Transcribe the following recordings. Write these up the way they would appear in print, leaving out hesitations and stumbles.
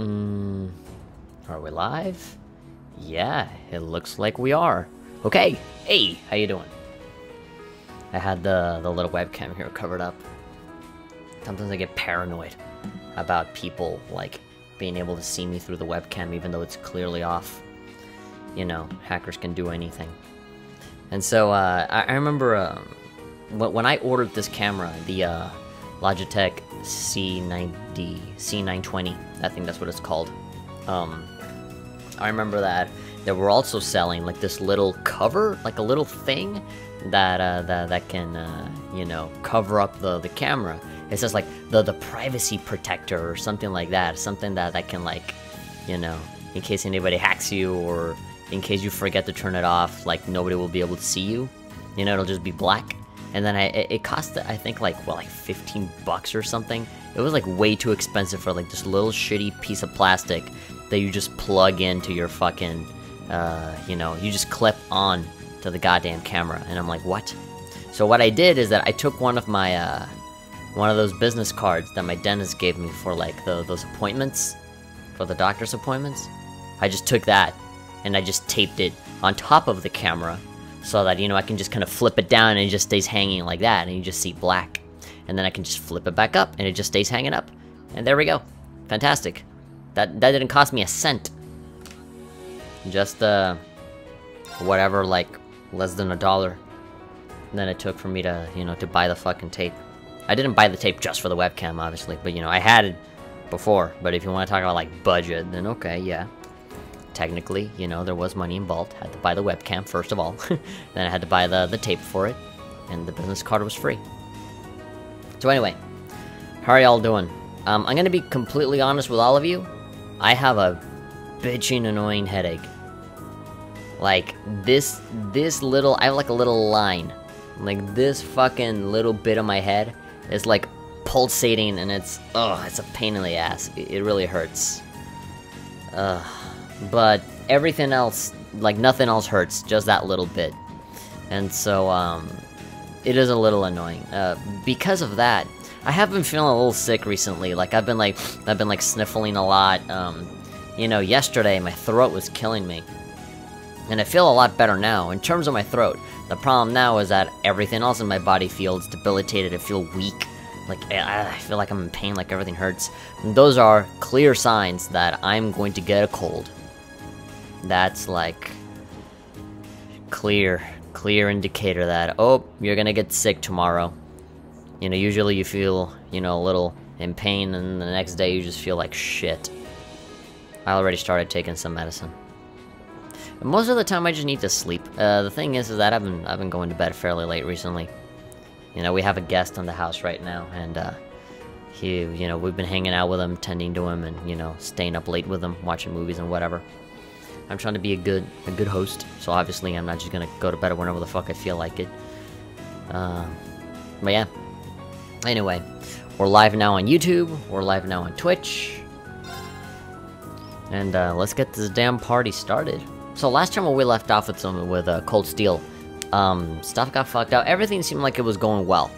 Are we live? Yeah, it looks like we are. Okay, hey, how you doing? I had the little webcam here covered up. Sometimes I get paranoid about people, like, being able to see me through the webcam even though it's clearly off. You know, hackers can do anything. And so, I remember, when I ordered this camera, the, Logitech C920, I think that's what it's called. I remember that they were also selling, like, this little cover, like a little thing that, that can, you know, cover up the camera. It says, like, the privacy protector or something like that. Something that can, like, you know, in case anybody hacks you or in case you forget to turn it off, like, nobody will be able to see you. You know, it'll just be black. And then it cost, I think, like, what, like 15 bucks or something? It was, like, way too expensive for, like, this little shitty piece of plastic that you just plug into your fucking, you know, you just clip on to the goddamn camera. And I'm like, what? So what I did is that I took one of my, one of those business cards that my dentist gave me for, like, those appointments, for the doctor's appointments. I just took that, and I just taped it on top of the camera, so that, you know, I can just kind of flip it down and it just stays hanging like that, and you just see black. And then I can just flip it back up, and it just stays hanging up. And there we go. Fantastic. That didn't cost me a cent. Just, whatever, like, less than $1. And then it took for me to, you know, to buy the fucking tape. I didn't buy the tape just for the webcam, obviously, but, you know, I had it before. But if you want to talk about, like, budget, then okay, yeah. Technically, you know, there was money involved. Had to buy the webcam, first of all. Then I had to buy the tape for it. And the business card was free. So anyway, how are y'all doing? I'm gonna be completely honest with all of you. I have a bitching annoying headache. Like, this little, I have like a little line. Like, this fucking little bit of my head is like pulsating, and it's a pain in the ass. It really hurts. But everything else, like, nothing else hurts, just that little bit. And so, it is a little annoying. Because of that, I have been feeling a little sick recently. Like, I've been like sniffling a lot. You know, yesterday my throat was killing me. And I feel a lot better now. In terms of my throat, the problem now is that everything else in my body feels debilitated. I feel weak. Like, I feel like I'm in pain, like everything hurts. And those are clear signs that I'm going to get a cold. That's like clear indicator that, oh, you're gonna get sick tomorrow. You know, usually you feel, you know, a little in pain, and the next day you just feel like shit. I already started taking some medicine. But most of the time I just need to sleep. The thing is that I've been going to bed fairly late recently. You know, we have a guest in the house right now, and you know, we've been hanging out with him, tending to him, and, you know, staying up late with him, watching movies and whatever. I'm trying to be a good host, so obviously I'm not just gonna go to bed whenever the fuck I feel like it. But yeah. Anyway, we're live now on YouTube, we're live now on Twitch. And let's get this damn party started. So last time when we left off with Cold Steel, stuff got fucked up. Everything seemed like it was going well.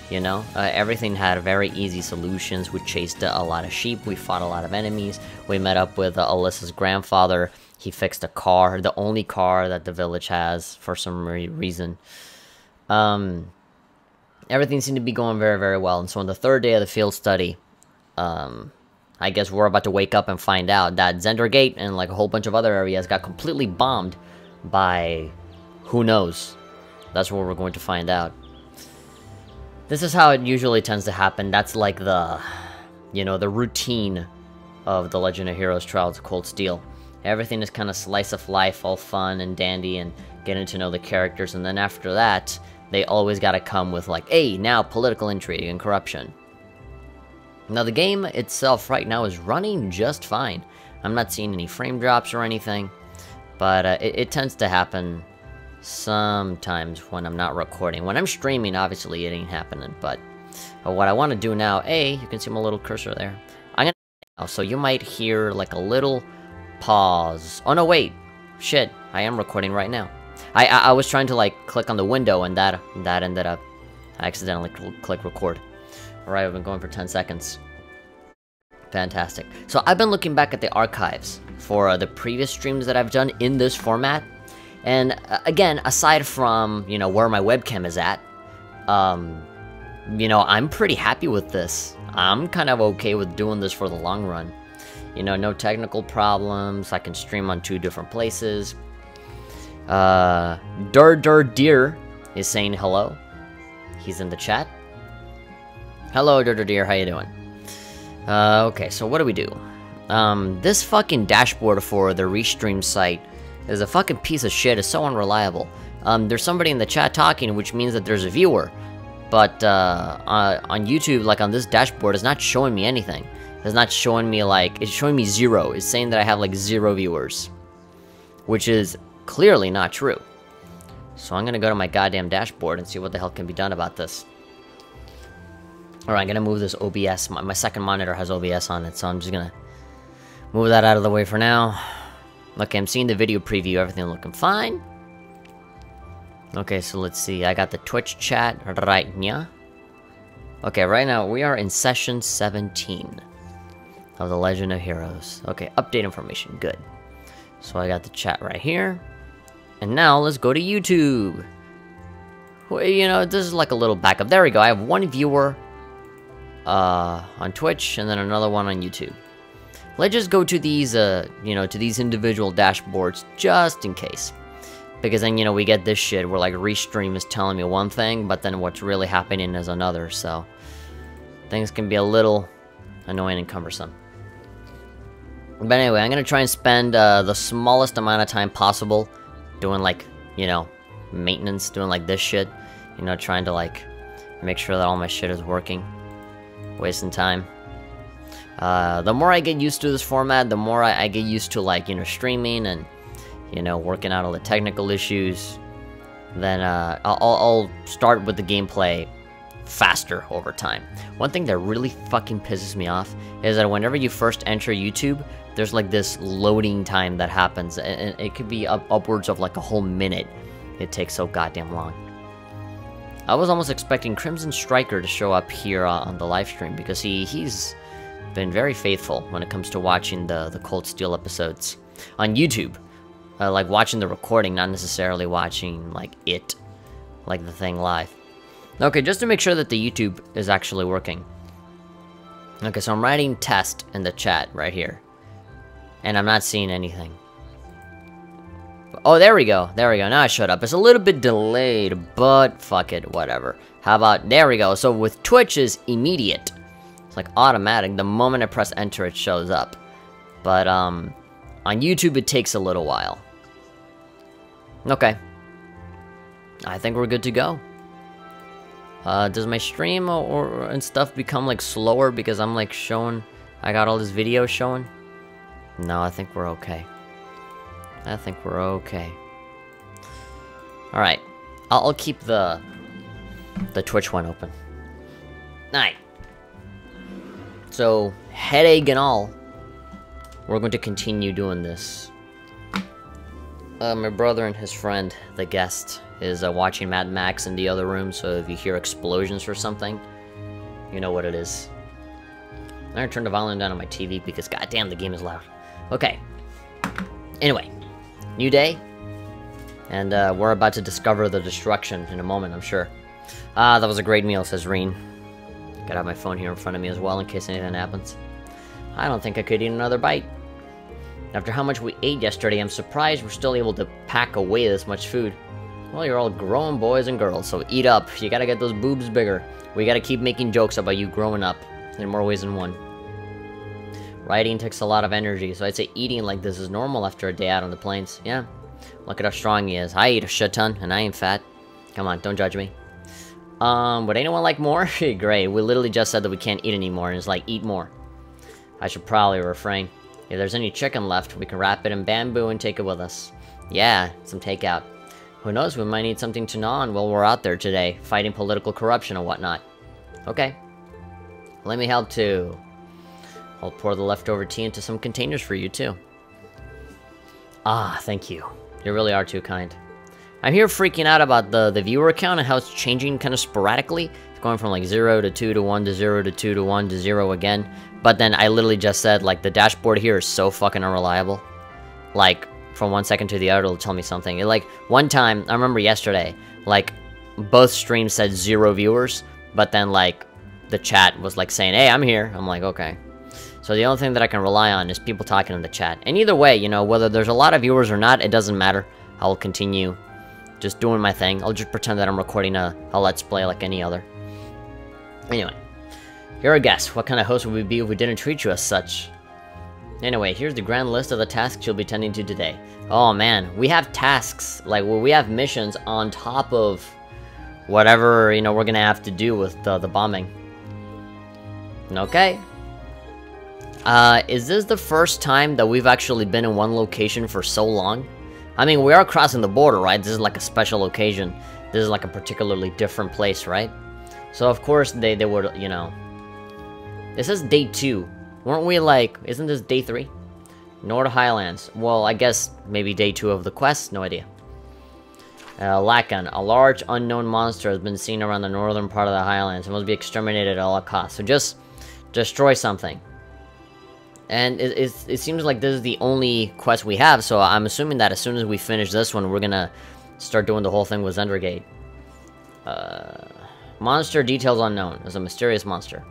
You know, everything had very easy solutions. We chased a lot of sheep, we fought a lot of enemies, we met up with Alyssa's grandfather. He fixed a car, the only car that the village has for some reason. Everything seemed to be going very, very well. And so on the third day of the field study, I guess we're about to wake up and find out that Zender Gate and like a whole bunch of other areas got completely bombed by who knows. That's what we're going to find out. This is how it usually tends to happen. That's like the, you know, the routine of the Legend of Heroes Trials of Cold Steel. Everything is kind of slice of life, all fun and dandy, and getting to know the characters, and then after that, they always gotta come with like, hey, now political intrigue and corruption. Now the game itself right now is running just fine. I'm not seeing any frame drops or anything, but it tends to happen sometimes when I'm not recording. When I'm streaming, obviously it ain't happening, but what I want to do now, you can see my little cursor there. I'm gonna, so you might hear like a little pause. Oh no, wait, shit, I am recording right now. I was trying to like click on the window, and that ended up, I accidentally click record. Alright, I've been going for 10 seconds. Fantastic. So I've been looking back at the archives for the previous streams that I've done in this format. And again, aside from, you know, where my webcam is at, you know, I'm pretty happy with this. I'm kind of okay with doing this for the long run. You know, no technical problems. I can stream on 2 different places. Deer is saying hello. He's in the chat. Hello, Deer. How you doing? Okay, so what do we do? This fucking dashboard for the Restream site is a fucking piece of shit. It's so unreliable. There's somebody in the chat talking, which means that there's a viewer. But, on YouTube, like on this dashboard, it's not showing me anything. It's not showing me, like, it's showing me 0. It's saying that I have, like, 0 viewers. Which is clearly not true. So I'm gonna go to my goddamn dashboard and see what the hell can be done about this. Alright, I'm gonna move this OBS. My second monitor has OBS on it, so I'm just gonna move that out of the way for now. Okay, I'm seeing the video preview. Everything looking fine. Okay, so let's see. I got the Twitch chat right now. Okay, right now we are in session 17 of The Legend of Heroes. Okay, update information. Good. So I got the chat right here. And now let's go to YouTube. Well, you know, this is like a little backup. There we go. I have 1 viewer on Twitch and then another one on YouTube. Let's just go to these, you know, to these individual dashboards just in case. Because then, you know, we get this shit where, like, Restream is telling me one thing, but then what's really happening is another, so things can be a little annoying and cumbersome. But anyway, I'm gonna try and spend the smallest amount of time possible doing, like, you know, maintenance, doing, like, this shit. You know, trying to, like, make sure that all my shit is working. Wasting time. The more I get used to this format, the more I get used to, like, you know, streaming and, you know, working out all the technical issues, then I'll start with the gameplay faster over time. One thing that really fucking pisses me off is that whenever you first enter YouTube, there's like this loading time that happens, and it could be upwards of like a whole minute. It takes so goddamn long. I was almost expecting Crimson Striker to show up here on the live stream, because he's been very faithful when it comes to watching the Cold Steel episodes on YouTube. Like watching the recording, not necessarily watching like the thing live. Okay, just to make sure that the YouTube is actually working. Okay, so I'm writing test in the chat right here, and I'm not seeing anything. Oh, there we go. There we go. Now I showed up. It's a little bit delayed, but fuck it, whatever. How about, there we go. So with Twitch is immediate. It's like automatic. The moment I press enter, it shows up. But on YouTube, it takes a little while. Okay. I think we're good to go. Does my stream and stuff become like slower because I'm like showing, I got all this video showing? No, I think we're okay. I think we're okay. Alright. I'll keep the Twitch one open. Alright. So, headache and all, we're going to continue doing this. My brother and his friend, the guest, is watching Mad Max in the other room, so if you hear explosions or something, you know what it is. I'm gonna turn the volume down on my TV because goddamn the game is loud. Okay. Anyway, new day, and we're about to discover the destruction in a moment, I'm sure. That was a great meal, says Reen. Gotta have my phone here in front of me as well in case anything happens. I don't think I could eat another bite. After how much we ate yesterday, I'm surprised we're still able to pack away this much food. Well, you're all grown boys and girls, so eat up. You gotta get those boobs bigger. We gotta keep making jokes about you growing up in more ways than one. Writing takes a lot of energy, so I'd say eating like this is normal after a day out on the plains. Yeah, look at how strong he is. I eat a shit ton, and I ain't fat. Come on, don't judge me. Would anyone like more? Great, we literally just said that we can't eat anymore, and it's like, eat more. I should probably refrain. If there's any chicken left, we can wrap it in bamboo and take it with us. Yeah, some takeout. Who knows, we might need something to gnaw on while we're out there today, fighting political corruption and whatnot. Okay. Let me help too. I'll pour the leftover tea into some containers for you too. Ah, thank you. You really are too kind. I'm here freaking out about the viewer count and how it's changing kind of sporadically. going from like 0 to 2 to 1 to 0 to 2 to 1 to 0 again. But then I literally just said, like, the dashboard here is so fucking unreliable. Like, from 1 second to the other, it'll tell me something. Like, one time, I remember yesterday, like, both streams said 0 viewers, but then, like, the chat was, like, saying, hey, I'm here. I'm like, okay. So the only thing that I can rely on is people talking in the chat. And either way, you know, whether there's a lot of viewers or not, it doesn't matter. I will continue just doing my thing. I'll just pretend that I'm recording a Let's Play like any other. Anyway, you're a guest. What kind of host would we be if we didn't treat you as such? Anyway, here's the grand list of the tasks you'll be tending to today. Oh man, we have tasks, like, well, we have missions on top of whatever, you know, we're gonna have to do with the bombing. Okay. Is this the first time that we've actually been in one location for so long? I mean, we are crossing the border, right? This is like a special occasion. This is like a particularly different place, right? So, of course, they would, you know... This is day 2. Weren't we, like... Isn't this day 3? North Highlands. Well, I guess maybe day 2 of the quest. No idea. Lacan. A large, unknown monster has been seen around the northern part of the Highlands and must be exterminated at all costs. So just destroy something. And it seems like this is the only quest we have, so I'm assuming that as soon as we finish this one, we're gonna start doing the whole thing with Zender Gate. Monster details unknown. It's a mysterious monster.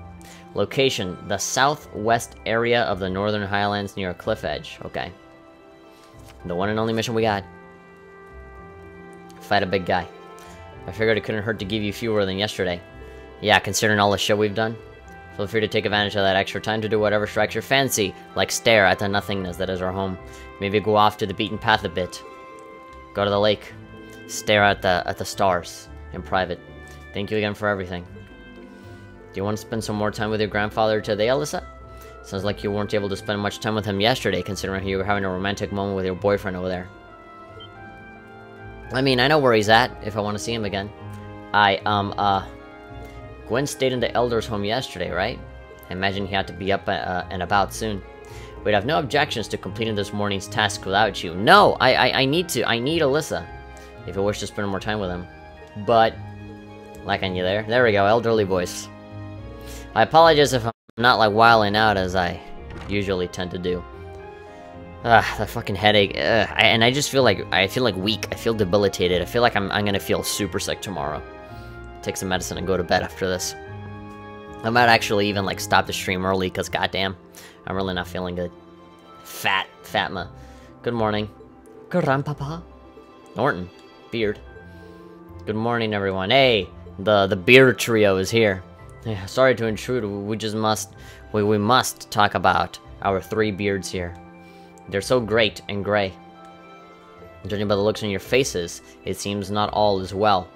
Location, the southwest area of the northern highlands near a cliff edge. Okay. The one and only mission we got. Fight a big guy. I figured it couldn't hurt to give you fewer than yesterday. Yeah, considering all the shit we've done. Feel free to take advantage of that extra time to do whatever strikes your fancy, like stare at the nothingness that is our home. Maybe go off to the beaten path a bit. Go to the lake. Stare at the stars in private. Thank you again for everything. Do you want to spend some more time with your grandfather today, Alyssa? Sounds like you weren't able to spend much time with him yesterday, considering you were having a romantic moment with your boyfriend over there. I mean, I know where he's at, if I want to see him again. Gwen stayed in the Elder's home yesterday, right? I imagine he had to be up and about soon. We'd have no objections to completing this morning's task without you. No, I need to. I need Alyssa. If you wish to spend more time with him. But, like, on you there? There we go, elderly voice. I apologize if I'm not, like, wilding out as I usually tend to do. That fucking headache. And I just feel like, weak. I feel debilitated. I feel like I'm gonna feel super sick tomorrow. Take some medicine and go to bed after this. I might actually even, like, stop the stream early, because goddamn, I'm really not feeling good. Fatma. Good morning. Grandpapa. Norton. Beard. Good morning, everyone. Hey, the beard trio is here. Yeah, sorry to intrude, we must talk about our 3 beards here. They're so great and gray. Judging by the looks on your faces, it seems not all is well.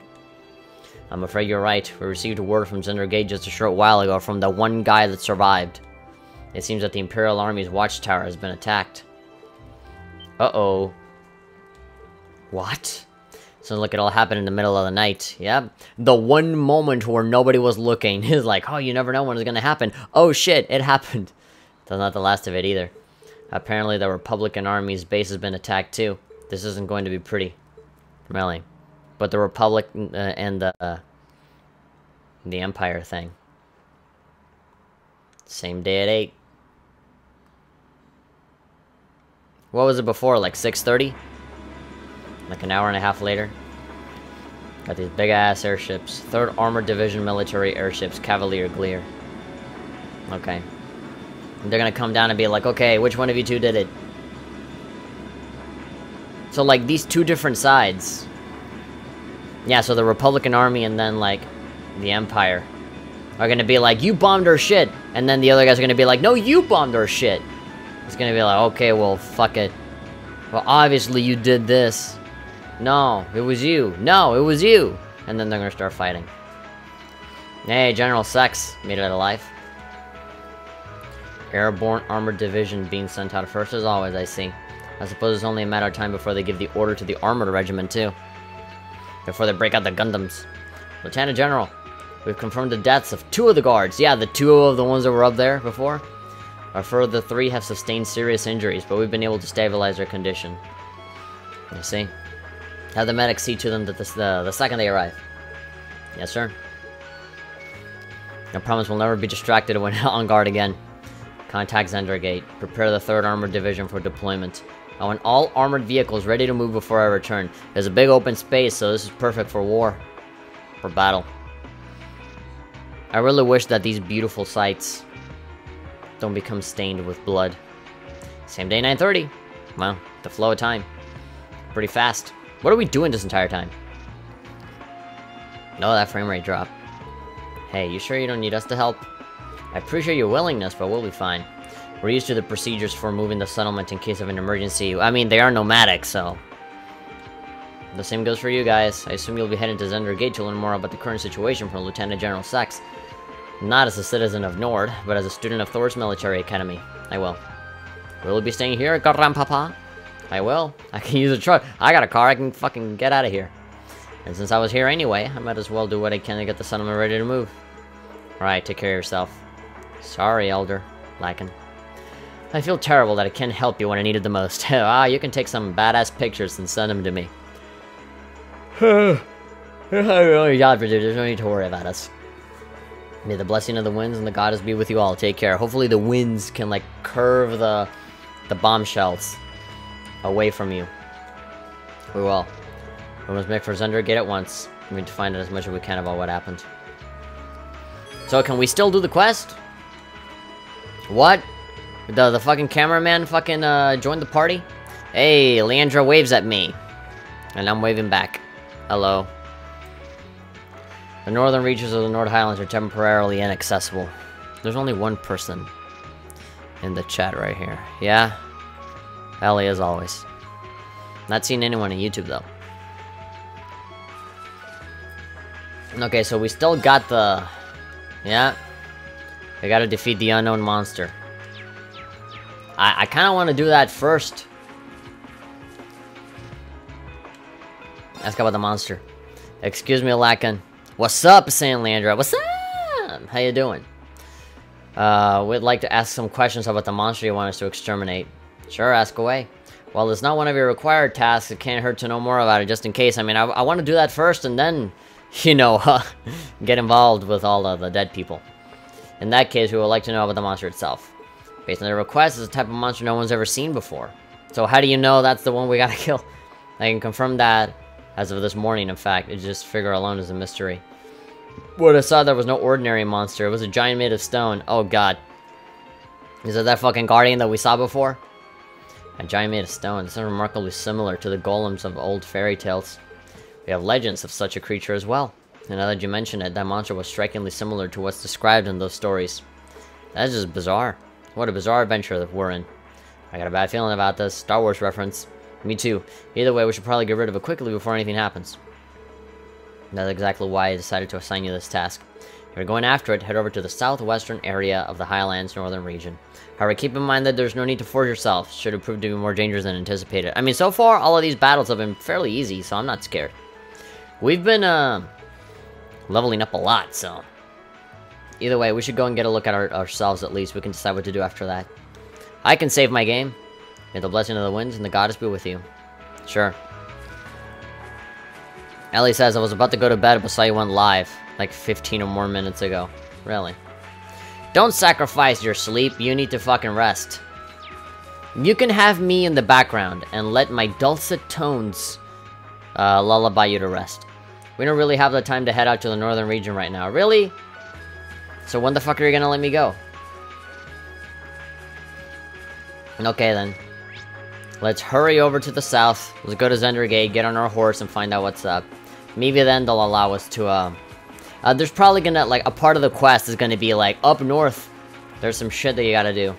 I'm afraid you're right. We received word from Zender Gate just a short while ago from the one guy that survived. It seems that the Imperial Army's watchtower has been attacked. Uh-oh. What? Sounds like it all happened in the middle of the night. Yep. The one moment where nobody was looking is like, oh, you never know when it's gonna happen. Oh shit, it happened. That's not the last of it either. Apparently the Republican Army's base has been attacked too. This isn't going to be pretty. Really. But the Republic and the Empire thing. Same day at 8. What was it before? Like 6:30? Like an hour and a half later? Got these big ass airships. 3rd Armored Division military airships, Cavalier Glear. Okay. They're gonna come down and be like, okay, which one of you two did it? So, like, these 2 different sides. Yeah, so the Republican Army and then, like, the Empire are gonna be like, you bombed our shit! And then the other guys are gonna be like, no, you bombed our shit! It's gonna be like, okay, well, fuck it. Well, obviously you did this. No, it was you. No, it was you! And then they're gonna start fighting. Hey, General Sex made it alive. Airborne Armored Division being sent out first as always, I see. I suppose it's only a matter of time before they give the order to the Armored Regiment, too. Before they break out the Gundams. Lieutenant General, we've confirmed the deaths of 2 of the guards. Yeah, the 2 of the ones that were up there before. Our further 3 have sustained serious injuries, but we've been able to stabilize their condition. You see? Have the medics see to them that the second they arrive. Yes, sir. I promise we'll never be distracted when on guard again. Contact Zender Gate. Prepare the 3rd Armored Division for deployment. I want all armored vehicles ready to move before I return. There's a big open space, so this is perfect for war. For battle. I really wish that these beautiful sights don't become stained with blood. Same day, 9:30. Well, the flow of time. Pretty fast. What are we doing this entire time? No, that frame rate drop. Hey, you sure you don't need us to help? I appreciate your willingness, but we'll be fine. We're used to the procedures for moving the settlement in case of an emergency. I mean, they are nomadic, so... The same goes for you guys. I assume you'll be heading to Zender Gate to learn more about the current situation from Lieutenant General Sex. Not as a citizen of Nord, but as a student of Thor's military academy. I will. Will you be staying here, Grandpapa? I will. I can use a truck. I got a car, I can fucking get out of here. And since I was here anyway, I might as well do what I can to get the settlement ready to move. Alright, take care of yourself. Sorry, Elder Lacken. I feel terrible that I can't help you when I need it the most. Ah, you can take some badass pictures and send them to me. There's no need to worry about us. May the blessing of the winds and the goddess be with you all. Take care. Hopefully the winds can, like, curve the bombshells away from you. We will. We must make for Zender Gate at once. We need to find out as much as we can about what happened. So, can we still do the quest? What? The fucking cameraman fucking joined the party? Hey, Leandra waves at me. And I'm waving back. Hello. The northern reaches of the North Highlands are temporarily inaccessible. There's only one person in the chat right here. Yeah? Ellie, as always. Not seen anyone on YouTube, though. Okay, so we still got the... Yeah. We gotta defeat the unknown monster. I kind of want to do that first. Ask about the monster. Excuse me, Lacken. What's up, San Leandra? What's up? How you doing? We'd like to ask some questions about the monster you want us to exterminate. Sure, ask away. Well, it's not one of your required tasks. It can't hurt to know more about it, just in case. I mean, I want to do that first, and then, you know, get involved with all of the dead people. In that case, we would like to know about the monster itself. Based on the request, it's a type of monster no one's ever seen before. So how do you know that's the one we gotta kill? I can confirm that as of this morning, in fact. It's just figure alone is a mystery. What I saw, there was no ordinary monster. It was a giant made of stone. Oh god. Is it that fucking guardian that we saw before? A giant made of stone. This is remarkably similar to the golems of old fairy tales. We have legends of such a creature as well. And now that you mention it, that monster was strikingly similar to what's described in those stories. That's just bizarre. What a bizarre adventure that we're in. I got a bad feeling about this. Star Wars reference. Me too. Either way, we should probably get rid of it quickly before anything happens. That's exactly why I decided to assign you this task. If you're going after it, head over to the southwestern area of the Highlands Northern region. However, keep in mind that there's no need to force yourself, should it prove to be more dangerous than anticipated. I mean, so far, all of these battles have been fairly easy, so I'm not scared. We've been, leveling up a lot, so... Either way, we should go and get a look at ourselves at least. We can decide what to do after that. I can save my game. May the blessing of the winds and the goddess be with you. Sure. Ellie says, I was about to go to bed, but saw you went live. Like 15 or more minutes ago. Really? Don't sacrifice your sleep. You need to fucking rest. You can have me in the background and let my dulcet tones lullaby you to rest. We don't really have the time to head out to the northern region right now. Really? So when the fuck are you gonna let me go? Okay then. Let's hurry over to the south. Let's go to Zender Gate, get on our horse, and find out what's up. Maybe then they'll allow us to, there's probably gonna, like, a part of the quest is gonna be, like, up north. There's some shit that you gotta do.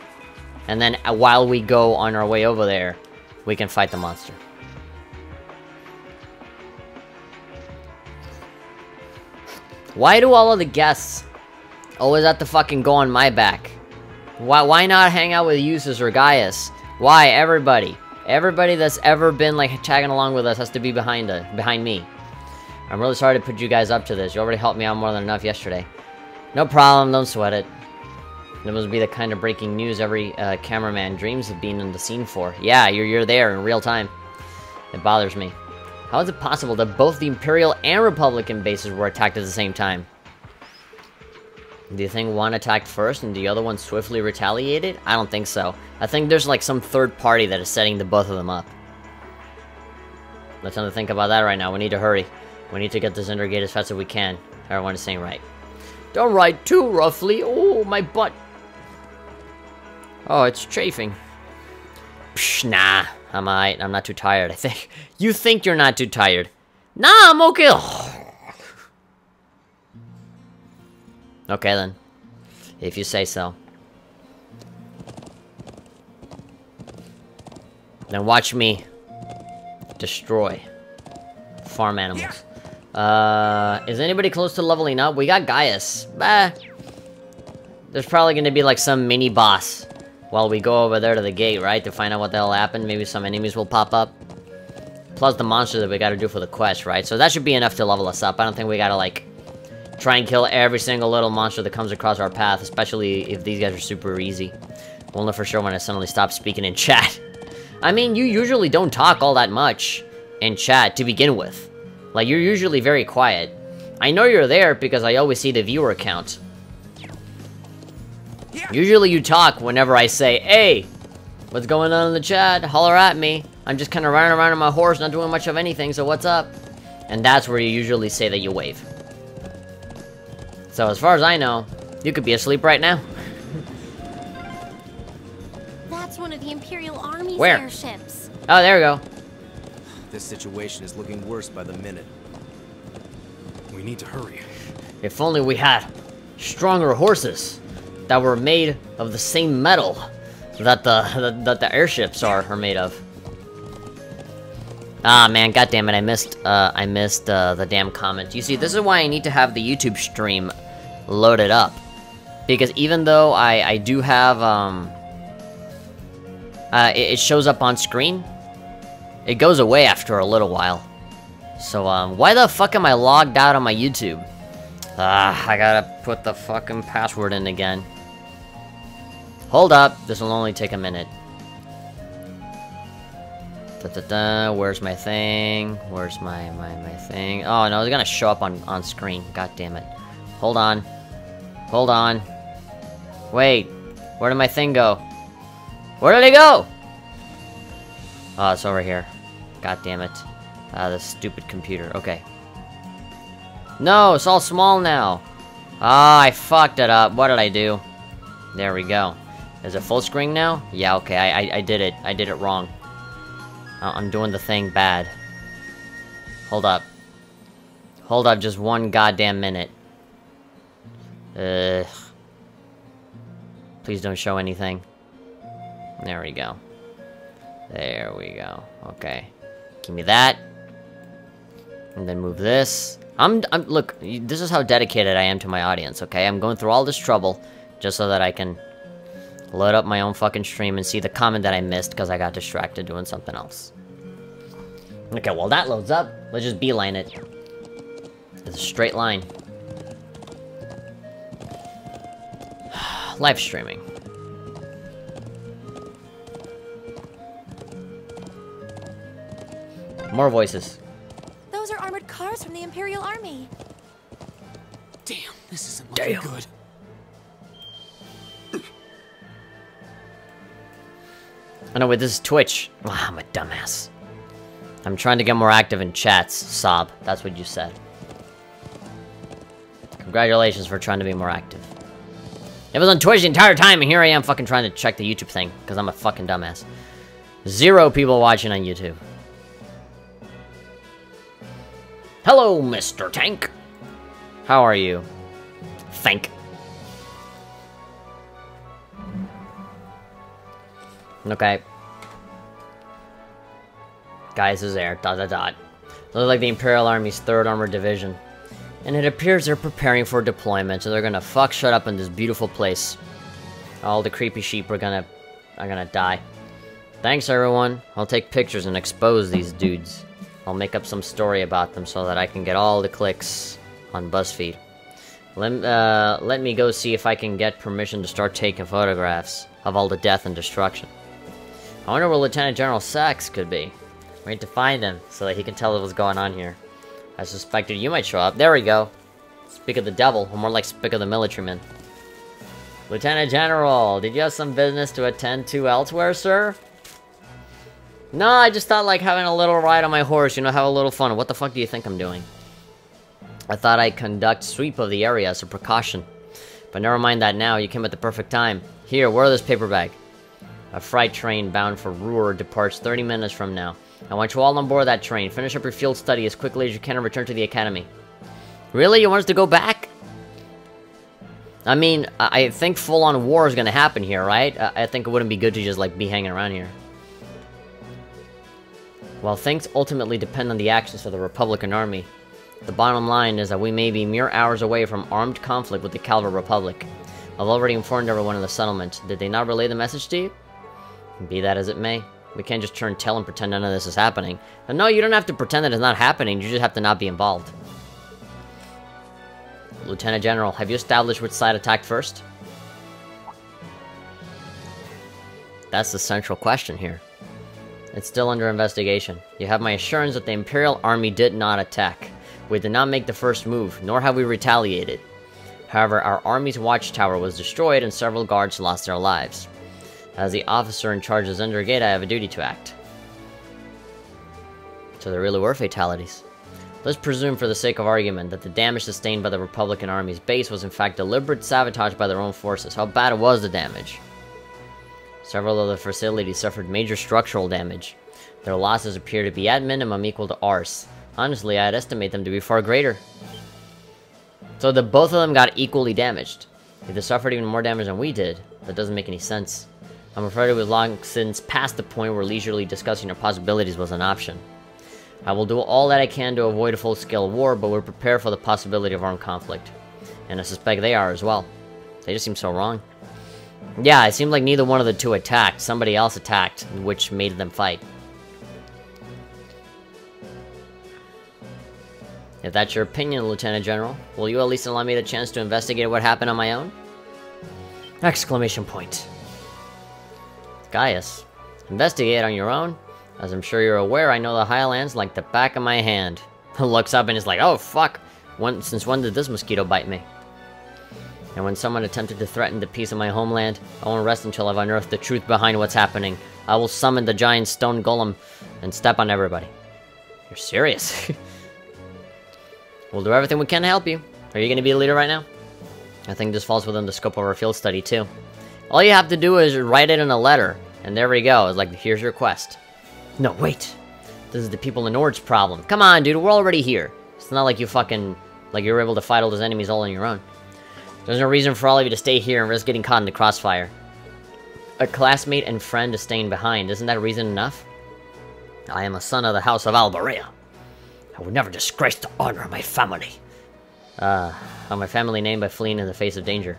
And then, while we go on our way over there, we can fight the monster. Why do all of the guests always have to fucking go on my back? Why not hang out with Eustace or Gaius? Why, everybody? Everybody that's ever been, like, tagging along with us has to be behind me. I'm really sorry to put you guys up to this. You already helped me out more than enough yesterday. No problem, don't sweat it. It must be the kind of breaking news every cameraman dreams of being in the scene for. Yeah, you're there in real time. It bothers me. How is it possible that both the Imperial and Republican bases were attacked at the same time? Do you think one attacked first and the other one swiftly retaliated? I don't think so. I think there's like some third party that is setting the both of them up. Let's not think about that right now. We need to hurry. We need to get the Zender Gate as fast as we can. Everyone is saying right. Don't ride too roughly. Oh, my butt. Oh, it's chafing. Psh, nah. I'm alright. I'm not too tired, I think. You think you're not too tired. Nah, I'm okay. Okay, then. If you say so. Then watch me destroy farm animals. Is anybody close to leveling up? We got Gaius. Bah. There's probably gonna be like some mini boss while we go over there to the gate, right? To find out what the hell happened. Maybe some enemies will pop up. Plus the monster that we gotta do for the quest, right? So that should be enough to level us up. I don't think we gotta like try and kill every single little monster that comes across our path, especially if these guys are super easy. We'll know for sure when I suddenly stop speaking in chat. I mean, you usually don't talk all that much in chat to begin with. Like, you're usually very quiet. I know you're there because I always see the viewer count. Usually you talk whenever I say, hey, what's going on in the chat? Holler at me. I'm just kind of running around on my horse, not doing much of anything, so what's up? And that's where you usually say that you wave. So as far as I know, you could be asleep right now. That's one of the Imperial Army's Where? airships. Oh, there we go. This situation is looking worse by the minute. We need to hurry. If only we had stronger horses that were made of the same metal that the airships are made of. Ah man, goddammit, I missed the damn comment. You see, this is why I need to have the YouTube stream loaded up. Because even though I do have, it shows up on screen, it goes away after a little while. So, why the fuck am I logged out on my YouTube? I gotta put the fucking password in again. Hold up, this will only take a minute. Where's my thing? Where's my thing? Oh no, it's gonna show up on screen. God damn it. Hold on. Hold on. Wait. Where did my thing go? Where did it go? Oh, it's over here. God damn it. This stupid computer. Okay. No, it's all small now. Ah, I fucked it up. What did I do? There we go. Is it full screen now? Yeah, okay. I did it. I did it wrong. I'm doing the thing bad. Hold up. Hold up just one goddamn minute. Please don't show anything. There we go. There we go. Okay. Give me that. And then move this. Look, this is how dedicated I am to my audience, okay? I'm going through all this trouble just so that I can load up my own fucking stream and see the comment that I missed because I got distracted doing something else. Okay, well that loads up. Let's just beeline it. It's a straight line. Live streaming. More voices. Those are armored cars from the Imperial Army. Damn, this isn't looking good. Oh no, wait, this is Twitch. Ah, I'm a dumbass. I'm trying to get more active in chats, Sob. That's what you said. Congratulations for trying to be more active. It was on Twitch the entire time, and here I am fucking trying to check the YouTube thing, because I'm a fucking dumbass. 0 people watching on YouTube. Hello, Mr. Tank. How are you? Thank. Okay. Guys is there. ... Looks like the Imperial Army's 3rd Armored Division. And it appears they're preparing for deployment, so they're gonna fuck shut up in this beautiful place. All the creepy sheep are gonna die. Thanks, everyone. I'll take pictures and expose these dudes. I'll make up some story about them so that I can get all the clicks on BuzzFeed. Let me go see if I can get permission to start taking photographs of all the death and destruction. I wonder where Lieutenant General Sachs could be. We need to find him so that he can tell us what's going on here. I suspected you might show up. There we go. Speak of the devil, or more like speak of the military man. Lieutenant General, did you have some business to attend to elsewhere, sir? No, I just thought like having a little ride on my horse, you know, have a little fun. What the fuck do you think I'm doing? I thought I'd conduct sweep of the area as a precaution. But never mind that now, you came at the perfect time. Here, wear this paper bag. A freight train bound for Ruhr departs 30 minutes from now. I want you all on board that train. Finish up your field study as quickly as you can and return to the academy. Really? You want us to go back? I mean, I think full-on war is gonna happen here, right? I think it wouldn't be good to just, like, be hanging around here. While things ultimately depend on the actions of the Republican Army, the bottom line is that we may be mere hours away from armed conflict with the Calver Republic. I've already informed everyone in the settlement. Did they not relay the message to you? Be that as it may. We can't just turn tail and pretend none of this is happening. And no, you don't have to pretend that it's not happening, you just have to not be involved. Lieutenant General, have you established which side attacked first? That's the central question here. It's still under investigation. You have my assurance that the Imperial Army did not attack. We did not make the first move, nor have we retaliated. However, our army's watchtower was destroyed and several guards lost their lives. As the officer in charge of Zender Gate, I have a duty to act. So there really were fatalities. Let's presume for the sake of argument that the damage sustained by the Republican Army's base was in fact deliberate sabotage by their own forces. How bad was the damage? Several of the facilities suffered major structural damage. Their losses appear to be at minimum equal to ours. Honestly, I'd estimate them to be far greater. So the both of them got equally damaged. If they suffered even more damage than we did, that doesn't make any sense. I'm afraid we've long since passed the point where leisurely discussing our possibilities was an option. I will do all that I can to avoid a full-scale war, but we're prepared for the possibility of armed conflict. And I suspect they are as well. They just seem so wrong. Yeah, it seemed like neither one of the two attacked. Somebody else attacked, which made them fight. If that's your opinion, Lieutenant General, will you at least allow me the chance to investigate what happened on my own? Exclamation point. Gaius, investigate on your own? As I'm sure you're aware, I know the Highlands like the back of my hand. Looks up and is like, oh fuck, since when did this mosquito bite me? And when someone attempted to threaten the peace of my homeland, I won't rest until I've unearthed the truth behind what's happening. I will summon the giant stone golem and step on everybody. You're serious? We'll do everything we can to help you. Are you going to be a leader right now? I think this falls within the scope of our field study too. All you have to do is write it in a letter, and there we go. It's like, here's your quest. No, wait. This is the people in Nord's problem. Come on, dude, we're already here. It's not like you fucking, like you're able to fight all those enemies all on your own. There's no reason for all of you to stay here and risk getting caught in the crossfire. A classmate and friend is staying behind. Isn't that reason enough? I am a son of the House of Alberea. I would never disgrace the honor of my family. On my family name by fleeing in the face of danger.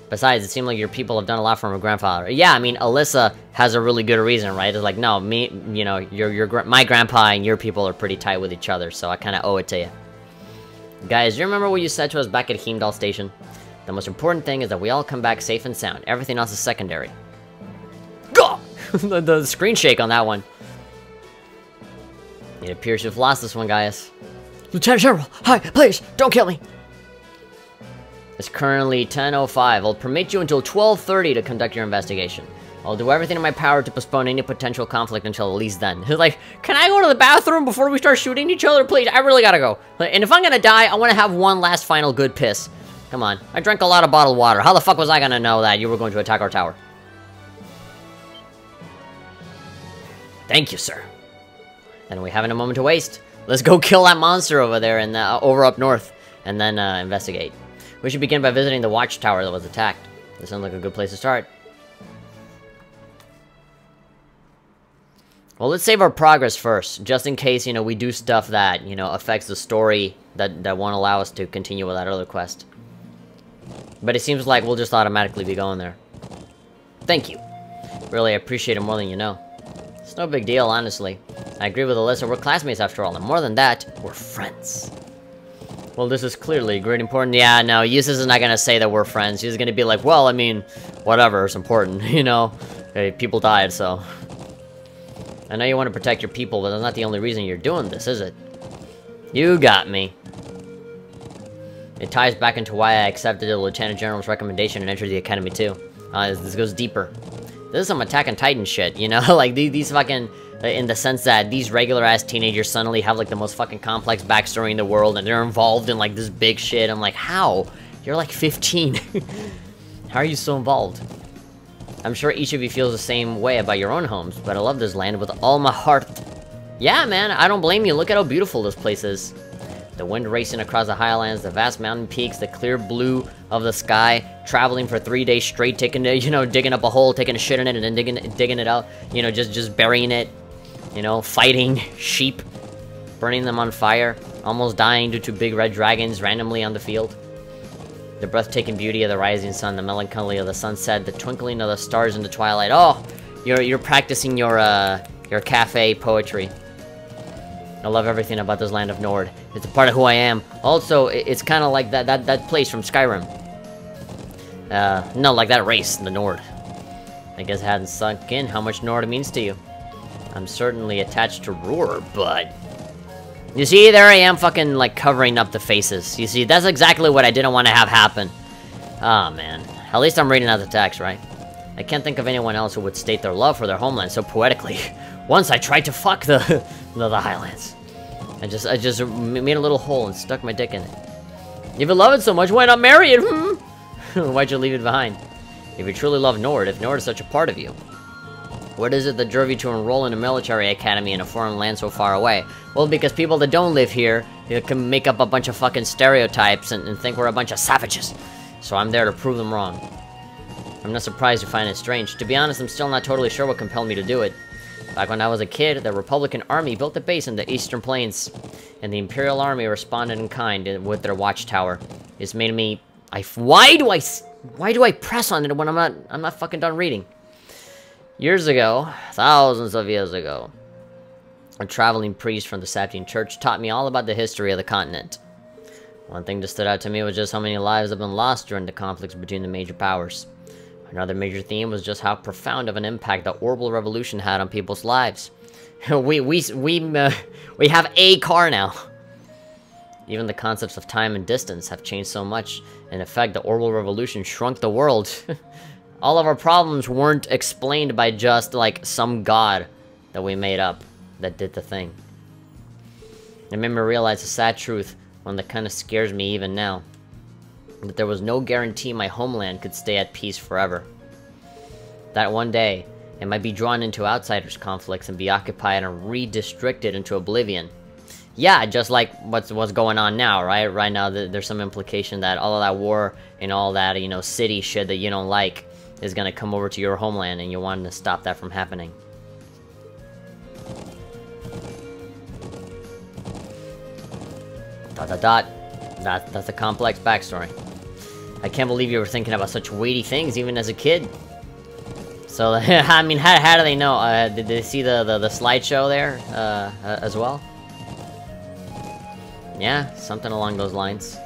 Besides, it seemed like your people have done a lot for my grandfather. Yeah, I mean, Alyssa has a really good reason, right? It's like, no, me, you know, my grandpa and your people are pretty tight with each other, so I kind of owe it to you. Guys, do you remember what you said to us back at Heimdall Station? The most important thing is that we all come back safe and sound. Everything else is secondary. Gah! the screen shake on that one. It appears you've lost this one, Gaius. Lieutenant General, hi, please, don't kill me. It's currently 10:05. I'll permit you until 12:30 to conduct your investigation. I'll do everything in my power to postpone any potential conflict until at least then. Like, can I go to the bathroom before we start shooting each other? Please, I really gotta go. And if I'm gonna die, I want to have one last final good piss. Come on, I drank a lot of bottled water. How the fuck was I gonna know that you were going to attack our tower? Thank you, sir. And we haven't a moment to waste. Let's go kill that monster over there and over up north, and then investigate. We should begin by visiting the watchtower that was attacked. This sounds like a good place to start. Well, let's save our progress first, just in case, you know, we do stuff that, you know, affects the story that won't allow us to continue with that other quest. But it seems like we'll just automatically be going there. Thank you. Really, I appreciate it more than you know. It's no big deal, honestly. I agree with Alyssa, we're classmates after all, and more than that, we're friends. Well, this is clearly great important. Yeah, no, Eustace is not gonna say that we're friends. He's gonna be like, well, I mean, whatever, it's important, you know? Hey, people died, so... I know you want to protect your people, but that's not the only reason you're doing this, is it? You got me. It ties back into why I accepted the Lieutenant General's recommendation and entered the Academy too. This goes deeper. This is some Attack on Titan shit, you know? Like, these fucking... In the sense that these regular-ass teenagers suddenly have, like, the most fucking complex backstory in the world, and they're involved in, like, this big shit. I'm like, how? You're, like, 15. How are you so involved? I'm sure each of you feels the same way about your own homes, but I love this land with all my heart. Yeah, man, I don't blame you. Look at how beautiful this place is. The wind racing across the highlands, the vast mountain peaks, the clear blue of the sky, traveling for 3 days straight, taking, you know, digging up a hole, taking a shit in it, and then digging it out, you know, just burying it. You know, fighting sheep, burning them on fire, almost dying due to big red dragons randomly on the field. The breathtaking beauty of the rising sun, the melancholy of the sunset, the twinkling of the stars in the twilight. Oh, you're practicing your cafe poetry. I love everything about this land of Nord. It's a part of who I am. Also, it's kind of like that place from Skyrim. No, like that race, the Nord. I guess it hadn't sunk in how much Nord means to you. I'm certainly attached to Roar, but... You see, there I am fucking, like, covering up the faces. You see, that's exactly what I didn't want to have happen. Ah, man. At least I'm reading out the text, right? I can't think of anyone else who would state their love for their homeland so poetically. Once I tried to fuck the Highlands. I just made a little hole and stuck my dick in it. If you love it so much, why not marry it? Why'd you leave it behind? If you truly love Nord, if Nord is such a part of you, what is it that drove you to enroll in a military academy in a foreign land so far away? Well, because people that don't live here can make up a bunch of fucking stereotypes and think we're a bunch of savages. So I'm there to prove them wrong. I'm not surprised you find it strange. To be honest, I'm still not totally sure what compelled me to do it. Back when I was a kid, the Republican Army built a base in the Eastern Plains, and the Imperial Army responded in kind with their watchtower. It's made me... Why do I press on it when I'm not fucking done reading? Years ago, thousands of years ago, a traveling priest from the Saptine Church taught me all about the history of the continent. One thing that stood out to me was just how many lives have been lost during the conflicts between the major powers. Another major theme was just how profound of an impact the Orbital Revolution had on people's lives. we have a car now. Even the concepts of time and distance have changed so much. In effect, the Orbital Revolution shrunk the world. All of our problems weren't explained by just, like, some god that we made up that did the thing. It made me realize a sad truth, one that kind of scares me even now. That there was no guarantee my homeland could stay at peace forever. That one day, it might be drawn into outsiders' conflicts and be occupied and redistricted into oblivion. Yeah, just like what's going on now, right? Right now, there's some implication that all of that war and all that, you know, city shit that you don't like is gonna come over to your homeland, and you want to stop that from happening. Dot dot dot. That's a complex backstory. I can't believe you were thinking about such weighty things even as a kid. So, I mean, how do they know? Did they see the slideshow there as well? Yeah, something along those lines.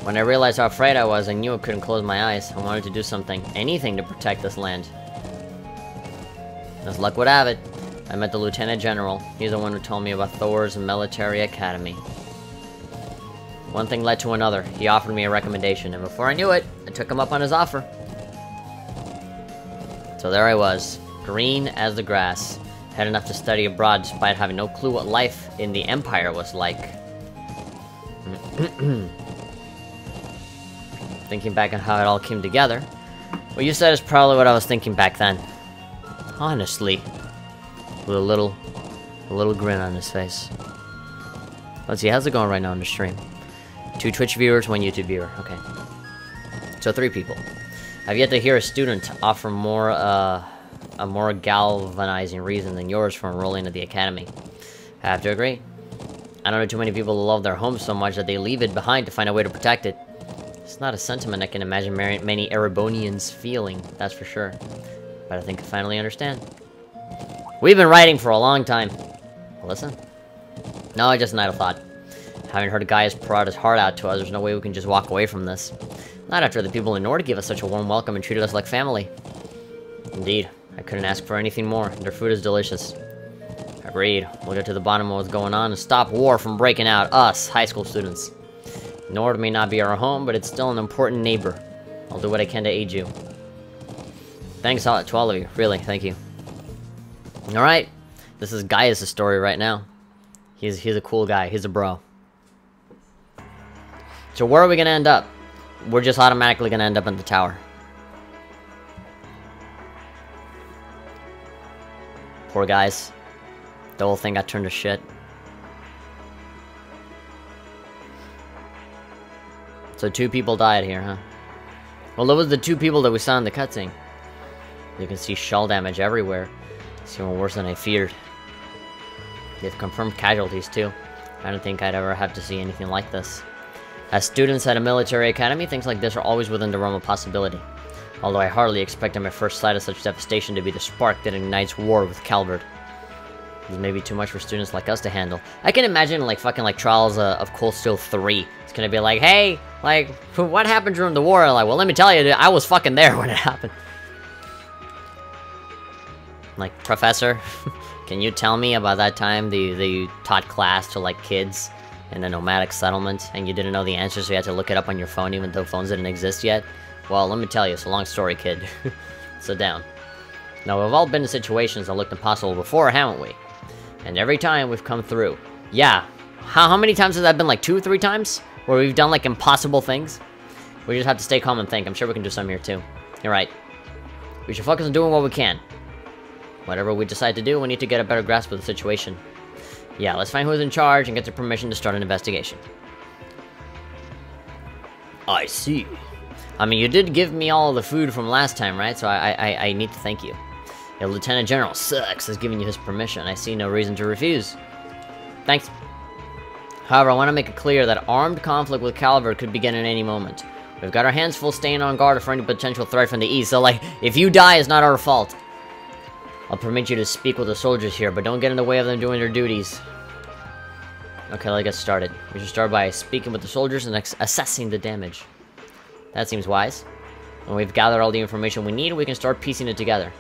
When I realized how afraid I was, I knew I couldn't close my eyes. I wanted to do something, anything to protect this land. As luck would have it, I met the Lieutenant General. He's the one who told me about Thor's military academy. One thing led to another. He offered me a recommendation, and before I knew it, I took him up on his offer. So there I was, green as the grass, had enough to study abroad despite having no clue what life in the Empire was like. Thinking back on how it all came together, what you said is probably what I was thinking back then. Honestly. With a little grin on his face. Let's see, how's it going right now on the stream? 2 Twitch viewers, 1 YouTube viewer. Okay. So 3 people. I've yet to hear a student offer a more galvanizing reason than yours for enrolling at the academy. I have to agree. I don't know too many people who love their home so much that they leave it behind to find a way to protect it. It's not a sentiment I can imagine many Erebonians feeling, that's for sure. But I think I finally understand. We've been writing for a long time. Listen. No, just an idle thought. Having heard a guy has poured his heart out to us, there's no way we can just walk away from this. Not after the people in Nord gave us such a warm welcome and treated us like family. Indeed, I couldn't ask for anything more. Their food is delicious. Agreed. We'll get to the bottom of what's going on and stop war from breaking out. Us, high school students. Nord may not be our home, but it's still an important neighbor. I'll do what I can to aid you. Thanks to all of you, really, thank you. Alright, this is Gaius' story right now. He's a cool guy, he's a bro. So where are we gonna end up? We're just automatically gonna end up in the tower. Poor guys. The whole thing got turned to shit. So 2 people died here, huh? Well, those was the 2 people that we saw in the cutscene. You can see shell damage everywhere. It's even worse than I feared. They've confirmed casualties too. I don't think I'd ever have to see anything like this. As students at a military academy, things like this are always within the realm of possibility. Although I hardly expected my first sight of such devastation to be the spark that ignites war with Calvert. This may be too much for students like us to handle. I can imagine like fucking like Trials of Cold Steel 3. It's gonna be like, hey, like, what happened during the war? Like, well, let me tell you, I was fucking there when it happened. Like, Professor, can you tell me about that time that you taught class to like kids in a nomadic settlement and you didn't know the answers, so you had to look it up on your phone even though phones didn't exist yet? Well, let me tell you, it's a long story, kid. Sit down. Now, we've all been in situations that looked impossible before, haven't we? And every time we've come through. Yeah. How many times has that been? Like 2 or 3 times? Where we've done like impossible things? We just have to stay calm and think. I'm sure we can do some here too. You're right. We should focus on doing what we can. Whatever we decide to do, we need to get a better grasp of the situation. Yeah, let's find who's in charge and get their permission to start an investigation. I see. I mean, you did give me all the food from last time, right? So I need to thank you. Your Lieutenant General Sucks has given you his permission. I see no reason to refuse. Thanks. However, I want to make it clear that armed conflict with Calvert could begin at any moment. We've got our hands full staying on guard for any potential threat from the east, so like, if you die, it's not our fault. I'll permit you to speak with the soldiers here, but don't get in the way of them doing their duties. Okay, let's get started. We should start by speaking with the soldiers and assessing the damage. That seems wise. When we've gathered all the information we need, we can start piecing it together.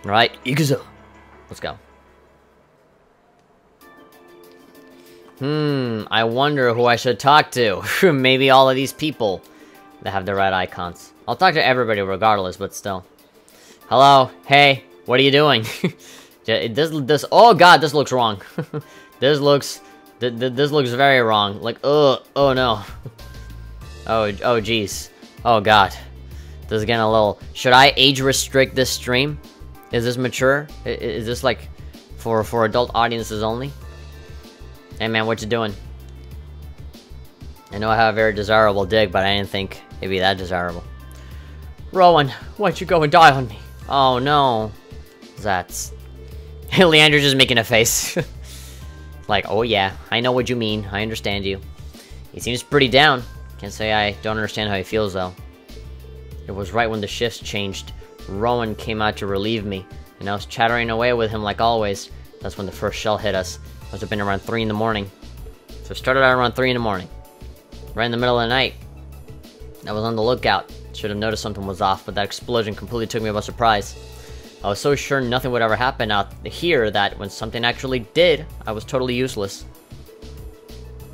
Alright, Ikuzo. Let's go. I wonder who I should talk to. Maybe all of these people that have the right icons. I'll talk to everybody regardless, but still. Hello? Hey? What are you doing? Oh god, this looks wrong. This looks very wrong. Like, oh no. Oh jeez. Oh god. This is getting a little... Should I age restrict this stream? Is this mature? Is this like for adult audiences only? Hey man, what you doing? I know I have a very desirable dick, but I didn't think it'd be that desirable. Rowan, why'd you go and die on me? Oh no. That's... Leander's just making a face. Like, oh yeah, I know what you mean. I understand you. He seems pretty down. Can't say I don't understand how he feels though. It was right when the shifts changed. Rowan came out to relieve me, and I was chattering away with him like always. That's when the first shell hit us. Must have been around 3 in the morning. So it started out around 3 in the morning. Right in the middle of the night. I was on the lookout. Should have noticed something was off, but that explosion completely took me by surprise. I was so sure nothing would ever happen out here that when something actually did, I was totally useless.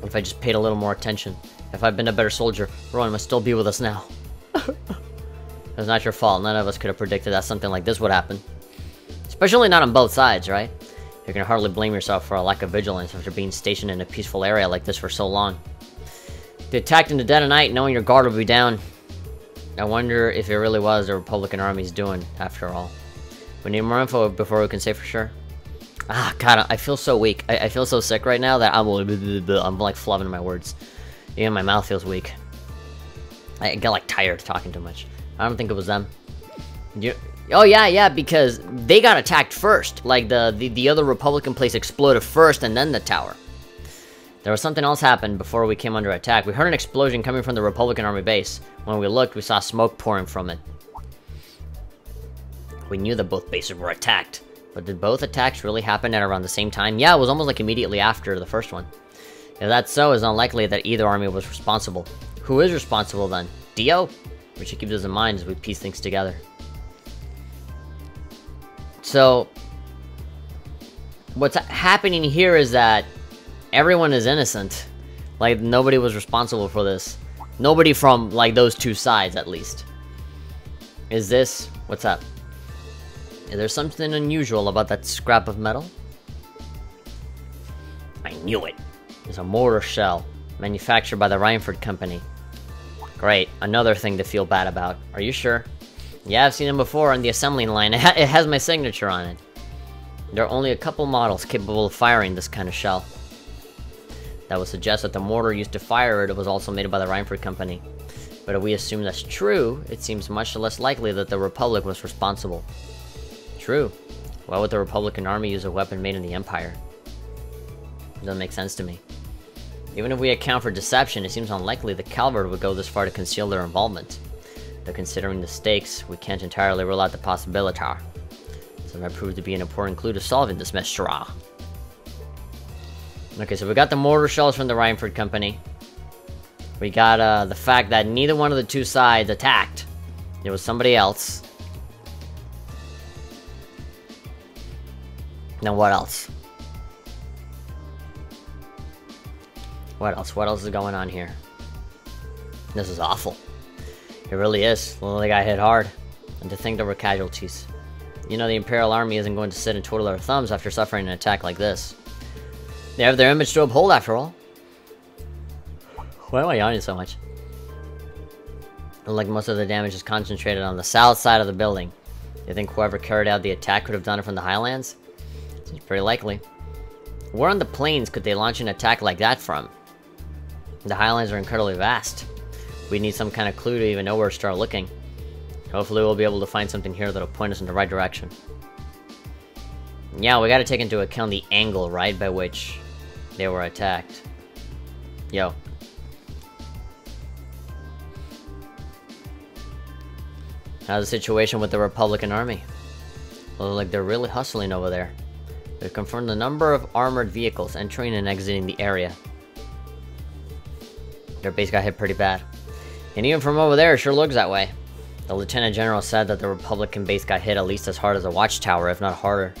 If I just paid a little more attention, if I'd been a better soldier, Rowan must still be with us now. It was not your fault. None of us could have predicted that something like this would happen. Especially not on both sides, right? You can hardly blame yourself for a lack of vigilance after being stationed in a peaceful area like this for so long. Be attacked in the dead of night knowing your guard would be down. I wonder if it really was the Republican Army's doing, after all. We need more info before we can say for sure. Ah, God, I feel so weak. I feel so sick right now that I'm like flubbing my words. Even my mouth feels weak. I get like tired talking too much. I don't think it was them. Oh yeah, because they got attacked first. Like the other Republican place exploded first and then the tower. There was something else happened before we came under attack. We heard an explosion coming from the Republican Army base. When we looked, we saw smoke pouring from it. We knew that both bases were attacked. But did both attacks really happen at around the same time? Yeah, it was almost like immediately after the first one. If that's so, it's unlikely that either army was responsible. Who is responsible then? Dio? We should keep this in mind as we piece things together. So, what's happening here is that everyone is innocent. Like, nobody was responsible for this. Nobody from, like, those two sides, at least. Is this... What's up? Is there something unusual about that scrap of metal? I knew it. It's a mortar shell, manufactured by the Reinford Company. Great, another thing to feel bad about. Are you sure? Yeah, I've seen them before on the assembling line. It has my signature on it. There are only a couple models capable of firing this kind of shell. That would suggest that the mortar used to fire it was also made by the Reinford Company. But if we assume that's true, it seems much less likely that the Republic was responsible. True. Why would the Republican Army use a weapon made in the Empire? It doesn't make sense to me. Even if we account for deception, it seems unlikely that Calvert would go this far to conceal their involvement. Though considering the stakes, we can't entirely rule out the possibility. So it might prove to be an important clue to solving this mystery. Okay, so we got the mortar shells from the Reinford Company. We got the fact that neither one of the two sides attacked. It was somebody else. Now what else? What else? What else is going on here? This is awful. It really is. Well, they got hit hard. And to think there were casualties. You know, the Imperial Army isn't going to sit and twiddle their thumbs after suffering an attack like this. They have their image to uphold, after all. Why am I yawning so much? Like most of the damage is concentrated on the south side of the building. You think whoever carried out the attack could have done it from the Highlands? Seems pretty likely. Where on the plains could they launch an attack like that from? The Highlands are incredibly vast. We need some kind of clue to even know where to start looking. Hopefully we'll be able to find something here that'll point us in the right direction. Yeah, we gotta take into account the angle, right, by which they were attacked. Yo. How's the situation with the Republican Army? Well, like they're really hustling over there. They've confirmed the number of armored vehicles entering and exiting the area. Their base got hit pretty bad. And even from over there, it sure looks that way. The Lieutenant General said that the Republican base got hit at least as hard as the Watchtower, if not harder.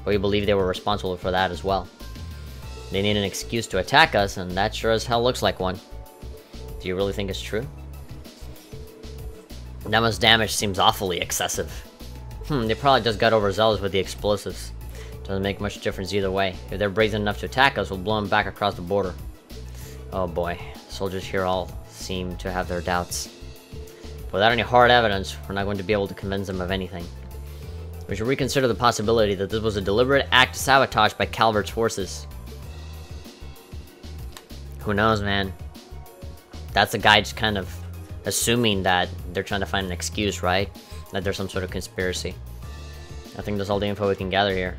But we believe they were responsible for that as well. They need an excuse to attack us, and that sure as hell looks like one. Do you really think it's true? That much damage seems awfully excessive. They probably just got overzealous with the explosives. Doesn't make much difference either way. If they're brazen enough to attack us, we'll blow them back across the border. Oh boy, soldiers here all seem to have their doubts. Without any hard evidence, we're not going to be able to convince them of anything. We should reconsider the possibility that this was a deliberate act of sabotage by Calvert's forces. Who knows, man? That's the guy just kind of assuming that they're trying to find an excuse, right? That there's some sort of conspiracy. I think that's all the info we can gather here.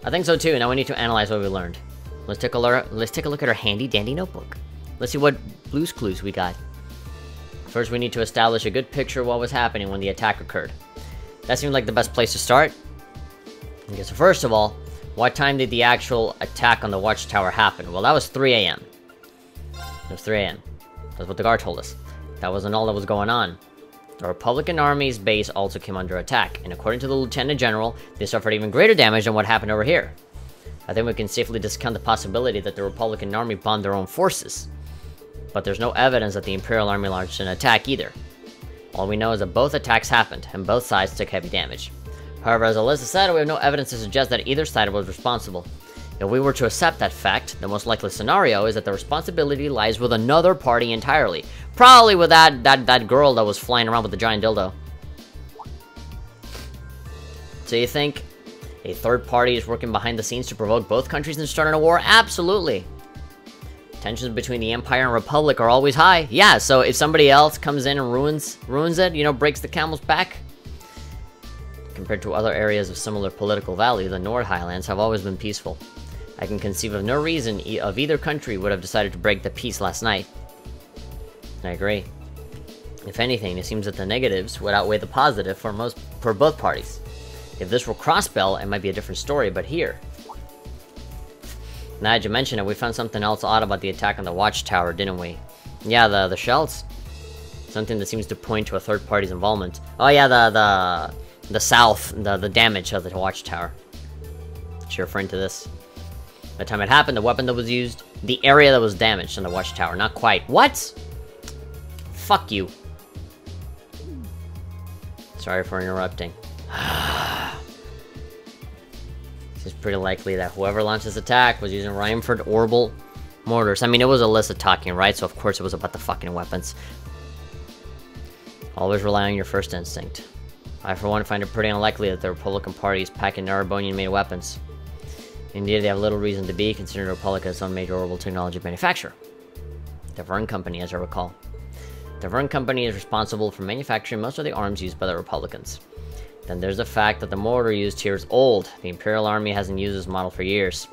I think so too. Now we need to analyze what we learned. Let's take a look at our handy dandy notebook. Let's see what Blue's Clues we got. First, we need to establish a good picture of what was happening when the attack occurred. That seemed like the best place to start. Okay, so first of all, what time did the actual attack on the Watchtower happen? Well, that was 3 a.m. It was 3 a.m. That's what the guard told us. That wasn't all that was going on. The Republican Army's base also came under attack, and according to the Lieutenant General, they suffered even greater damage than what happened over here. I think we can safely discount the possibility that the Republican Army bombed their own forces. But there's no evidence that the Imperial Army launched an attack either. All we know is that both attacks happened, and both sides took heavy damage. However, as Alyssa said, we have no evidence to suggest that either side was responsible. If we were to accept that fact, the most likely scenario is that the responsibility lies with another party entirely. Probably with that girl that was flying around with the giant dildo. So you think a third party is working behind the scenes to provoke both countries into starting a war? Absolutely. Tensions between the Empire and Republic are always high. Yeah, so if somebody else comes in and ruins it, you know, breaks the camel's back. Compared to other areas of similar political value, the Nord Highlands have always been peaceful. I can conceive of no reason of either country would have decided to break the peace last night. I agree. If anything, it seems that the negatives would outweigh the positive for both parties. If this were Crossbell, it might be a different story, but here. Now that you mention it, we found something else odd about the attack on the Watchtower, didn't we? Yeah, the shells. Something that seems to point to a third party's involvement. Oh yeah, the south, the damage of the Watchtower. You're referring to this. The time it happened, the weapon that was used, the area that was damaged on the watchtower. Not quite. What? Fuck you. Sorry for interrupting. It's pretty likely that whoever launched this attack was using Rhymeford orbital mortars. I mean, it was Alyssa talking, right? So of course it was about the fucking weapons. Always rely on your first instinct. I, for one, find it pretty unlikely that the Republican Party is packing Narabonian-made weapons. Indeed, they have little reason to be, considering the Republic has some major orbital technology manufacturer. The Vern Company, as I recall. The Vern Company is responsible for manufacturing most of the arms used by the Republicans. Then there's the fact that the mortar used here is old. The Imperial Army hasn't used this model for years.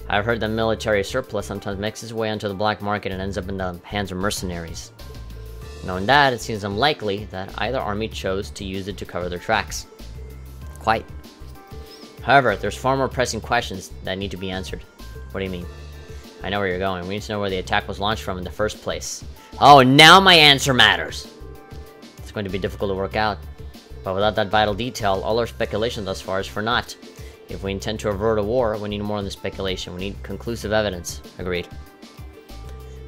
I've heard that military surplus sometimes makes its way onto the black market and ends up in the hands of mercenaries. Knowing that, it seems unlikely that either army chose to use it to cover their tracks. Quite. However, there's far more pressing questions that need to be answered. What do you mean? I know where you're going. We need to know where the attack was launched from in the first place. Oh, now my answer matters! It's going to be difficult to work out. But without that vital detail, all our speculation thus far is for naught. If we intend to avert a war, we need more than speculation. We need conclusive evidence. Agreed.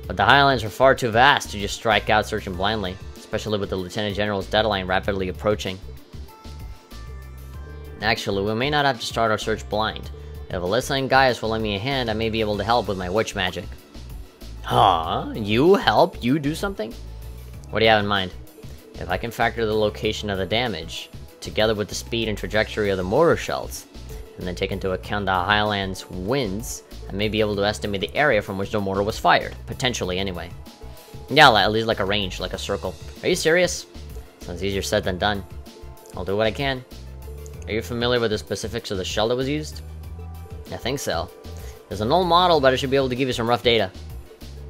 But the Highlands are far too vast to just strike out searching blindly, especially with the Lieutenant General's deadline rapidly approaching. Actually, we may not have to start our search blind. If Alyssa and Gaius will lend me a hand, I may be able to help with my witch magic. Huh? You help? You do something? What do you have in mind? If I can factor the location of the damage, together with the speed and trajectory of the mortar shells, and then take into account the Highlands' winds, I may be able to estimate the area from which the mortar was fired. Potentially, anyway. Yeah, at least like a range, like a circle. Are you serious? Sounds easier said than done. I'll do what I can. Are you familiar with the specifics of the shell that was used? I think so. There's an old model, but I should be able to give you some rough data.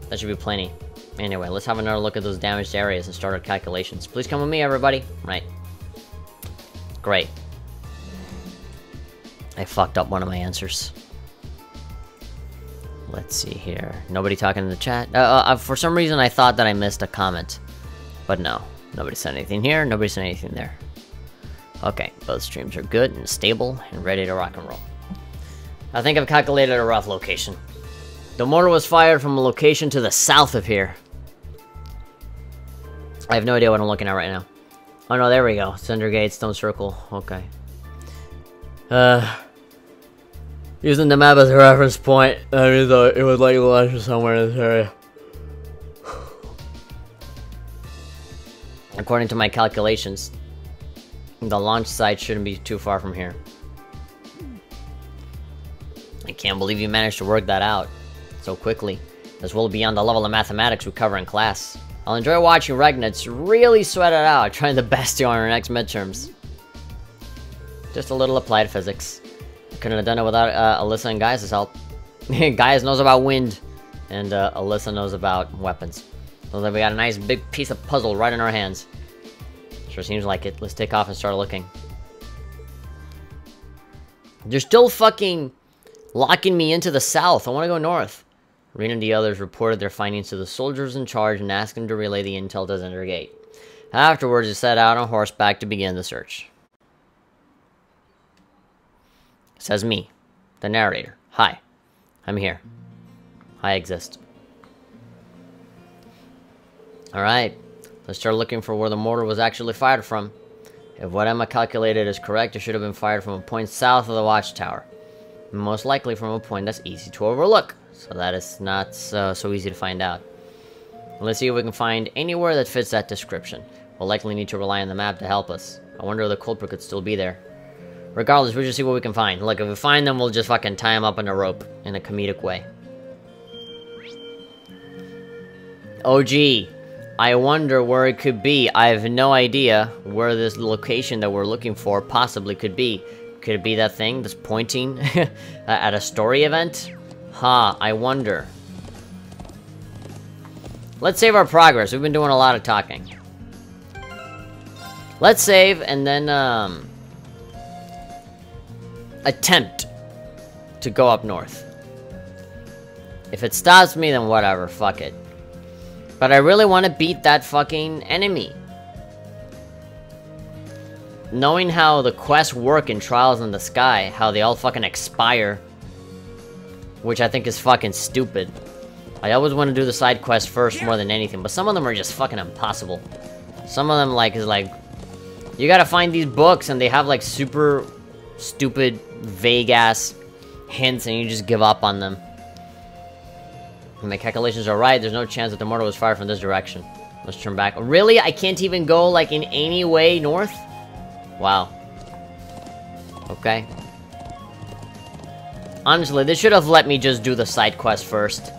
That should be plenty. Anyway, let's have another look at those damaged areas and start our calculations. Please come with me, everybody. Right. Great. I fucked up one of my answers. Let's see here. Nobody talking in the chat? For some reason, I thought that I missed a comment. But no. Nobody said anything here. Nobody said anything there. Okay. Both streams are good and stable and ready to rock and roll. I think I've calculated a rough location. The mortar was fired from a location to the south of here. I have no idea what I'm looking at right now. Oh no, there we go. Zender Gate, Stone Circle. Okay. Using the map as a reference point, that means it was like launched somewhere in this area. According to my calculations, the launch site shouldn't be too far from here. I can't believe you managed to work that out so quickly. That's well beyond the level of mathematics we cover in class. I'll enjoy watching Regnitz really sweat it out, trying the best on our next midterms. Just a little applied physics. I couldn't have done it without Alyssa and Gaius' help. Gaius knows about wind, and Alyssa knows about weapons. So that we got a nice big piece of puzzle right in our hands. Sure seems like it. Let's take off and start looking. They're still fucking locking me into the south. I want to go north. Reen and the others reported their findings to the soldiers in charge and asked them to relay the intel to Zender Gate. Afterwards, they set out on horseback to begin the search. Says me, the narrator. Hi, I'm here. I exist. Alright, let's start looking for where the mortar was actually fired from. If what Emma calculated is correct, it should have been fired from a point south of the watchtower. Most likely from a point that's easy to overlook, so that it's not so easy to find out. Let's see if we can find anywhere that fits that description. We'll likely need to rely on the map to help us. I wonder if the culprit could still be there. Regardless, we'll just see what we can find. Look, if we find them, we'll just fucking tie them up in a rope in a comedic way. Oh gee, I wonder where it could be. I have no idea where this location that we're looking for possibly could be. Could it be that thing that's pointing at a story event? Huh, I wonder. Let's save our progress. We've been doing a lot of talking. Let's save and then, attempt to go up north. If it stops me, then whatever, fuck it. But I really want to beat that fucking enemy. Knowing how the quests work in Trials in the Sky, how they all fucking expire. which I think is fucking stupid. I always want to do the side quest first more than anything, but some of them are just fucking impossible. Some of them, like, is like, you gotta find these books, and they have, like, super stupid, vague-ass hints, and you just give up on them. And my calculations are right, there's no chance that the mortar was fired from this direction. Let's turn back. Really? I can't even go, like, in any way north? Wow. Okay. Honestly, they should have let me just do the side quest first.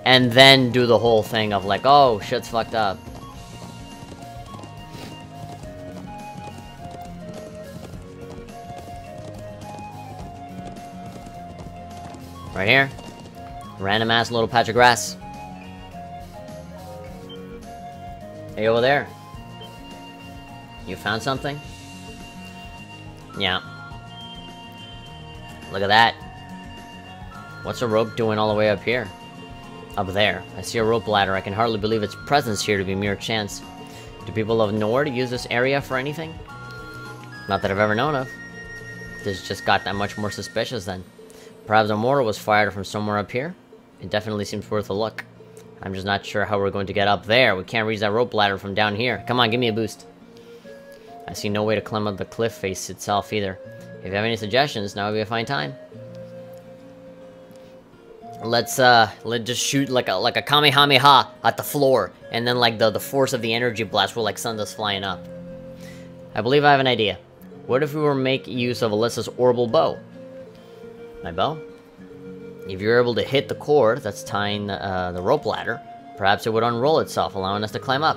And then do the whole thing of like, oh, shit's fucked up. Right here. Random ass little patch of grass. Hey, over there. You found something? Yeah. Look at that. What's a rope doing all the way up here? Up there. I see a rope ladder. I can hardly believe its presence here to be mere chance. Do people of Nord use this area for anything? Not that I've ever known of. This just got that much more suspicious then. Perhaps a mortar was fired from somewhere up here? It definitely seems worth a look. I'm just not sure how we're going to get up there. We can't reach that rope ladder from down here. Come on, give me a boost. I see no way to climb up the cliff face itself either. If you have any suggestions, now would be a fine time. Let's just shoot like a Kamehameha at the floor, and then like the force of the energy blast will like send us flying up. I believe I have an idea. What if we were to make use of Alyssa's orbital bow? My bow? If you're able to hit the cord that's tying the rope ladder, perhaps it would unroll itself, allowing us to climb up.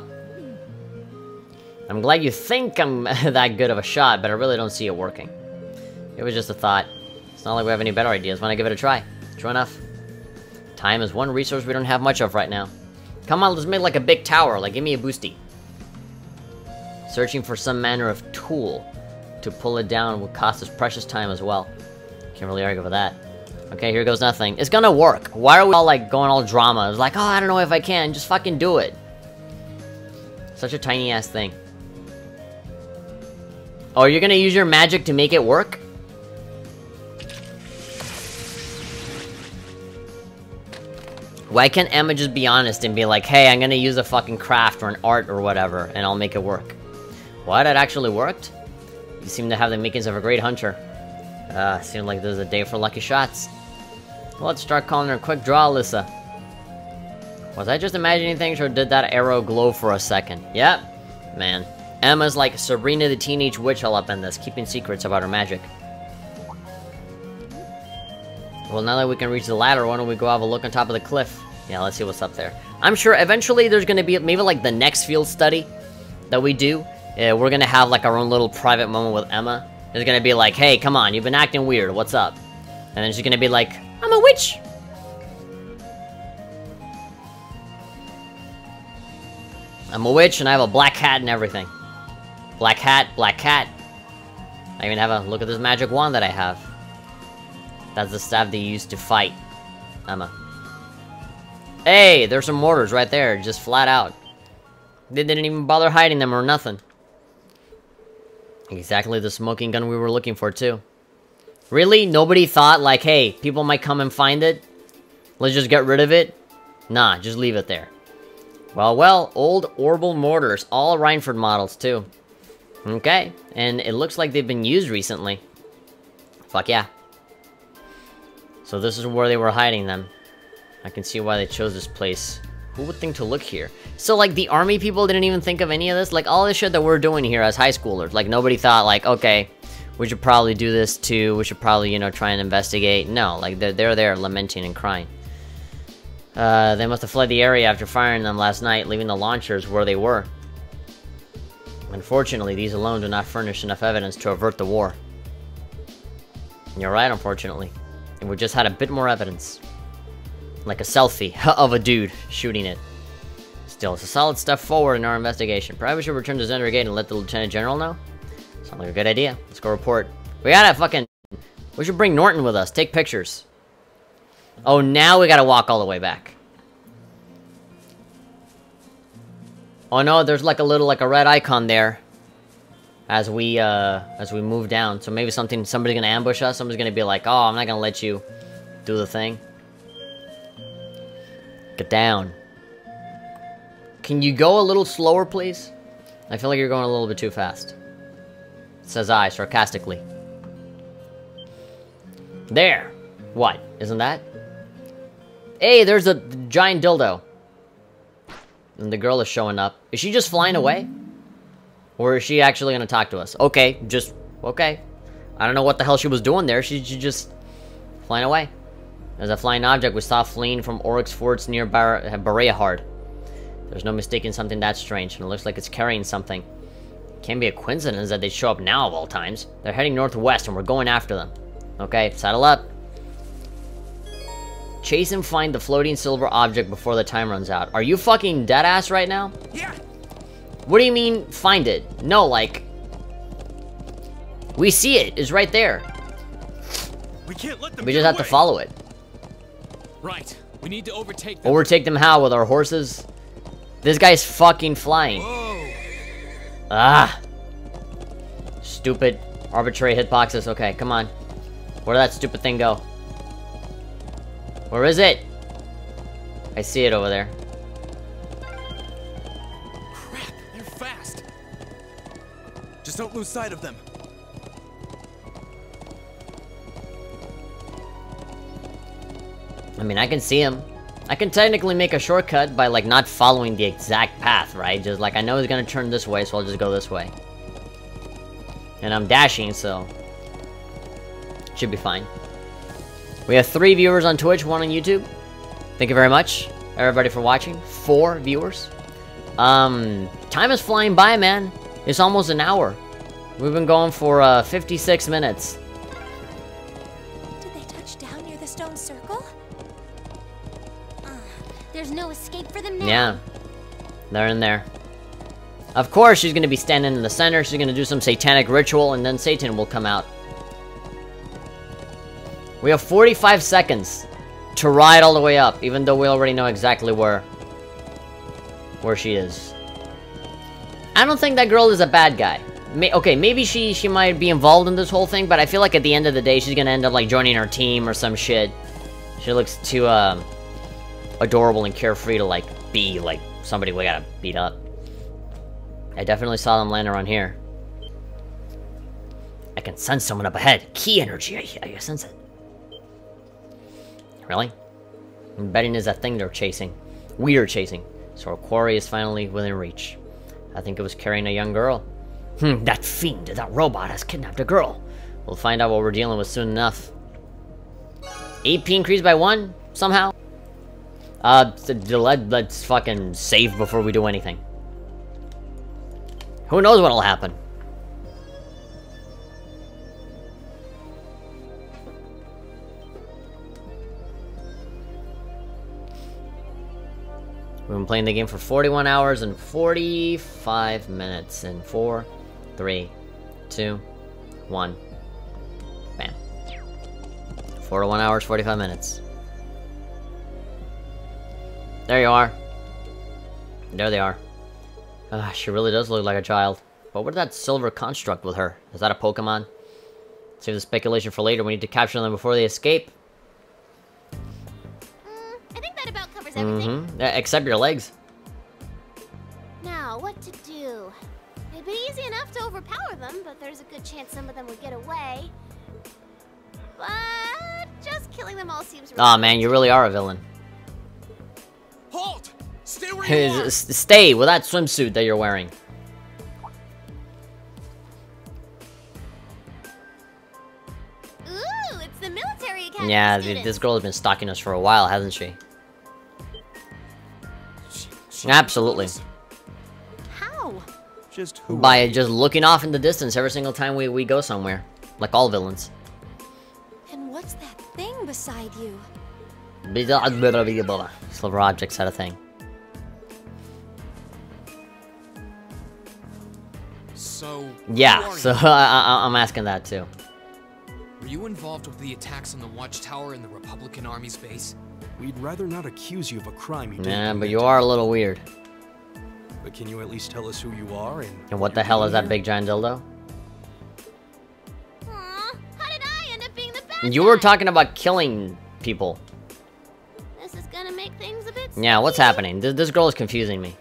I'm glad you think I'm that good of a shot, but I really don't see it working. It was just a thought. It's not like we have any better ideas. Why not give it a try? True enough. Time is one resource we don't have much of right now. Come on, let's make like a big tower. Like, give me a boosty. Searching for some manner of tool to pull it down would cost us precious time as well. Can't really argue with that. Okay, here goes nothing. It's gonna work. Why are we all like going all drama? It's like, oh, I don't know if I can. Just fucking do it. Such a tiny ass thing. Oh, you're gonna use your magic to make it work? Why can't Emma just be honest and be like, hey, I'm gonna use a fucking craft or an art or whatever, and I'll make it work? What? It actually worked? You seem to have the makings of a great hunter. Seems like there's a day for lucky shots. Well, let's start calling her Quick Draw, Alyssa. Was I just imagining things, or did that arrow glow for a second? Yep. Man. Emma's like Sabrina the Teenage Witch all up in this, keeping secrets about her magic. Well, now that we can reach the ladder, why don't we go have a look on top of the cliff? Yeah, let's see what's up there. I'm sure eventually there's gonna be, maybe like the next field study that we do, we're gonna have like our own little private moment with Emma. It's gonna be like, hey, come on, you've been acting weird, what's up? And then she's gonna be like, I'm a witch! I'm a witch and I have a black hat and everything. Black hat, black cat. I even have a look at this magic wand that I have. That's the staff they used to fight Emma. Hey, there's some mortars right there, just flat out. They didn't even bother hiding them or nothing. Exactly the smoking gun we were looking for, too. Really? Nobody thought, like, hey, people might come and find it? Let's just get rid of it? Nah, just leave it there. Well, old orbital mortars. All Rhineford models, too. Okay, and it looks like they've been used recently. Fuck yeah. So this is where they were hiding them. I can see why they chose this place. Who would think to look here? So, like, the army people didn't even think of any of this? Like, all this shit that we're doing here as high schoolers. Like, nobody thought, like, okay, we should probably do this too. We should probably, you know, try and investigate. No, like, they're there lamenting and crying. They must have fled the area after firing them last night, leaving the launchers where they were. Unfortunately, these alone do not furnish enough evidence to avert the war. You're right, unfortunately. And we just had a bit more evidence. Like a selfie of a dude shooting it. Still, it's a solid step forward in our investigation. Perhaps we should return to Zender Gate and let the Lieutenant General know? Sounds like a good idea. Let's go report. We gotta fucking... We should bring Norton with us. Take pictures. Oh, now we gotta walk all the way back. Oh no, there's like a little, like a red icon there. As we move down. So maybe somebody's gonna ambush us. Somebody's gonna be like, oh, I'm not gonna let you do the thing. Get down. Can you go a little slower, please? I feel like you're going a little bit too fast. Says I, sarcastically. There! What? Isn't that? Hey, there's a giant dildo. And the girl is showing up. Is she just flying away? Or is she actually gonna talk to us? Okay, okay. I don't know what the hell she was doing there. She's just flying away. There's a flying object we saw fleeing from Oryx Forts near Barrehard. There's no mistaking something that strange, and it looks like it's carrying something. Can't be a coincidence that they show up now of all times. They're heading northwest and we're going after them. Okay, saddle up. Chase and find the floating silver object before the time runs out. Are you fucking deadass right now? Yeah. What do you mean, find it? No, like... We see it. It's right there. We can't let them We just have to follow it. Right. We need to overtake them. Overtake them how? With our horses? This guy's fucking flying. Whoa. Ah. Stupid. Arbitrary hitboxes. Okay, come on. Where did that stupid thing go? Where is it? I see it over there. Crap, they're fast. Just don't lose sight of them. I mean, I can see him. I can technically make a shortcut by, like, not following the exact path, right? Just, like, I know he's gonna turn this way, so I'll just go this way. And I'm dashing, so... should be fine. We have 3 viewers on Twitch, 1 on YouTube. Thank you very much, everybody, for watching. 4 viewers. Time is flying by, man. It's almost an hour. We've been going for, 56 minutes. Did they touch down near the stone circle? There's no escape for them now. Yeah. They're in there. Of course, she's gonna be standing in the center. She's gonna do some satanic ritual, and then Satan will come out. We have 45 seconds to ride all the way up, even though we already know exactly where she is. I don't think that girl is a bad guy. Okay, maybe she might be involved in this whole thing, but I feel like at the end of the day, she's gonna end up, like, joining our team or some shit. She looks too, adorable and carefree to, like, be, like, somebody we gotta beat up. I definitely saw them land around here. I can sense someone up ahead. Key energy, I sense it. Really? I'm betting is that thing they're chasing. We are chasing. So our quarry is finally within reach. I think it was carrying a young girl. That fiend, that robot has kidnapped a girl. We'll find out what we're dealing with soon enough. AP increased by 1, somehow. Let's fucking save before we do anything. Who knows what'll happen? We've been playing the game for 41 hours and 45 minutes. In 4, 3, 2, 1. Bam. 41 hours, 45 minutes. There you are. There they are. She really does look like a child. What was that silver construct with her? Is that a Pokemon? Save the speculation for later. We need to capture them before they escape. I think that about covers everything. Except your legs. Now, what to do? It'd be easy enough to overpower them, but there's a good chance some of them would get away. But just killing them all seems really Aw, man, you really are a villain. Halt! Stay where you are! Stay with that swimsuit that you're wearing. Ooh, it's the military academy Yeah, students. this girl has been stalking us for a while, hasn't she? She Absolutely. How? Just who? By just looking off in the distance every single time we go somewhere. Like all villains. And what's that thing beside you? Silver objects had a thing. So... Yeah, who are so you? I'm asking that too. Were you involved with the attacks on the Watchtower and the Republican Army's base? We'd rather not accuse you of a crime you didn't Yeah, but commit. you are a little weird. But can you at least tell us who you are And what the hell is that big giant dildo? Aw, how did I end up being the bad You were guy? talking about killing people. This is gonna make things a bit Yeah, what's happening? This girl is confusing me.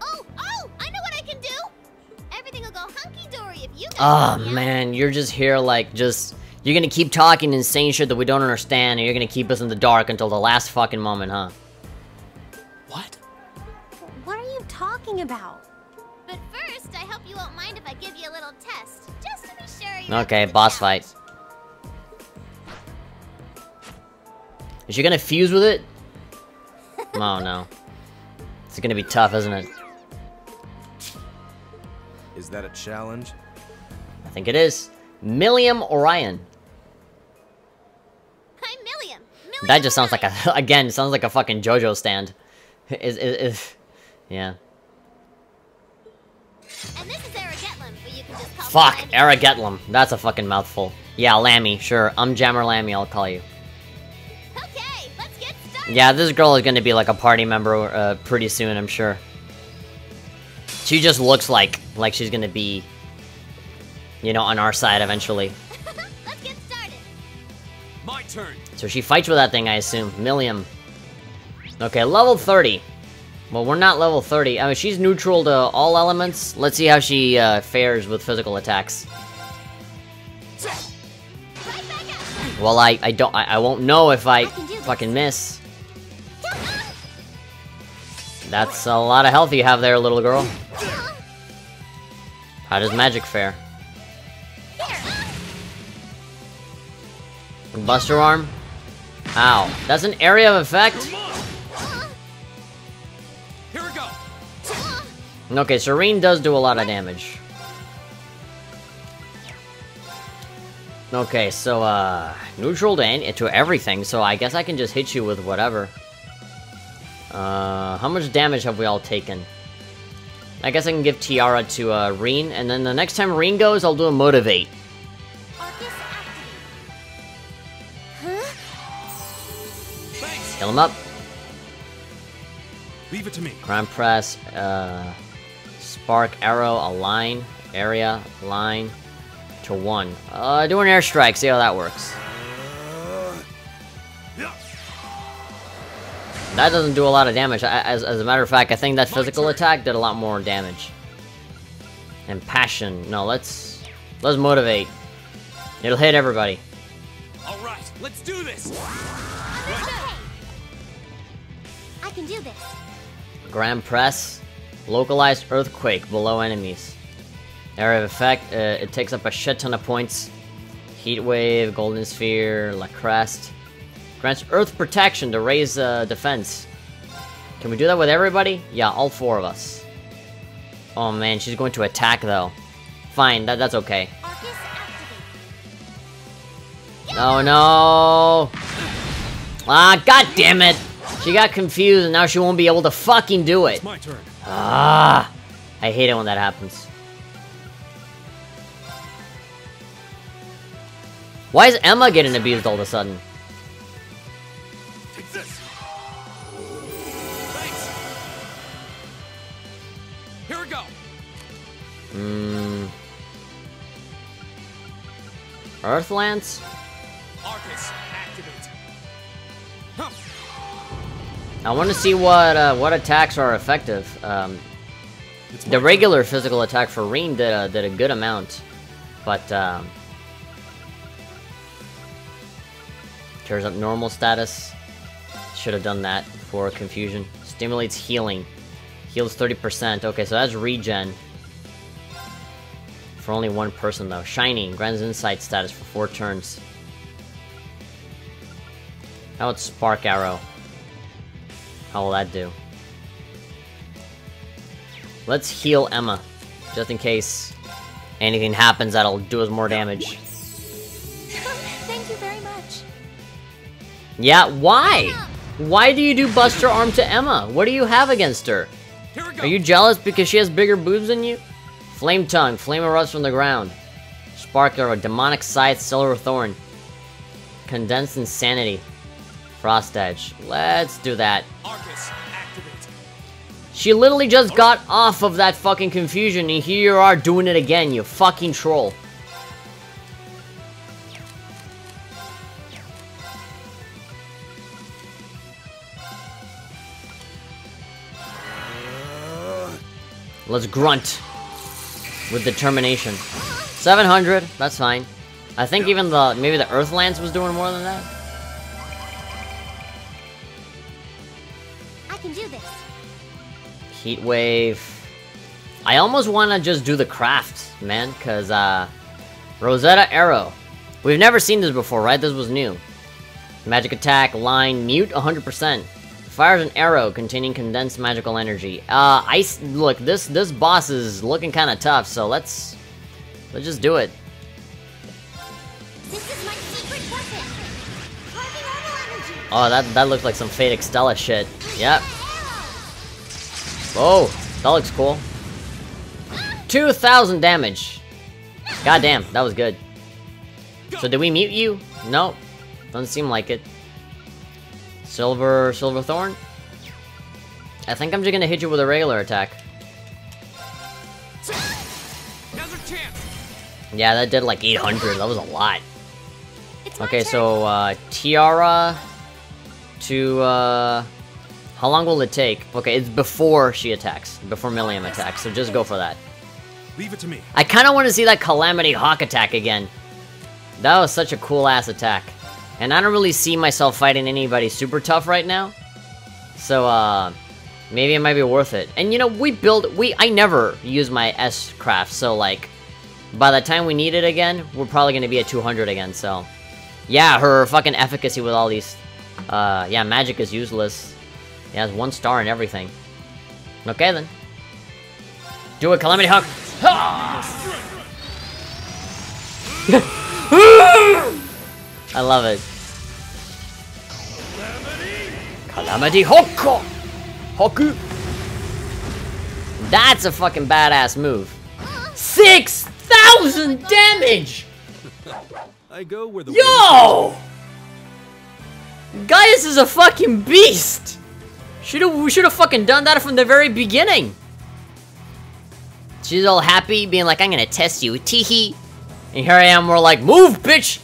Oh, I know what I can do. Everything will go hunky-dory if you guys Oh help me out. man, you're just here like you're gonna keep talking and saying shit that we don't understand, and you're gonna keep us in the dark until the last fucking moment, huh? What? What are you talking about? But first, I hope you won't mind if I give you a little test, just to be sure you're up Okay, to the boss challenge. fight. Is she gonna fuse with it? Oh no. It's gonna be tough, isn't it? Is that a challenge? I think it is. Milliam Orion. I'm Milliam. That just sounds like a again sounds like a fucking JoJo stand. Yeah. And this is Aragetlum, but you can just call Fuck, me Lammy. Aragetlum. That's a fucking mouthful. Yeah, Lammy, sure. Jammer Lammy, I'll call you. Okay, let's get started. Yeah, this girl is gonna be like a party member pretty soon, I'm sure. She just looks like she's gonna be, you know, on our side eventually. Let's get started. My turn. So she fights with that thing, I assume. Milliam. Okay, level 30. Well, we're not level 30. I mean, she's neutral to all elements. Let's see how she fares with physical attacks. Right back at Well, I won't know if I can do this. fucking miss. That's a lot of health you have there, little girl. How does magic fare? Buster arm? Ow. That's an area of effect? Here we go. Okay, Serene does do a lot of damage. Okay, so, neutral to everything, so I guess I can just hit you with whatever. How much damage have we all taken? I guess I can give Tiara to, Reen, and then the next time Reen goes, I'll do a Motivate. Arcus activate. Thanks. Kill him up. Leave it to me. Ground press, spark, arrow, align, area, line, to 1. Do an airstrike, see how that works. That doesn't do a lot of damage. As a matter of fact, I think that physical attack did a lot more damage. And passion. No, let's motivate. It'll hit everybody. All right, let's do this. Okay. I can do this. Grand press. Localized earthquake below enemies. Area of effect. It takes up a shit ton of points. Heat wave, golden sphere, La Crest. Grants earth protection to raise defense. Can we do that with everybody? Yeah, all 4 of us. Oh man, she's going to attack though. Fine, that's okay. Arcus activate. Oh no! Ah, god damn it! She got confused and now she won't be able to fucking do it. It's my turn. Ah, I hate it when that happens. Why is Emma getting abused all of a sudden? Take this. Thanks. Here we go. Earthlance? Arcus activate. Huh. I want to see what attacks are effective. The regular physical attack for Reen did a good amount, but tears up normal status. Should have done that for confusion. Stimulates healing. Heals 30%. Okay, so that's regen. For only 1 person though. Shiny. Grants insight status for 4 turns. How about Spark Arrow? How will that do? Let's heal Emma. Just in case anything happens that'll do us more damage. Thank you very much. Yeah, why? Why do you do Buster Arm to Emma? What do you have against her? Here we go. Are you jealous because she has bigger boobs than you? Flame Tongue, Flame erupts from the ground. Spark Arrow, Demonic Scythe, Silver Thorn. Condensed Insanity. Frost Edge. Let's do that. Arcus activate. She literally just got off of that fucking confusion and here you are doing it again, you fucking troll. Let's grunt with determination. 700, that's fine. I think even maybe the Earthlands was doing more than that. I can do this. Heat wave. I almost want to just do the craft, man, because Rosetta Arrow. We've never seen this before, right? This was new. Magic attack, line, mute, 100%. Fires an arrow containing condensed magical energy. Ice. Look, this boss is looking kind of tough, so let's just do it. This is my secret weapon. Carving orbital energy. Oh, that looks like some Fate Extella shit. Yep. Whoa, that looks cool. 2,000 damage. Goddamn, that was good. So did we mute you? Nope. Doesn't seem like it. Silver Thorn? I think I'm just gonna hit you with a regular attack. Now's our chance. Yeah, that did like 800. That was a lot. Okay, so Tiara to how long will it take? Okay, it's before she attacks, before Milliam attacks. So just go for that. Leave it to me. I kind of want to see that Calamity Hawk attack again. That was such a cool ass attack. And I don't really see myself fighting anybody super tough right now. So, maybe it might be worth it. And you know, I never use my S-craft, so like, by the time we need it again, we're probably gonna be at 200 again, so. Yeah, her fucking efficacy with all these, yeah, magic is useless. It has 1 star and everything. Okay then. Do it, Calamity Hawk! I love it. Calamity Hawk! Haku! That's a fucking badass move. 6,000 damage! I go where the Yo! Gaius is a fucking beast! We should've fucking done that from the very beginning. She's all happy, being like, I'm gonna test you, teehee. And here I am, more like, move, bitch!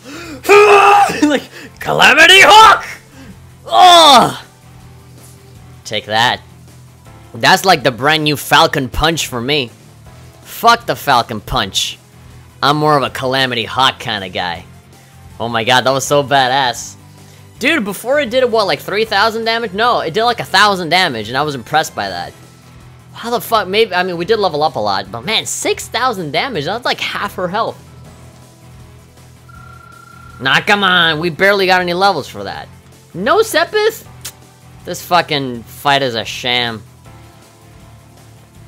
Like, Calamity Hawk! Oh! Take that. That's like the brand new Falcon Punch for me. Fuck the Falcon Punch. I'm more of a Calamity Hawk kind of guy. Oh my god, that was so badass. Dude, before it did, what, like 3,000 damage? No, it did like 1,000 damage, and I was impressed by that. How the fuck, maybe, I mean, we did level up a lot, but man, 6,000 damage, that's like half her health. Nah, come on, we barely got any levels for that. No Sepith? This fucking fight is a sham.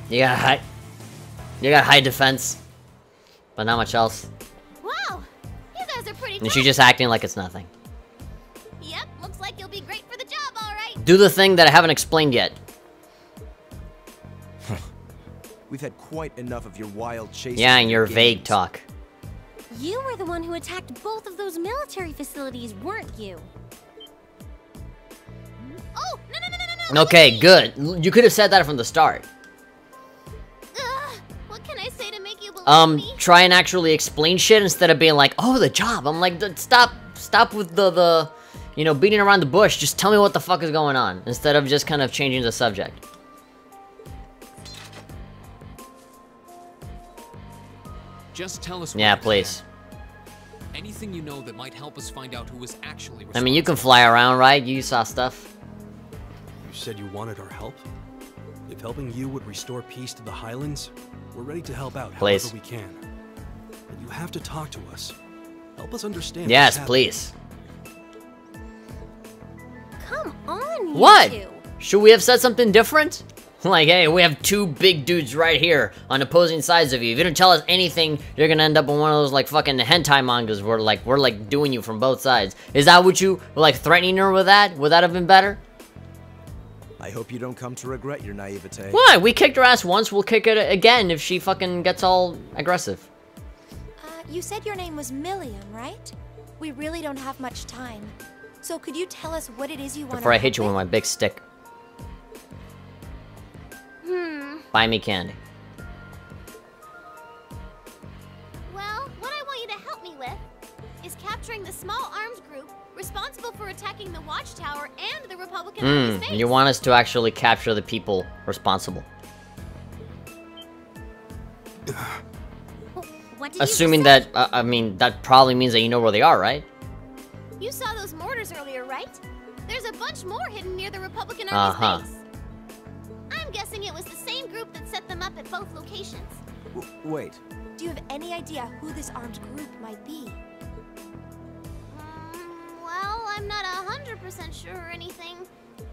You got high defense, but not much else. Wow, you guys are pretty And tough. she's just acting like it's nothing. Yep, looks like you'll be great for the job, all right. Do the thing that I haven't explained yet. We've had quite enough of your wild chase. Yeah, and your vague talk. You were the one who attacked both of those military facilities, weren't you? Oh, no. Okay, good. You could have said that from the start. What can I say to make you believe me? Try and actually explain shit instead of being like, oh, the job. I'm like, stop with the, you know, beating around the bush. Just tell me what the fuck is going on, instead of just kind of changing the subject. Just tell us. Yeah, what please. Anything you know that might help us find out who was actually responsible. I mean, you can fly around, right? You saw stuff. You said you wanted our help? If helping you would restore peace to the Highlands, we're ready to help out Please. however we can. But you have to talk to us. Help us understand. Yes, what's please. Come on, you What? two. Should we have said something different? Like, hey, we have 2 big dudes right here on opposing sides of you. If you don't tell us anything, you're gonna end up in one of those, like, fucking hentai mangas where, like, we're, like, doing you from both sides. Is that what you were, like, threatening her with that? Would that have been better? I hope you don't come to regret your naivete. Why? We kicked her ass once, we'll kick it again if she fucking gets all aggressive. You said your name was Milliam, right? We really don't have much time. So could you tell us what it is you want Before I hit you with my big stick. Buy me candy. Well, what I want you to help me with is capturing the small arms group responsible for attacking the Watchtower and the Republican Army base. You want us to actually capture the people responsible. assuming that, I mean, that probably means that you know where they are, right? You saw those mortars earlier, right? There's a bunch more hidden near the Republican Army's base. I'm guessing it was the same group that set them up at both locations. Wait. Do you have any idea who this armed group might be? Well, I'm not 100% sure or anything,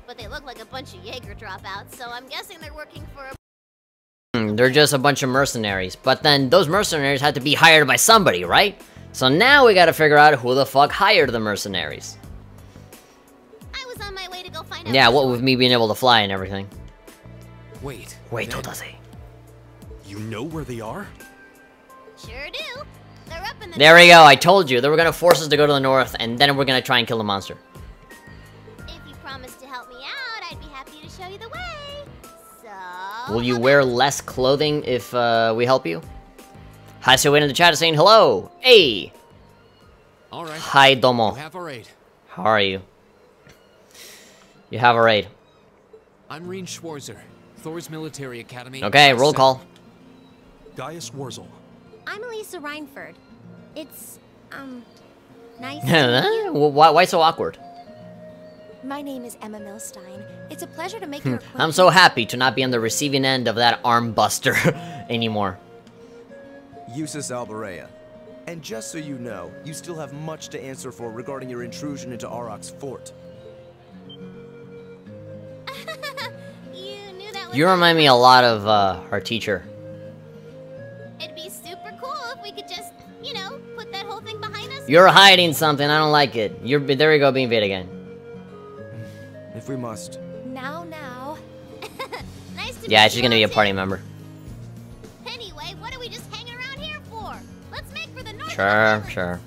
but they look like a bunch of Jaeger dropouts, so I'm guessing they're working for a... They're just a bunch of mercenaries, but then those mercenaries had to be hired by somebody, right? So now we gotta figure out who the fuck hired the mercenaries. I was on my way to go find out. Yeah, what with me being able to fly and everything. Wait. Wait, what does he? You know where they are? Sure do. They're up in the... There we go, I told you. They were gonna force us to go to the north, and then we're gonna try and kill the monster. If you promise to help me out, I'd be happy to show you the way. So... Will you wear less clothing if we help you? Hi, so in the chat is saying hello. Hey. All right. Hi, domo. You have a raid. How are you? You have a raid. I'm Reen Schwarzer, Thor's Military Academy. Okay, roll call. Gaius Wurzel. I'm Elisa Reinford. It's, nice to meet you. Why so awkward? My name is Emma Milstein. It's a pleasure to make your acquaintance. I'm so happy to not be on the receiving end of that arm buster anymore. Eustace Alberea. And just so you know, you still have much to answer for regarding your intrusion into Auroch's fort. You knew that was... You remind me a lot of our teacher. It'd be super cool if we could just, you know, put that whole thing behind us. You're hiding something. I don't like it. There you go, being Vade again. If we must. Now. Nice to Yeah, meet she's you gonna be all, a party too. member. Anyway, what are we just hanging around here for? Let's make for the north. Sure.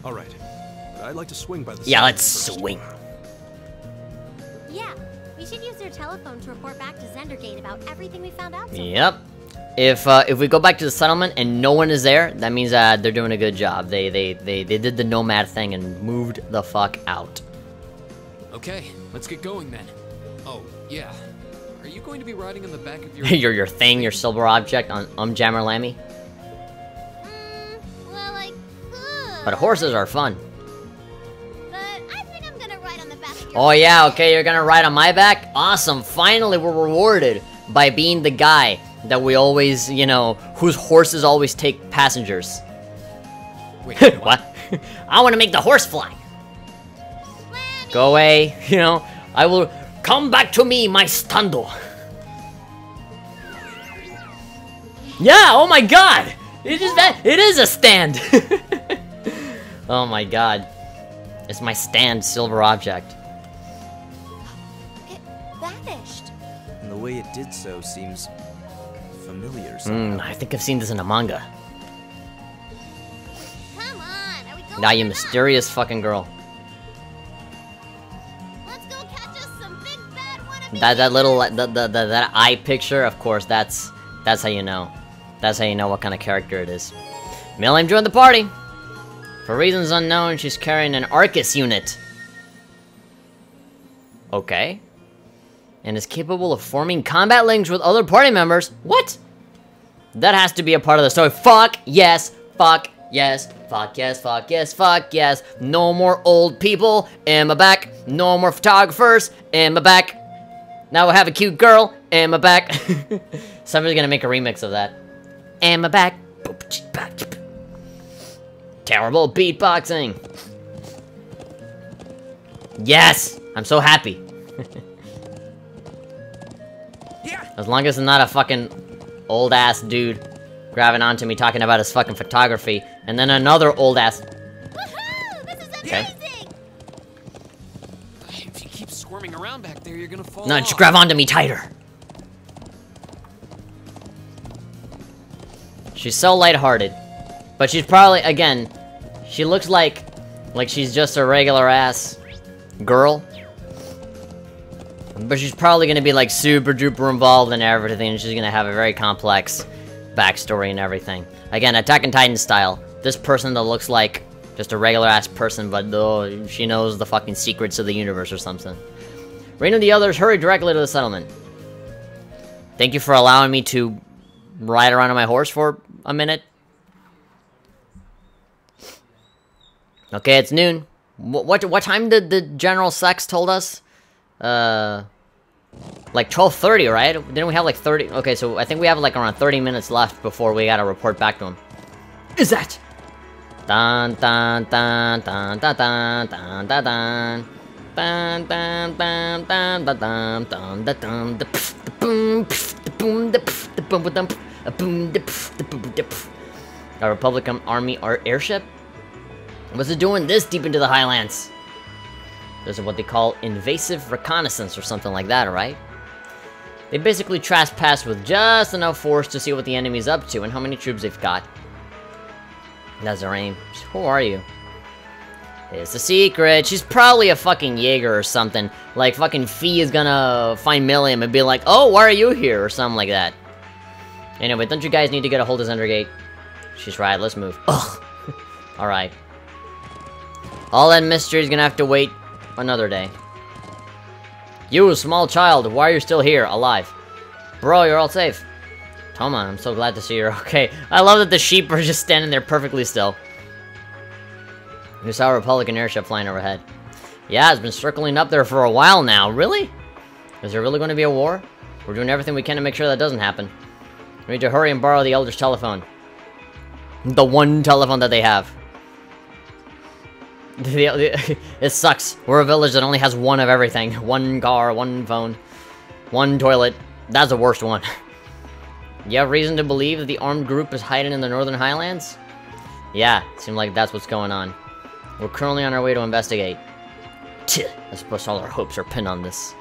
All right. But I'd like to swing by the... Yeah, side let's first. swing. Yeah, we should use their telephone to report back to Zender Gate about everything we found out so far. Yep. If we go back to the settlement and no one is there, that means they're doing a good job. They did the nomad thing and moved the fuck out. Okay, let's get going then. Oh, yeah. Are you going to be riding on the back of your... your thing, your silver object on Jammer Lammy. Well, I could. But horses are fun. But I think I'm gonna ride on the back of your... Oh yeah, okay, you're gonna ride on my back? Awesome, finally we're rewarded by being the guy that we always, you know, whose horses always take passengers. Wait, What? I want to make the horse fly. Go away, you know, I will... Come back to me, my stando. Yeah, oh my god! It is a stand! Oh my god. It's my stand silver object. It vanished. And the way it did so seems familiar somehow. I think I've seen this in a manga. Come on, are we going Now you or not? mysterious fucking girl. Let's go catch us some big bad wannabe... That little that eye picture, of course, that's how you know. That's how you know what kind of character it is. Millam joined the party. For reasons unknown, she's carrying an Arcus unit. Okay. And is capable of forming combat links with other party members. What? That has to be a part of the story. Fuck yes, fuck yes, fuck yes, fuck yes, fuck yes. No more old people in my back. No more photographers in my back. Now I have a cute girl in my back. Somebody's gonna make a remix of that. In my back. Terrible beatboxing. Yes! I'm so happy. Yeah. As long as it's not a fucking old ass dude grabbing onto me talking about his fucking photography, and then another old ass. Woohoo! This is Okay. amazing! If you keep squirming around back there, you're gonna fall No, off. just grab onto me tighter. She's so lighthearted. But she's probably, again, she looks like she's just a regular ass girl. But she's probably gonna be like super duper involved in everything, and she's gonna have a very complex backstory and everything. Again, Attack on Titan style. This person that looks like just a regular ass person, but though she knows the fucking secrets of the universe or something. Rain and the others hurry directly to the settlement. Thank you for allowing me to ride around on my horse for a minute. Okay, it's noon. What time did the General Sex told us? Like 12:30, right? Didn't we have like 30? Okay, so I think we have like around 30 minutes left before we gotta report back to him. Is that? Dun dun dun dun dun dun dun dun dun. Dun dun dun dun dun dun dun dun dun. Boom boom the boom boom boom the boom. A Republican Army airship? What's it doing this deep into the Highlands? There's what they call invasive reconnaissance or something like that, right? They basically trespass with just enough force to see what the enemy's up to and how many troops they've got. That's their aim. Who are you? It's a secret. She's probably a fucking Jaeger or something. Like, fucking Fee is gonna find Milliam and be like, oh, why are you here? Or something like that. Anyway, don't you guys need to get a hold of Zender Gate? She's right, let's move. Ugh. Alright. All that mystery is gonna have to wait another day. You, small child, why are you still here, alive? Bro, you're all safe. Toma, I'm so glad to see you're okay. I love that the sheep are just standing there perfectly still. We saw a Republican airship flying overhead. Yeah, it's been circling up there for a while now. Really? Is there really going to be a war? We're doing everything we can to make sure that doesn't happen. We need to hurry and borrow the Elder's telephone. The one telephone that they have. It sucks. We're a village that only has one of everything. One car, one phone, one toilet. That's the worst one. You have reason to believe that the armed group is hiding in the Northern Highlands? Yeah, it seems like that's what's going on. We're currently on our way to investigate. I suppose all our hopes are pinned on this.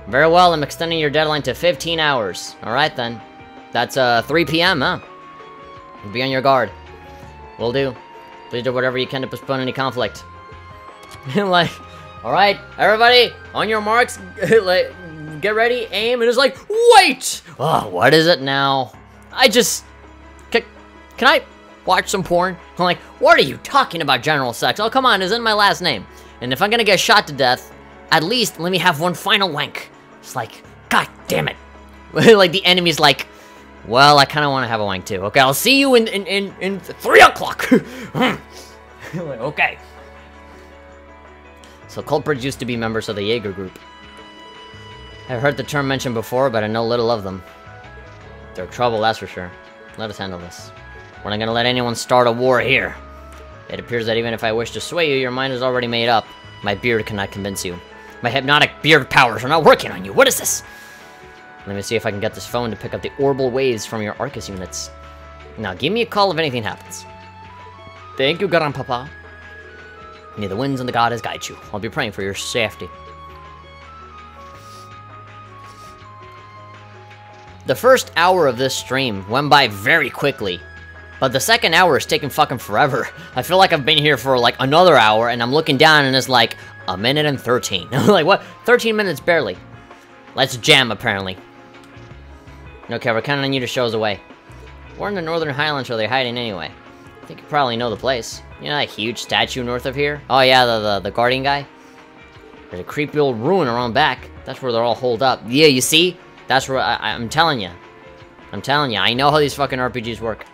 Very well, I'm extending your deadline to 15 hours. Alright then. That's 3 p.m., huh? Be on your guard. Will do. Please do whatever you can to postpone any conflict. Like, alright, everybody, on your marks, like, get ready, aim, and it's like, wait! Oh, what is it now? Can I watch some porn? I'm like, what are you talking about, General Sex? Oh, come on, isn't my last name? And if I'm gonna get shot to death, at least let me have one final wank. It's like, god damn it. Like, the enemy's like, well, I kinda wanna have a wank too. Okay, I'll see you in 3 o'clock. Like, okay. So culprits used to be members of the Jaeger group. I've heard the term mentioned before, but I know little of them. They're trouble, that's for sure. Let us handle this. We're not gonna let anyone start a war here. It appears that even if I wish to sway you, your mind is already made up. My beard cannot convince you. My hypnotic beard powers are not working on you. What is this? Let me see if I can get this phone to pick up the orbital waves from your Arcus units. Now, give me a call if anything happens. Thank you, Grandpapa. May the winds and the goddess guide you. I'll be praying for your safety. The first hour of this stream went by very quickly, but the second hour is taking fucking forever. I feel like I've been here for like another hour, and I'm looking down and it's like a minute and 13. I'm like, what? 13 minutes barely. Let's jam, apparently. Okay, we're counting on you to show us the way. Where in the Northern Highlands are they hiding anyway? I think you probably know the place. You know that huge statue north of here? Oh yeah, the guardian guy? There's a creepy old ruin around back. That's where they're all holed up. Yeah, you see? That's where I'm telling you. I'm telling you, I know how these fucking RPGs work.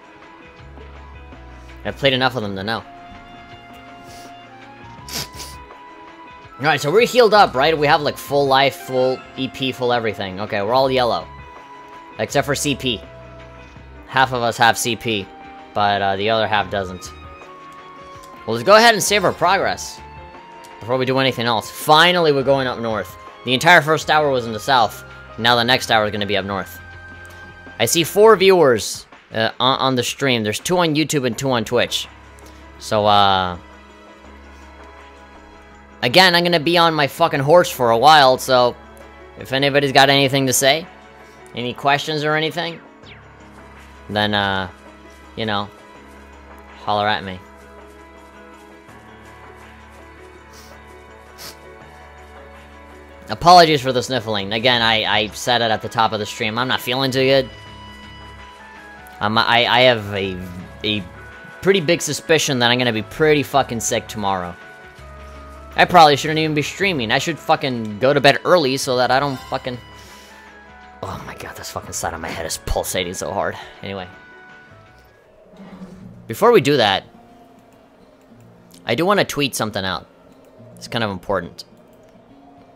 I've played enough of them to know. Alright, so we're healed up, right? We have like full life, full EP, full everything. Okay, we're all yellow. Except for CP. Half of us have CP, but the other half doesn't. Well, let's go ahead and save our progress before we do anything else. Finally, we're going up north. The entire first hour was in the south. Now the next hour is going to be up north. I see 4 viewers on the stream. There's 2 on YouTube and 2 on Twitch. So, again, I'm going to be on my fucking horse for a while, so if anybody's got anything to say, any questions or anything, then, you know, holler at me. Apologies for the sniffling. Again, I said it at the top of the stream. I'm not feeling too good. I have a pretty big suspicion that I'm gonna be pretty fucking sick tomorrow. I probably shouldn't even be streaming. I should fucking go to bed early so that I don't fucking... Oh my god, this fucking side of my head is pulsating so hard. Anyway. Before we do that, I do want to tweet something out. It's kind of important.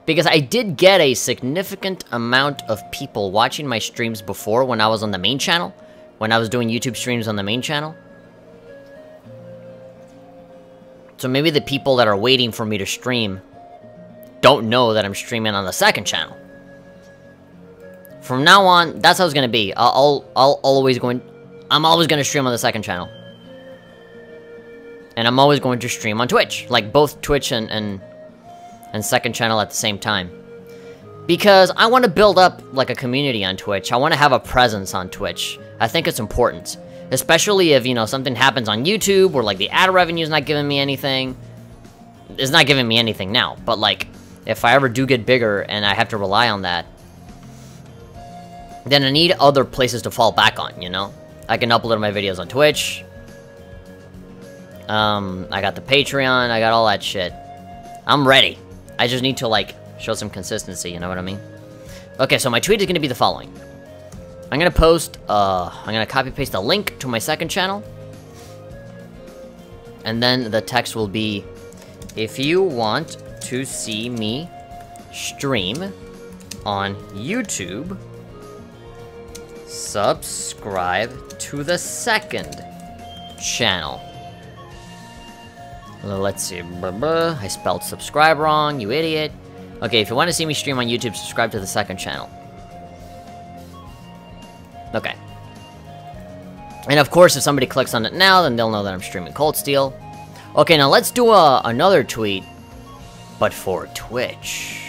Because I did get a significant amount of people watching my streams before when I was on the main channel. When I was doing YouTube streams on the main channel. So maybe the people that are waiting for me to stream don't know that I'm streaming on the second channel. From now on, that's how it's gonna be. I'm always going to stream on the second channel. And I'm always going to stream on Twitch. Like, both Twitch and second channel at the same time. Because I want to build up, like, a community on Twitch. I want to have a presence on Twitch. I think it's important. Especially if, you know, something happens on YouTube, or, like, the ad revenue is not giving me anything. It's not giving me anything now. But, like, if I ever do get bigger and I have to rely on that, then I need other places to fall back on, you know? I can upload my videos on Twitch. I got the Patreon, I got all that shit. I'm ready. I just need to, like, show some consistency, you know what I mean? Okay, so my tweet is gonna be the following. I'm gonna post, I'm gonna copy-paste a link to my second channel. And then the text will be, if you want to see me stream on YouTube, subscribe to the second channel. Let's see. I spelled subscribe wrong, you idiot. Okay, if you want to see me stream on YouTube, subscribe to the second channel. Okay. And of course, if somebody clicks on it now, then they'll know that I'm streaming Cold Steel. Okay, now let's do another tweet, but for Twitch.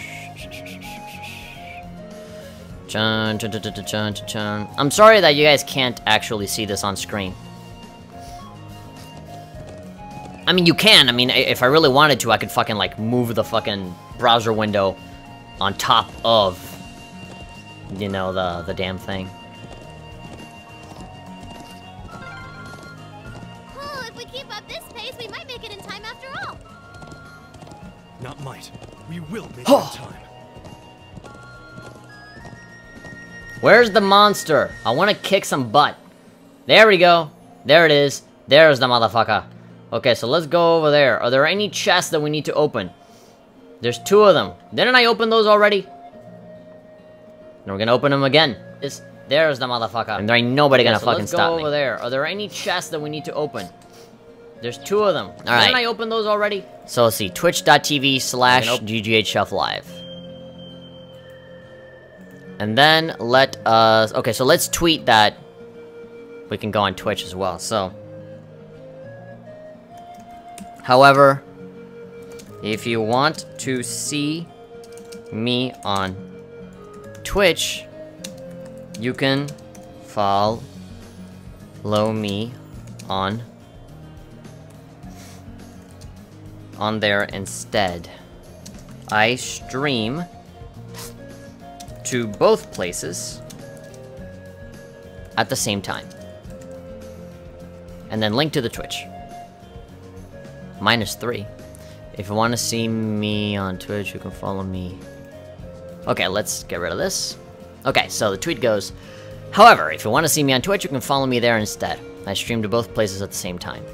I'm sorry that you guys can't actually see this on screen. I mean, you can. I mean, if I really wanted to, I could fucking, like, move the fucking browser window on top of, you know, the damn thing. Oh, if we keep up this pace, we might make it in time after all. Not might. We will make it in time. Where's the monster? I want to kick some butt. There we go. There it is. There's the motherfucker. Okay, so let's go over there. Are there any chests that we need to open? There's 2 of them. Didn't I open those already? And we're gonna open them again. There's the motherfucker. And there ain't nobody gonna fucking stop me. Let's go over there. Are there any chests that we need to open? There's 2 of them. Alright. Didn't I open those already? So let's see. Twitch.tv/GGHF Live. And then let us... Okay, so let's tweet that we can go on Twitch as well, so... However, if you want to see me on Twitch, you can follow me on there instead. I stream to both places at the same time. And then link to the Twitch. -3. If you want to see me on Twitch, you can follow me. Okay, let's get rid of this. Okay, so the tweet goes, however, if you want to see me on Twitch, you can follow me there instead. I stream to both places at the same time.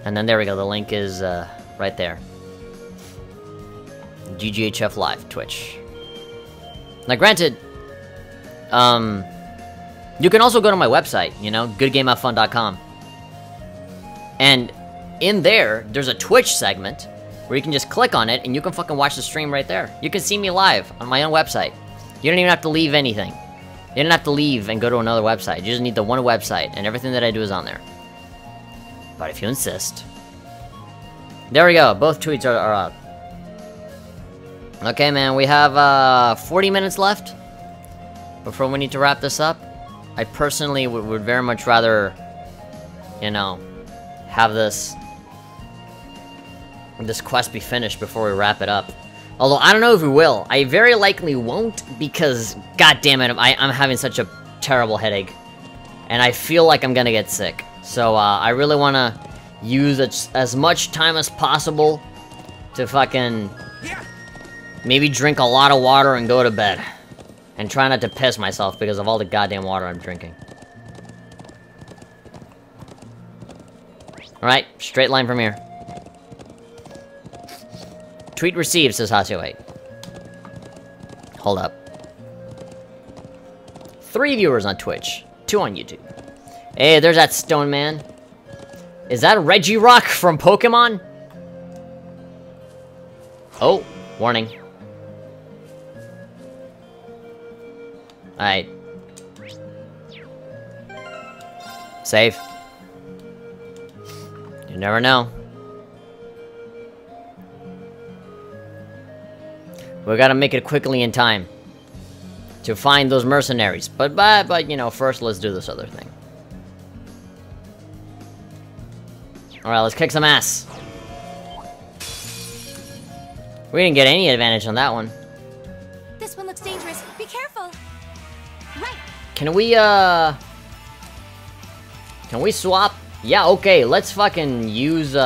And then there we go, the link is right there. GGHF Live, Twitch. Now granted, you can also go to my website, you know, goodgamefun.com. And in there, there's a Twitch segment where you can just click on it and you can fucking watch the stream right there. You can see me live on my own website. You don't even have to leave anything. You don't have to leave and go to another website. You just need the one website and everything that I do is on there. But if you insist. There we go, both tweets are up. Okay, man, we have 40 minutes left before we need to wrap this up. I personally would very much rather, you know, have this quest be finished before we wrap it up. Although, I don't know if we will. I very likely won't, because, god damn it, I'm having such a terrible headache. And I feel like I'm gonna get sick. So, I really wanna use as much time as possible to fucking... maybe drink a lot of water and go to bed. And try not to piss myself because of all the goddamn water I'm drinking. Alright, straight line from here. Tweet received, says Hasio8. Hold up. 3 viewers on Twitch. 2 on YouTube. Hey, there's that stone man. Is that Regirock from Pokemon? Oh, warning. Alright. Save. You never know. We gotta make it quickly in time to find those mercenaries. But you know, first let's do this other thing. Alright, let's kick some ass. We didn't get any advantage on that one. This one looks dangerous. Be careful. Right. Can we swap? Yeah, okay, let's fucking use,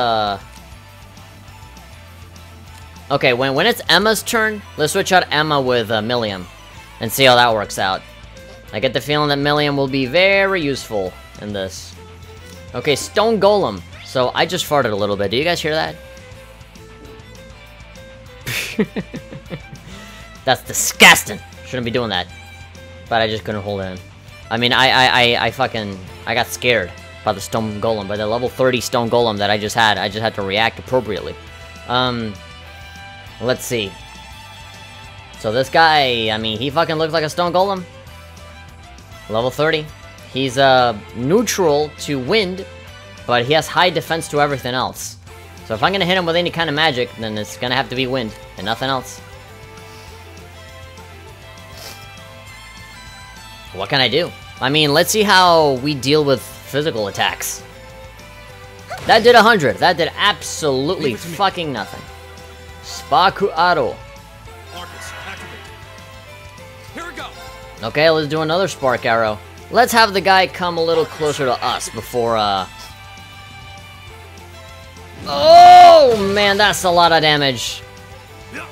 Okay, when it's Emma's turn, let's switch out Emma with, Milliam. And see how that works out. I get the feeling that Milliam will be very useful in this. Okay, Stone Golem. So, I just farted a little bit. Do you guys hear that? That's disgusting! Shouldn't be doing that. But I just couldn't hold it in. I mean, I got scared by the Stone Golem, by the level 30 Stone Golem that I just had. I just had to react appropriately. Let's see. So this guy, I mean, he fucking looks like a Stone Golem. Level 30. He's, neutral to wind, but he has high defense to everything else. So if I'm gonna hit him with any kind of magic, then it's gonna have to be wind, and nothing else. What can I do? I mean, let's see how we deal with physical attacks. That did 100. That did absolutely fucking nothing. Spaku Aro. Here we go. Okay, let's do another Spark Arrow. Let's have the guy come a little closer to us before, Oh, man, that's a lot of damage.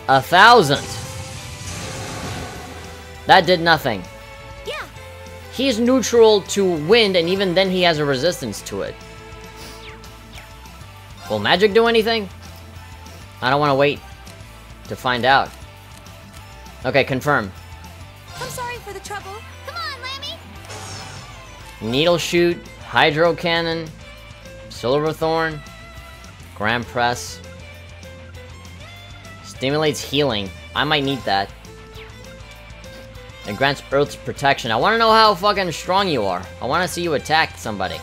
1,000. That did nothing. Yeah. He's neutral to wind, and even then he has a resistance to it. Will magic do anything? I don't want to wait to find out. Okay, confirm. I'm sorry for the trouble. Come on, Lammy. Needle Shoot, Hydro Cannon, Silver Thorn, Grand Press. Stimulates healing. I might need that. It grants Earth's protection. I want to know how fucking strong you are. I want to see you attack somebody.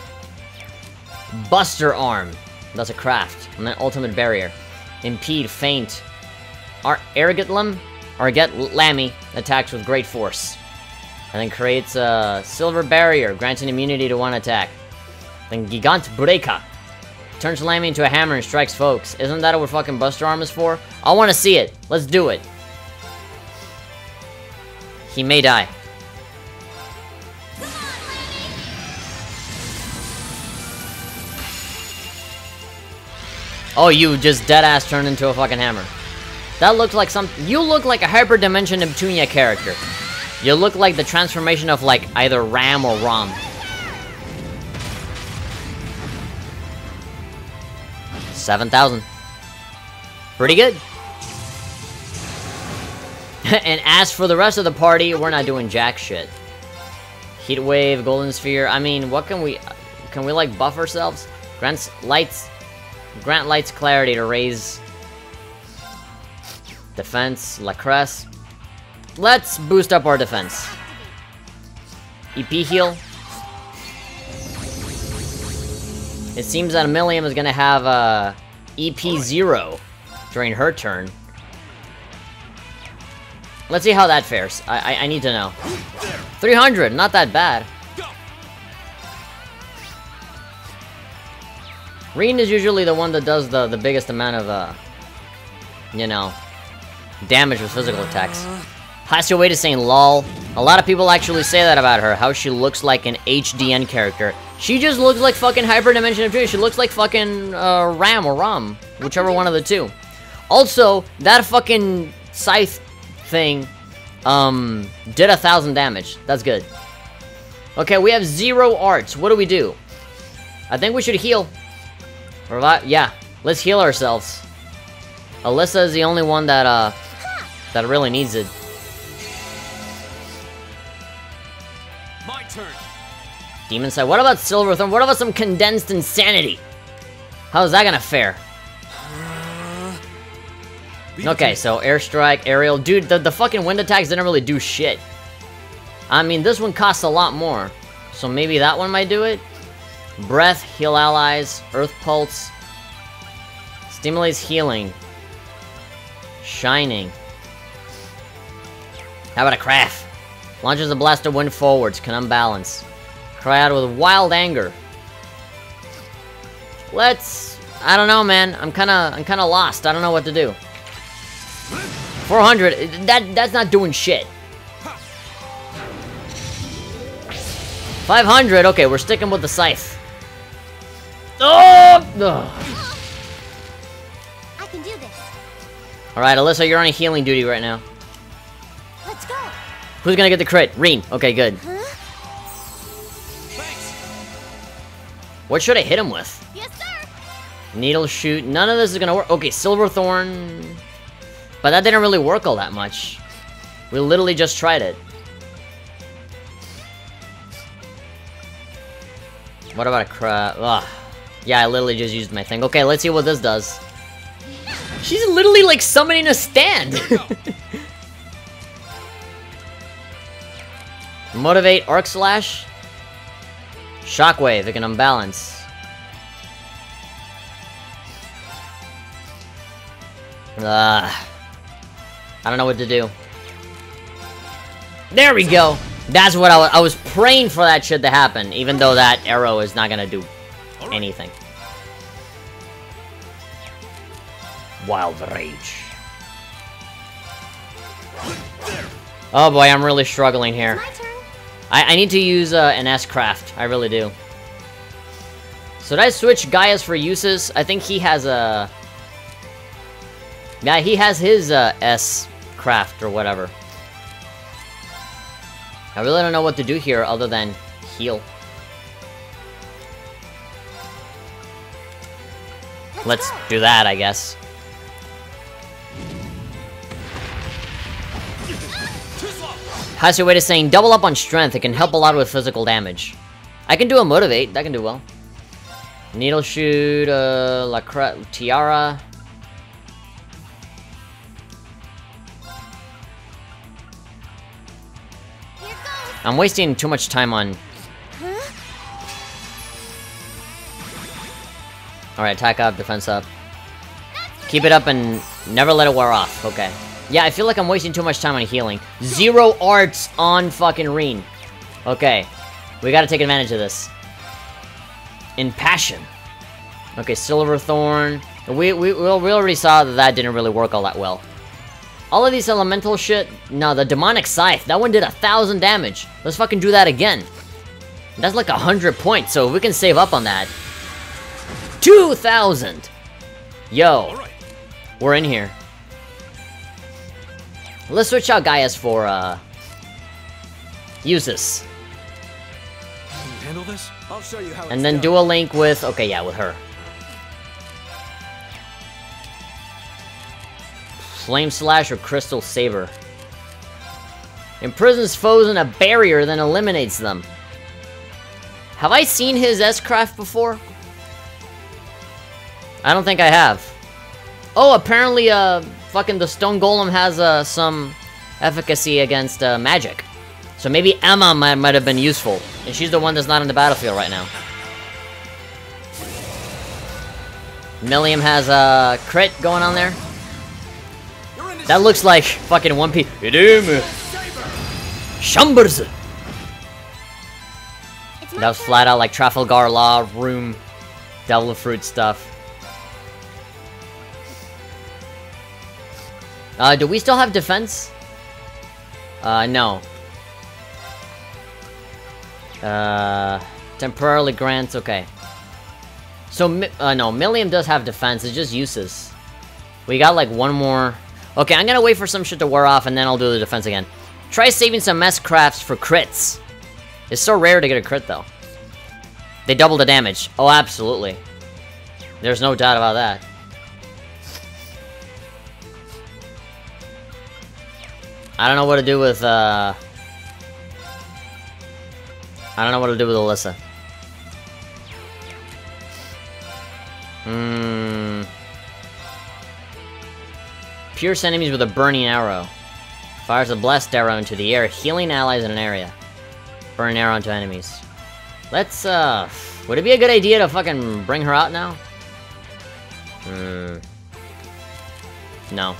Buster Arm. That's a craft. And then Ultimate Barrier. Impede, Feint. Arrogant Lammy attacks with great force. And then creates a Silver Barrier, granting immunity to one attack. Then Gigant Breaka. Turns Lammy into a hammer and strikes folks. Isn't that what fucking Buster Arm is for? I want to see it. Let's do it. He may die. Come on, Lammy. Oh, you just deadass turned into a fucking hammer. That looks like some. You look like a Hyperdimension Neptunia character. You look like the transformation of like either Ram or Rom. 7,000. Pretty good. And as for the rest of the party, we're not doing jack shit. Heat Wave, Golden Sphere. I mean, what can we like buff ourselves? Grant lights clarity to raise defense. Lacresse. Let's boost up our defense. EP heal. It seems that Milliam is gonna have EP 0 during her turn. Let's see how that fares. I need to know. 300, not that bad. Reen is usually the one that does the biggest amount of, you know, damage with physical attacks. Hasio8 is saying lol. A lot of people actually say that about her, how she looks like an HDN character. She just looks like fucking Hyperdimension Neptunia. She looks like fucking Ram or Rom, whichever one of the two. Also, that fucking scythe thing did 1,000 damage. That's good. Okay, we have 0 arts. What do we do? I think we should heal. Revive. Yeah, let's heal ourselves. Alyssa is the only one that really needs it. My turn. Demon side. What about Silverthorn? What about some condensed insanity? How's that gonna fare? Okay, so airstrike, aerial. Dude, the fucking wind attacks didn't really do shit. I mean, this one costs a lot more. So maybe that one might do it? Breath, heal allies, earth pulse. Stimulates healing. Shining. How about a craft? Launches a blast of wind forwards, can unbalance. Cry out with wild anger. Let's... I don't know, man. I'm kinda lost. I don't know what to do. 400, that's not doing shit. 500, okay, we're sticking with the scythe. Oh! Ugh. I can do this. Alright, Alyssa, you're on a healing duty right now. Let's go. Who's gonna get the crit? Reen. Okay, good. Thanks. What should I hit him with? Yes, sir. Needle shoot. None of this is gonna work. Okay, Silverthorn. But that didn't really work all that much. We literally just tried it. What about a crab? Ugh. Yeah, I literally just used my thing. Okay, let's see what this does. She's literally like summoning a stand. Motivate, Arc Slash. Shockwave, it can unbalance. I don't know what to do. There we go! That's what I was praying for that shit to happen, even though that arrow is not gonna do anything. Wild Rage. Oh boy, I'm really struggling here. My turn. I need to use an S-Craft. I really do. So did I switch Gaius for uses? I think he has a... Yeah, he has his S-Craft or whatever. I really don't know what to do here other than heal. Let's do that, I guess. How's your way to saying double up on strength? It can help a lot with physical damage. I can do a motivate. That can do well. Needle shoot, tiara. Here goes. I'm wasting too much time on... Alright, attack up, defense up. Keep it up and never let it wear off. Okay. Yeah, I feel like I'm wasting too much time on healing. 0 arts on fucking Reen. Okay. We gotta take advantage of this. Impassion. Okay, Silverthorn. We already saw that that didn't really work all that well. All of these elemental shit... No, the demonic scythe. That one did 1,000 damage. Let's fucking do that again. That's like 100 points, so if we can save up on that... 2,000! Yo. We're in here. Let's switch out Gaius for, Usus. Can you handle this? I'll show you how. And then do a link with... Okay, yeah, with her. Flame Slash or Crystal Saber. Imprisons foes in a barrier, then eliminates them. Have I seen his S-Craft before? I don't think I have. Oh, apparently, fucking the Stone Golem has, some efficacy against, magic. So maybe Emma might have been useful. And she's the one that's not in the battlefield right now. Milliam has a crit going on there. That looks like fucking One Piece. Shambers! That was flat out like Trafalgar Law Room Devil Fruit stuff. Do we still have defense? No. Temporarily grants, okay. So, no, Milliam does have defense, it's just uses. We got like one more... Okay, I'm gonna wait for some shit to wear off and then I'll do the defense again. Try saving some mess crafts for crits. It's so rare to get a crit though. They double the damage. Oh, absolutely. There's no doubt about that. I don't know what to do with, I don't know what to do with Alyssa. Pierce enemies with a burning arrow. Fires a blessed arrow into the air, healing allies in an area. Burn arrow into enemies. Let's, would it be a good idea to fucking bring her out now? No.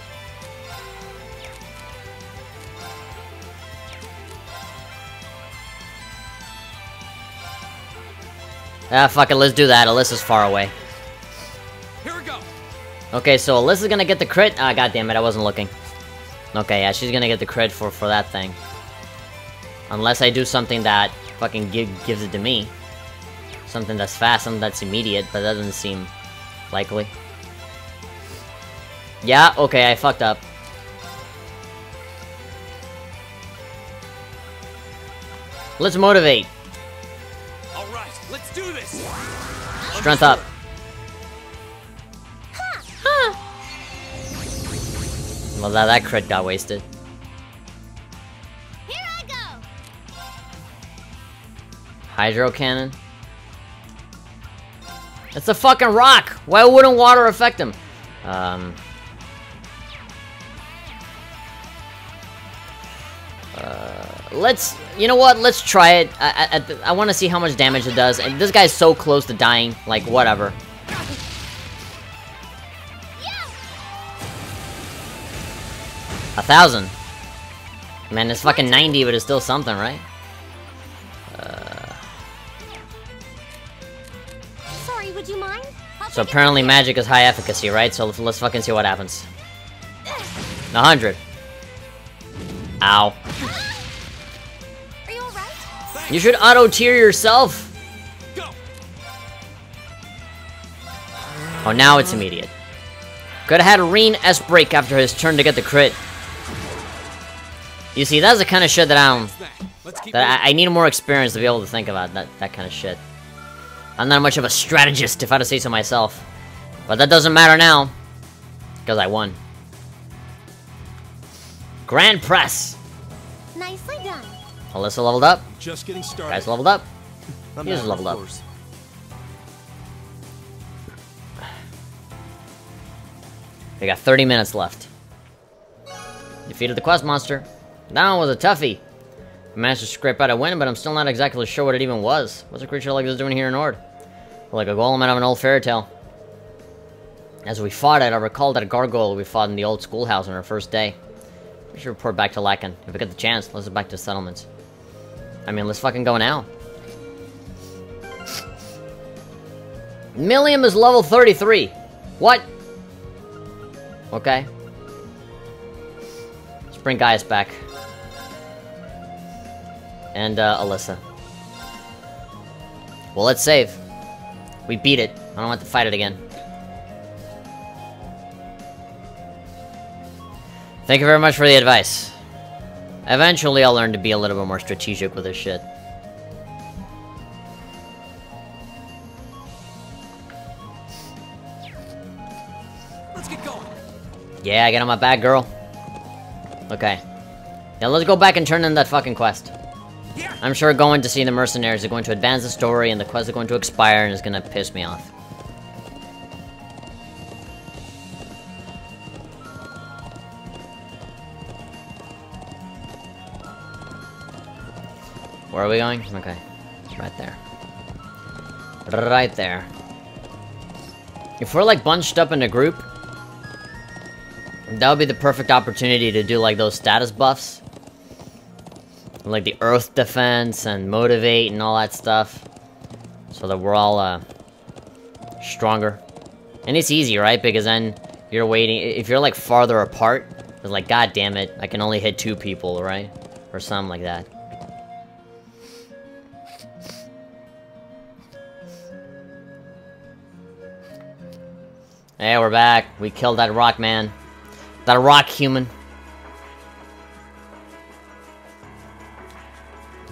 Ah, fuck it, let's do that. Alyssa's far away. Here we go. Okay, so Alyssa's gonna get the crit. Ah, goddammit, I wasn't looking. Okay, yeah, she's gonna get the crit for that thing. Unless I do something that fucking gives it to me. Something that's fast, something that's immediate, but that doesn't seem likely. Yeah, okay, I fucked up. Let's motivate. Alright, let's do this! Strength up. Well, that crit got wasted. Here I go. Hydro cannon. It's a fucking rock! Why wouldn't water affect him? Let's... You know what? Let's try it. I want to see how much damage it does. And this guy's so close to dying. Like, whatever. Yeah. 1,000. Man, it's fucking 90, but it's still something, right? Sorry, would you mind? So apparently magic is high efficacy, right? So let's fucking see what happens. 100. Ow. Are you alright? You should auto-tier yourself. Go. Oh, now it's immediate. Could've had Reen S-break after his turn to get the crit. You see, that's the kind of shit that I need more experience to be able to think about that kind of shit. I'm not much of a strategist, if I had to say so myself. But that doesn't matter now. Because I won. Grand Press! Nicely done. Alyssa leveled up. Just getting started. Guys leveled up. I'm He just out, of leveled up. course. We got 30 minutes left. Defeated the quest monster. That one was a toughie. I managed to scrape out a win, but I'm still not exactly sure what it even was. What's a creature like this doing here in Ord? Like a golem out of an old fairy tale. As we fought it, I recalled that a gargoyle we fought in the old schoolhouse on our first day. We should report back to Lacan. If we get the chance, let's head back to settlements. I mean, let's fucking go now. Millium is level 33. What? Okay. Let's bring Gaius back. And, Alyssa. Well, let's save. We beat it. I don't want to fight it again. Thank you very much for the advice. Eventually, I'll learn to be a little bit more strategic with this shit. Let's get going. Yeah, get on my back, girl. Okay. Now let's go back and turn in that fucking quest. I'm sure going to see the mercenaries is going to advance the story, and the quest is going to expire, and it's gonna piss me off. Where are we going? Okay. Right there. Right there. If we're like bunched up in a group, that would be the perfect opportunity to do like those status buffs. Like the earth defense and motivate and all that stuff. So that we're all stronger. And it's easy, right? Because then you're waiting. If you're like farther apart, it's like, god damn it, I can only hit 2 people, right? Or something like that. Hey, we're back. We killed that rock man. That rock human.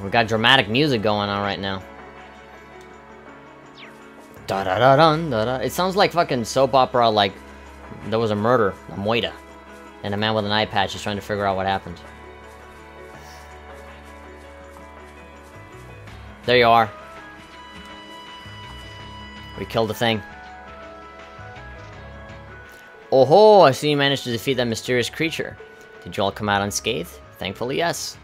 We got dramatic music going on right now. Da da da dun da da. It sounds like fucking soap opera. Like there was a murder, a moida, and a man with an eye patch is trying to figure out what happened. There you are. We killed the thing. Oh ho! I see you managed to defeat that mysterious creature. Did you all come out unscathed? Thankfully, yes.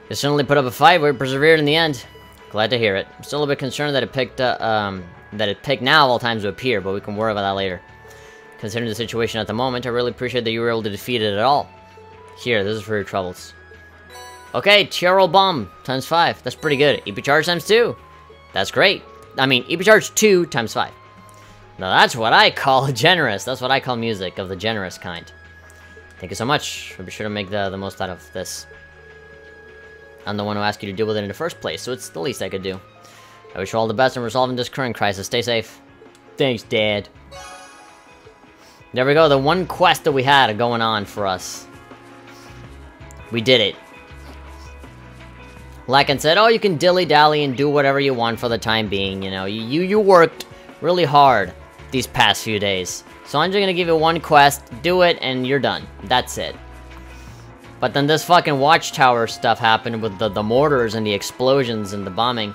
You certainly put up a fight, but persevered in the end. Glad to hear it. I'm still a bit concerned that it picked now of all times to appear, but we can worry about that later. Considering the situation at the moment, I really appreciate that you were able to defeat it at all. Here, this is for your troubles. Okay, Tiaro Bomb times 5. That's pretty good. EP Charge times 2. That's great. I mean, EP Charge 2 times 5. Now that's what I call generous. That's what I call music of the generous kind. Thank you so much. I'll be sure to make the most out of this. I'm the one who asked you to deal with it in the first place, so it's the least I could do. I wish you all the best in resolving this current crisis. Stay safe. Thanks, Dad. There we go, the one quest that we had going on for us. We did it. Lycan said, oh, you can dilly-dally and do whatever you want for the time being, you know. You worked really hard these past few days. So I'm just gonna give you one quest, do it, and you're done. That's it. But then this fucking watchtower stuff happened with the mortars and the explosions and the bombing.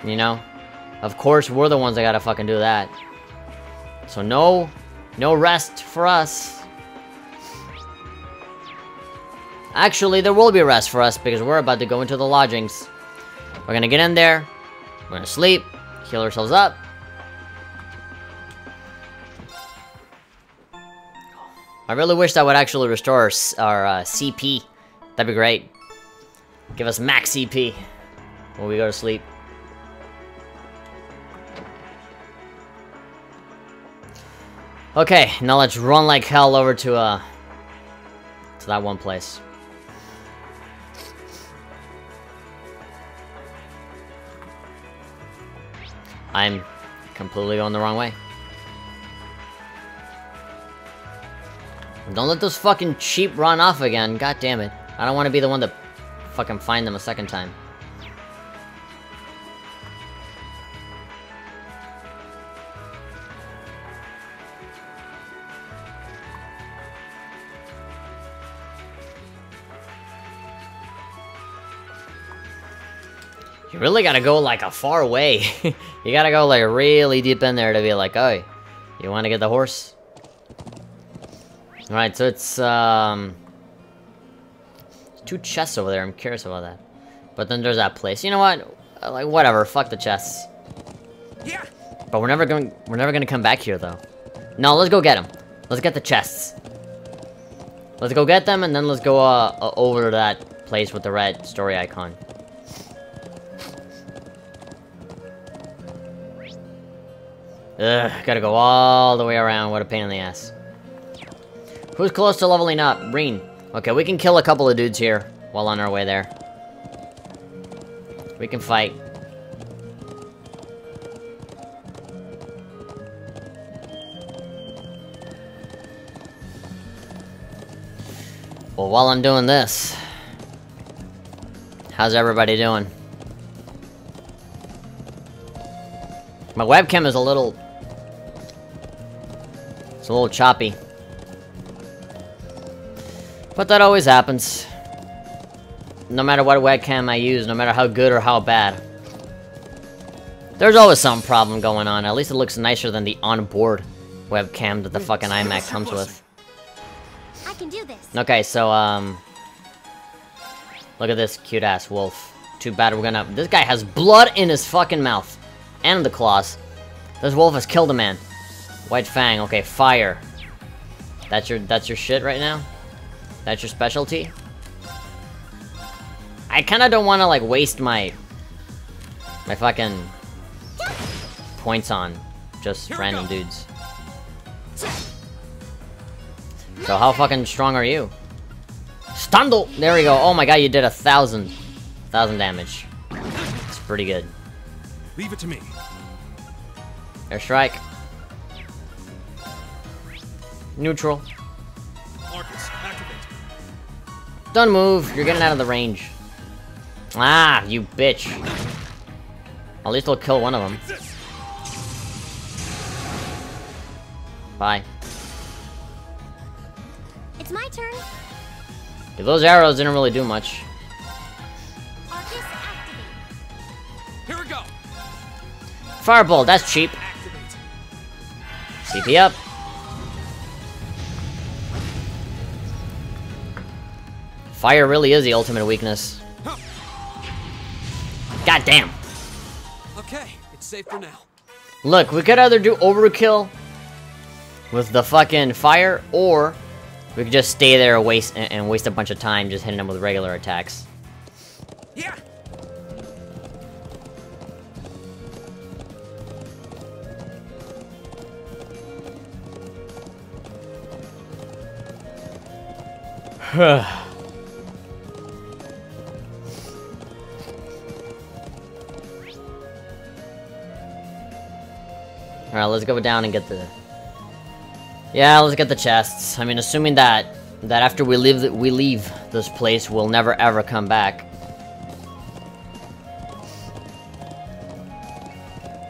You know? Of course, we're the ones that gotta fucking do that. So no rest for us. Actually, there will be rest for us because we're about to go into the lodgings. We're gonna get in there. We're gonna sleep, heal ourselves up. I really wish that would actually restore our CP. That'd be great. Give us max CP when we go to sleep. Okay, now let's run like hell over to that one place. I'm completely going the wrong way. Don't let those fucking sheep run off again. God damn it. I don't want to be the one to fucking find them a second time. You really gotta go like a far way. You gotta go like really deep in there to be like, oh, you wanna get the horse? Alright, so it's, 2 chests over there. I'm curious about that. But then there's that place. You know what? Like, whatever. Fuck the chests. Yeah. But we're never gonna come back here, though. No, let's go get them. Let's get the chests. Let's go get them, and then let's go, over to that place with the red story icon. Ugh, gotta go all the way around. What a pain in the ass. Who's close to leveling up? Breen. Okay, we can kill a couple of dudes here while on our way there. We can fight. Well, while I'm doing this, how's everybody doing? My webcam is a little choppy. But that always happens. No matter what webcam I use, no matter how good or how bad. There's always some problem going on. At least it looks nicer than the onboard webcam that the fucking iMac comes with. I can do this. Okay, so, look at this cute-ass wolf. Too bad we're gonna... This guy has blood in his fucking mouth. And the claws. This wolf has killed a man. White Fang. Okay, fire. That's your shit right now? That's your specialty? I kinda don't wanna, like, waste my fucking points on just random dudes. So how fucking strong are you? Stundle! There we go. Oh my god, you did 1,000 damage. It's pretty good. Leave it to me. Airstrike. Neutral. Marcus, activate. Don't move. You're getting out of the range. Ah, you bitch. At least I'll kill one of them. Bye. It's my turn. Yeah, those arrows didn't really do much. Arcus activate. Fireball, that's cheap. CP up. Fire really is the ultimate weakness. God damn. Okay, it's safe for now. Look, we could either do overkill with the fucking fire, or we could just stay there and waste a bunch of time just hitting them with regular attacks. Yeah. Alright, let's go down and get the... Yeah, let's get the chests. I mean, assuming that after we leave this place, we'll never ever come back.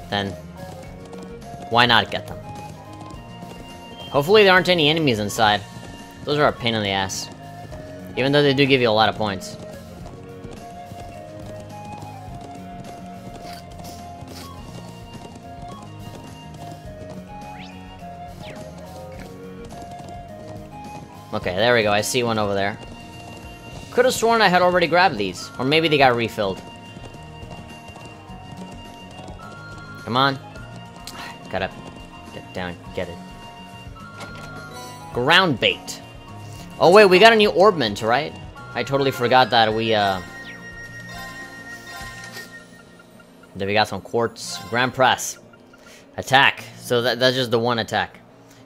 Then, why not get them? Hopefully there aren't any enemies inside. Those are a pain in the ass. Even though they do give you a lot of points. Okay, there we go. I see one over there. Could have sworn I had already grabbed these. Or maybe they got refilled. Come on. Gotta get down, get it. Ground bait. Oh wait, we got a new orbment, right? I totally forgot that we got some quartz. Grand press. Attack. So that's just the one attack.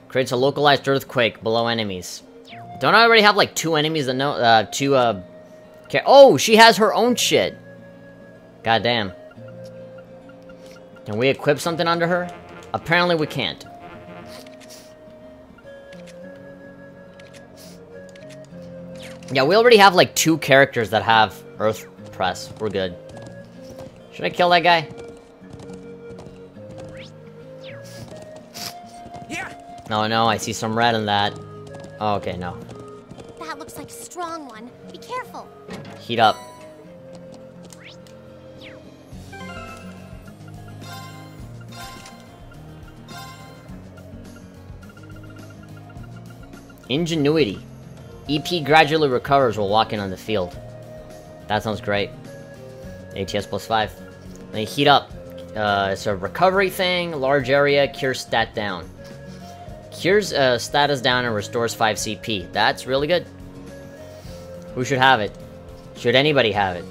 Creates a localized earthquake below enemies. Don't I already have like 2 enemies that know, oh, she has her own shit. God damn. Can we equip something under her? Apparently we can't. Yeah, we already have like 2 characters that have Earth Press. We're good. Should I kill that guy? Yeah. No, no, I see some red in that. Oh, okay, no. That looks like a strong one. Be careful. Heat up. Ingenuity. EP gradually recovers while walking on the field. That sounds great. ATS plus 5. Then heat up. It's a recovery thing. Large area. Cure stat down. Cures status down and restores 5 CP. That's really good. Who should have it? Should anybody have it?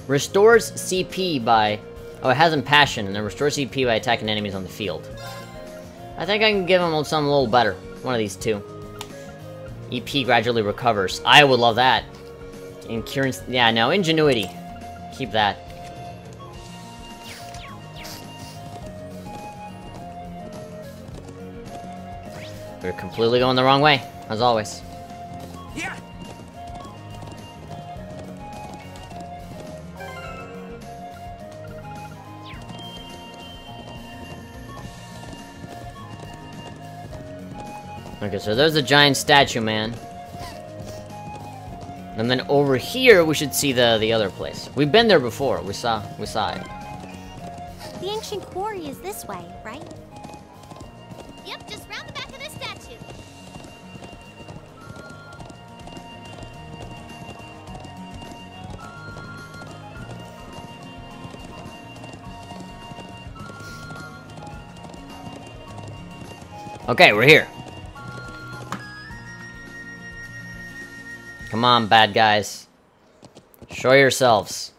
Restores CP by... Oh, it has Impassion, and then restores CP by attacking enemies on the field. I think I can give him something a little better. One of these 2. EP gradually recovers. I would love that. And Cure... Yeah, no, Ingenuity. Keep that. We're completely going the wrong way, as always. Yeah. Okay, so there's a giant statue, man. And then over here, we should see the other place. We've been there before. We saw it. The ancient quarry is this way, right? Yep, just round the back of this statue. Okay, we're here. Come on, bad guys. Show yourselves.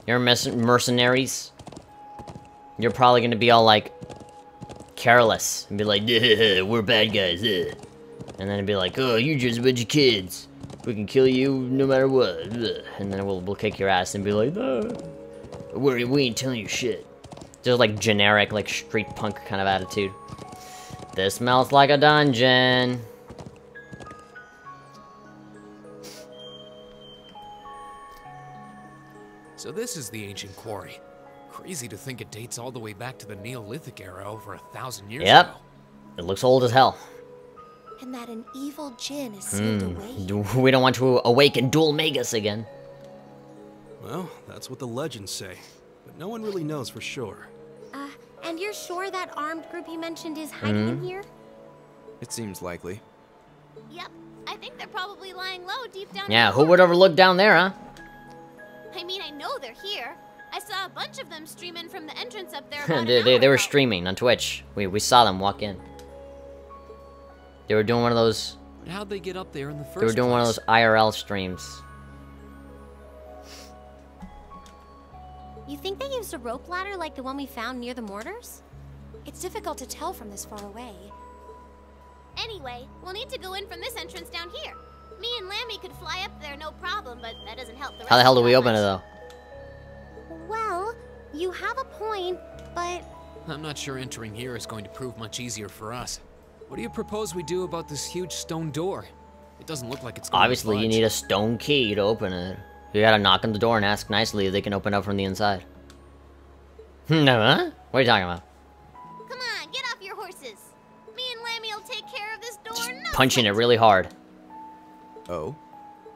You're mercenaries. You're probably gonna be all like careless and be like, we're bad guys, and then it'd be like, oh, you're just a bunch of kids. We can kill you no matter what, and then we'll kick your ass and be like, we ain't telling you shit. Just like generic, like street punk kind of attitude. This smells like a dungeon. So this is the ancient quarry. Crazy to think it dates all the way back to the Neolithic era over 1,000 years ago. It looks old as hell. And that an evil djinn is sealed away. We don't want to awaken Dual Magus again. Well, that's what the legends say. but no one really knows for sure. And you're sure that armed group you mentioned is hiding in here? It seems likely. Yep, I think they're probably lying low deep down. Yeah, who would ever look down there, huh? I mean, I know they're here. I saw a bunch of them streaming from the entrance up there. About an they hour were ago. streaming on Twitch. We saw them walk in. They were doing one of those. How'd they get up there in the first They were doing one of those IRL streams. You think they used a rope ladder like the one we found near the mortars? It's difficult to tell from this far away. Anyway, we'll need to go in from this entrance down here. Me and Lammy could fly up there no problem, but that doesn't help the rest. How the hell do of we the open it others. though? Well, you have a point, but I'm not sure entering here is going to prove much easier for us. What do you propose we do about this huge stone door? It doesn't look like it's going Obviously, to you budge. need a stone key to open it. You gotta knock on the door and ask nicely if they can open up from the inside. No, huh? What are you talking about? Come on, get off your horses. Me and Lammy will take care of this door. No Punching it sweat. really hard. Oh?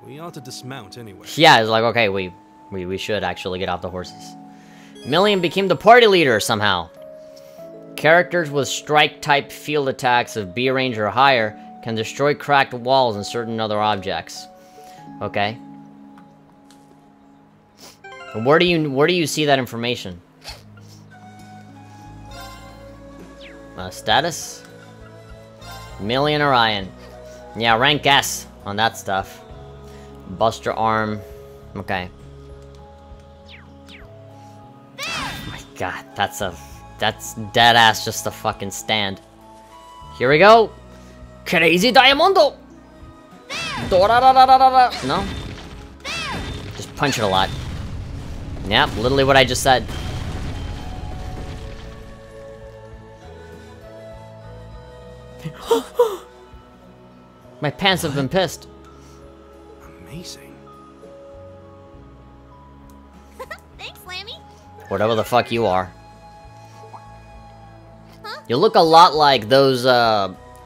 We ought to dismount anyway. Yeah, it's like, okay, we should actually get off the horses. Million became the party leader somehow. Characters with strike-type field attacks of B range or higher can destroy cracked walls and certain other objects. Okay. Where do you see that information? Status? Million Orion. Yeah, rank S on that stuff. Buster arm. Okay. Oh my god, that's dead ass just a fucking stand. Here we go. Crazy Diamondo. No? Just punch it a lot. Yep, literally what I just said. My pants have been pissed. Amazing. Thanks, Lammy. Whatever the fuck you are. You look a lot like those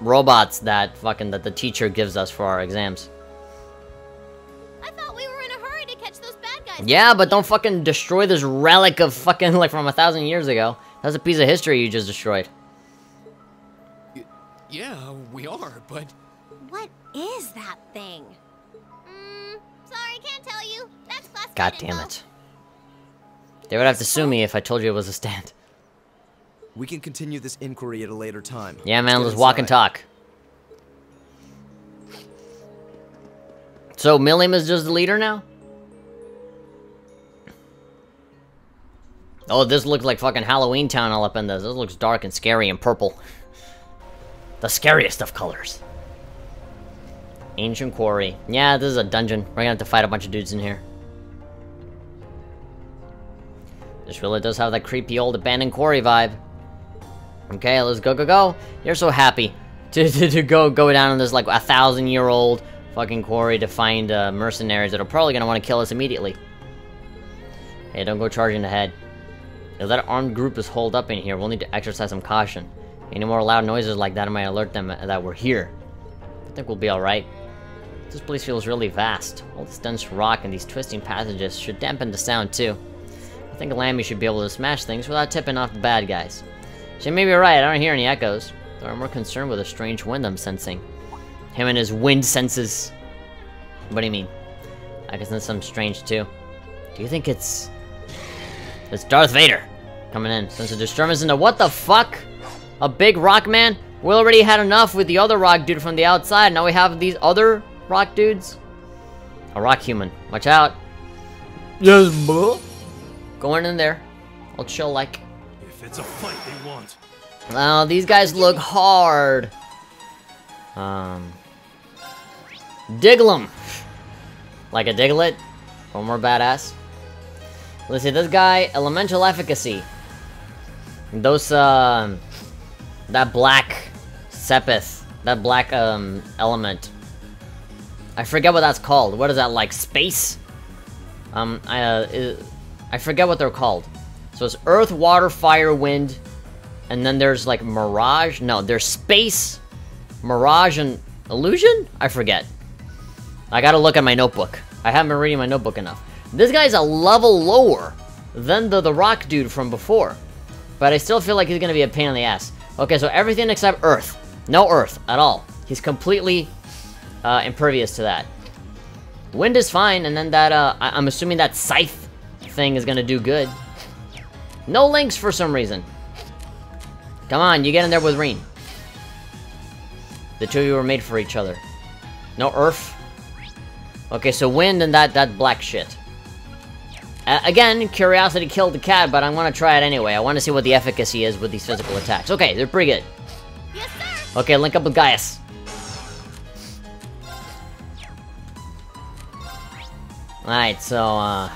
robots that the teacher gives us for our exams. I thought we were in a hurry to catch those bad guys. Yeah, but don't fucking destroy this relic of fucking like from 1,000 years ago. That's a piece of history you just destroyed. Yeah, we are, but what is that thing? Sorry, can't tell you. That's classified God damn info. it. They would have to sue me if I told you it was a stand. We can continue this inquiry at a later time. Yeah, man, get let's walk and inside. talk. So, Milliam is just the leader now? Oh, this looks like fucking Halloween Town all up in this. This looks dark and scary and purple. The scariest of colors. Ancient Quarry. Yeah, this is a dungeon. We're gonna have to fight a bunch of dudes in here. This really does have that creepy old abandoned quarry vibe. Okay, let's go, go, go. You're so happy to go down in this like 1,000-year-old fucking quarry to find mercenaries that are probably gonna want to kill us immediately. Hey, don't go charging ahead. If that armed group is holed up in here, we'll need to exercise some caution. Any more loud noises like that might alert them that we're here. I think we'll be alright. This place feels really vast. All this dense rock and these twisting passages should dampen the sound too. I think Lammy should be able to smash things without tipping off the bad guys. She may be right, I don't hear any echoes. Though I'm more concerned with a strange wind I'm sensing. Him and his wind senses. What do you mean? I can sense something strange too. Do you think it's Darth Vader coming in? Sense a disturbance in the what the fuck? A big rock man? We already had enough with the other rock dude from the outside. Now we have these other rock dudes. A rock human. Watch out. Yes, bro. Going in there. I'll chill like. If it's a fight they want. Oh, these guys look hard. Diglem. Like a Diglett. Or more badass. Let's see, this guy, elemental efficacy. Those, that black Sepith. That black, element. I forget what that's called. What is that, like, space? I forget what they're called. So it's earth, water, fire, wind, and then there's, like, mirage? No, there's space, mirage, and illusion? I forget. I gotta look at my notebook. I haven't been reading my notebook enough. This guy's a level lower than the rock dude from before. But I still feel like he's gonna be a pain in the ass. Okay, so everything except Earth. No Earth at all. He's completely impervious to that. Wind is fine, and then that, I'm assuming that scythe thing is gonna do good. No links for some reason. Come on, you get in there with Reen. The two of you were made for each other. No Earth. Okay, so wind and that black shit. Again, curiosity killed the cat, but I'm gonna try it anyway. I want to see what the efficacy is with these physical attacks. Okay, they're pretty good. Yes, sir. Okay, link up with Gaius. Alright, so,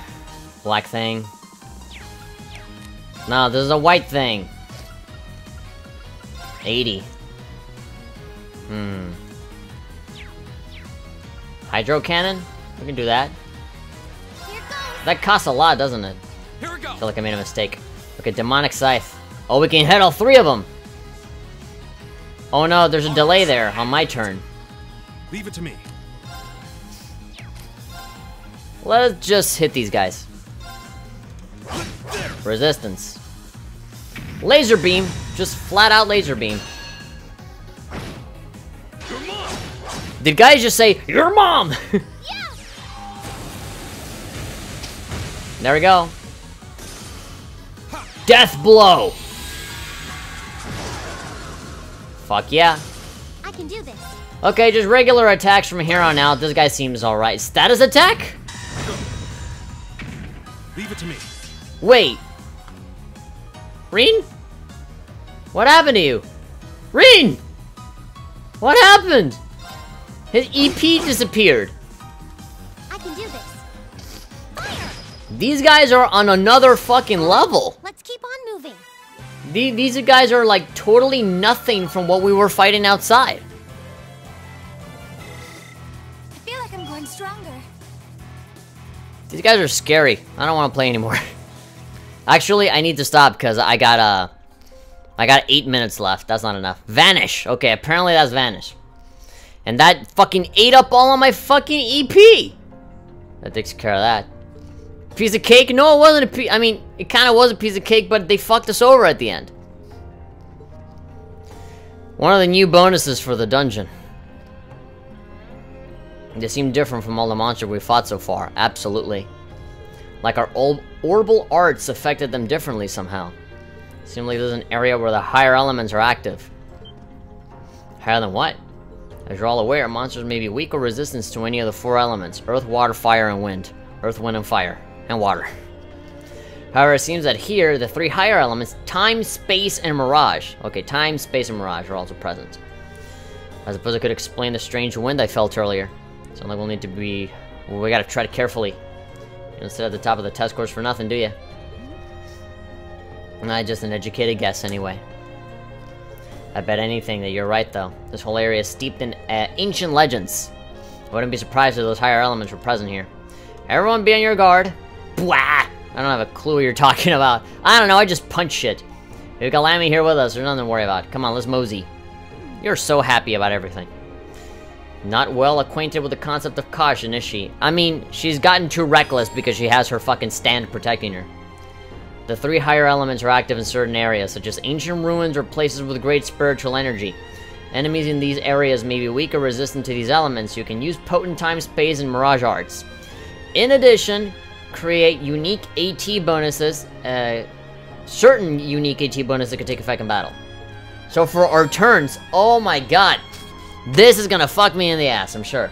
black thing. No, this is a white thing. 80. Hydro cannon? We can do that. Here goes. That costs a lot, doesn't it? Here we go. I feel like I made a mistake. Okay, demonic scythe. Oh, we can hit all three of them. Oh no, there's a delay there on my turn. Leave it to me. Let's just hit these guys. Resistance. Laser beam. Just flat out laser beam. Did guys just say, your mom? Yeah. There we go. Death blow. Fuck yeah. I can do this. Okay, just regular attacks from here on out. This guy seems alright. Status attack? Leave it to me. Wait. Reen? What happened to you? Reen! What happened? His EP disappeared. I can do this. Fire! These guys are on another fucking level. Let's keep on moving. These guys are like totally nothing from what we were fighting outside. I feel like I'm going stronger. These guys are scary. I don't want to play anymore. Actually, I need to stop because I got 8 minutes left. That's not enough. Vanish. Okay, apparently that's Vanish. And that fucking ate up all of my fucking EP. That takes care of that. Piece of cake? No, it wasn't a piece. I mean, it kind of was a piece of cake, but they fucked us over at the end. One of the new bonuses for the dungeon. They seem different from all the monsters we fought so far. Absolutely. Like our old orbital arts affected them differently somehow. Seems like there's an area where the higher elements are active. Higher than what? As you're all aware, monsters may be weak or resistant to any of the 4 elements. Earth, water, fire, and wind. Earth, wind, and fire. And water. However, it seems that here, the 3 higher elements, time, space, and mirage. Okay, time, space, and mirage are also present. I suppose I could explain the strange wind I felt earlier. Sounds like we'll need to be... Well, we gotta tread carefully. You don't sit at the top of the test course for nothing, do you? Not just an educated guess, anyway. I bet anything that you're right, though. This whole area is steeped in ancient legends. I wouldn't be surprised if those higher elements were present here. Everyone be on your guard. Blah! I don't have a clue what you're talking about. I don't know, I just punch shit. We've got Lammy here with us, there's nothing to worry about. Come on, let's mosey. You're so happy about everything. Not well acquainted with the concept of caution, is she? I mean, she's gotten too reckless because she has her fucking stand protecting her. The 3 higher elements are active in certain areas, such as ancient ruins or places with great spiritual energy. Enemies in these areas may be weak or resistant to these elements. You can use potent time, space, and mirage arts. In addition, create unique AT bonuses. Certain unique AT bonuses that can take effect in battle. So for our turns, oh my god, this is gonna fuck me in the ass, I'm sure.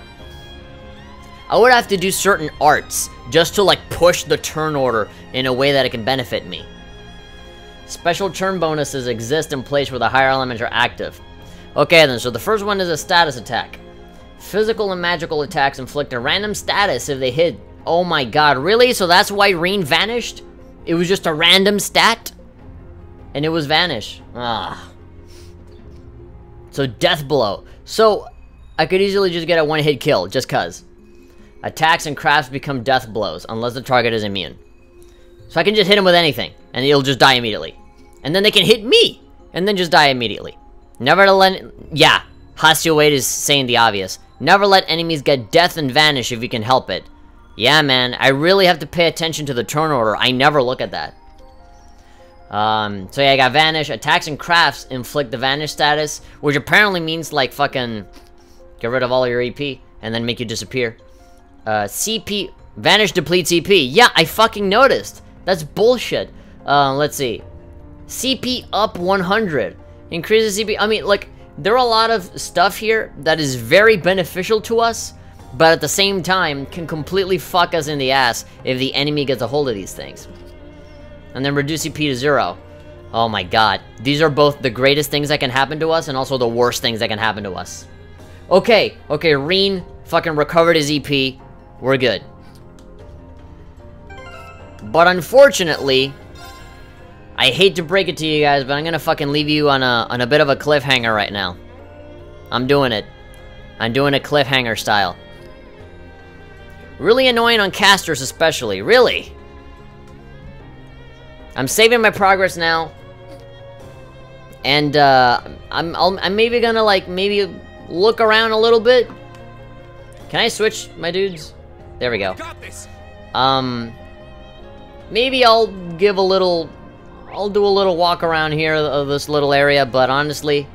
I would have to do certain arts just to like push the turn order in a way that it can benefit me. Special turn bonuses exist in place where the higher elements are active. Okay then, so the first one is a status attack. Physical and magical attacks inflict a random status if they hit. Oh my god, really? So that's why Reen vanished? It was just a random stat? And it was vanish. Ah. So death blow. So I could easily just get a 1-hit kill, just cuz. Attacks and crafts become death blows, unless the target is immune. So I can just hit him with anything, and he'll just die immediately. And then they can hit me, and then just die immediately. Never to let... Yeah, Hasio Wade is saying the obvious. Never let enemies get death and vanish if you can help it. Yeah, man, I really have to pay attention to the turn order. I never look at that. So yeah, I got Vanish. Attacks and crafts inflict the Vanish status, which apparently means, like, fucking get rid of all your EP and then make you disappear. CP... Vanish depletes EP. Yeah, I fucking noticed. That's bullshit. Let's see. CP up 100. Increases CP... I mean, like, there are a lot of stuff here that is very beneficial to us, but at the same time can completely fuck us in the ass if the enemy gets a hold of these things. And then reduce EP to 0. Oh my god. These are both the greatest things that can happen to us and also the worst things that can happen to us. Okay, Reen fucking recovered his EP. We're good. But unfortunately, I hate to break it to you guys, but I'm gonna fucking leave you on a bit of a cliffhanger right now. I'm doing it. I'm doing it cliffhanger style. Really annoying on casters especially. Really? I'm saving my progress now. And, I'm maybe gonna, like, maybe look around a little bit. Can I switch my dudes? There we go. Maybe I'll give a little... I'll do a little walk around here of this little area, but honestly,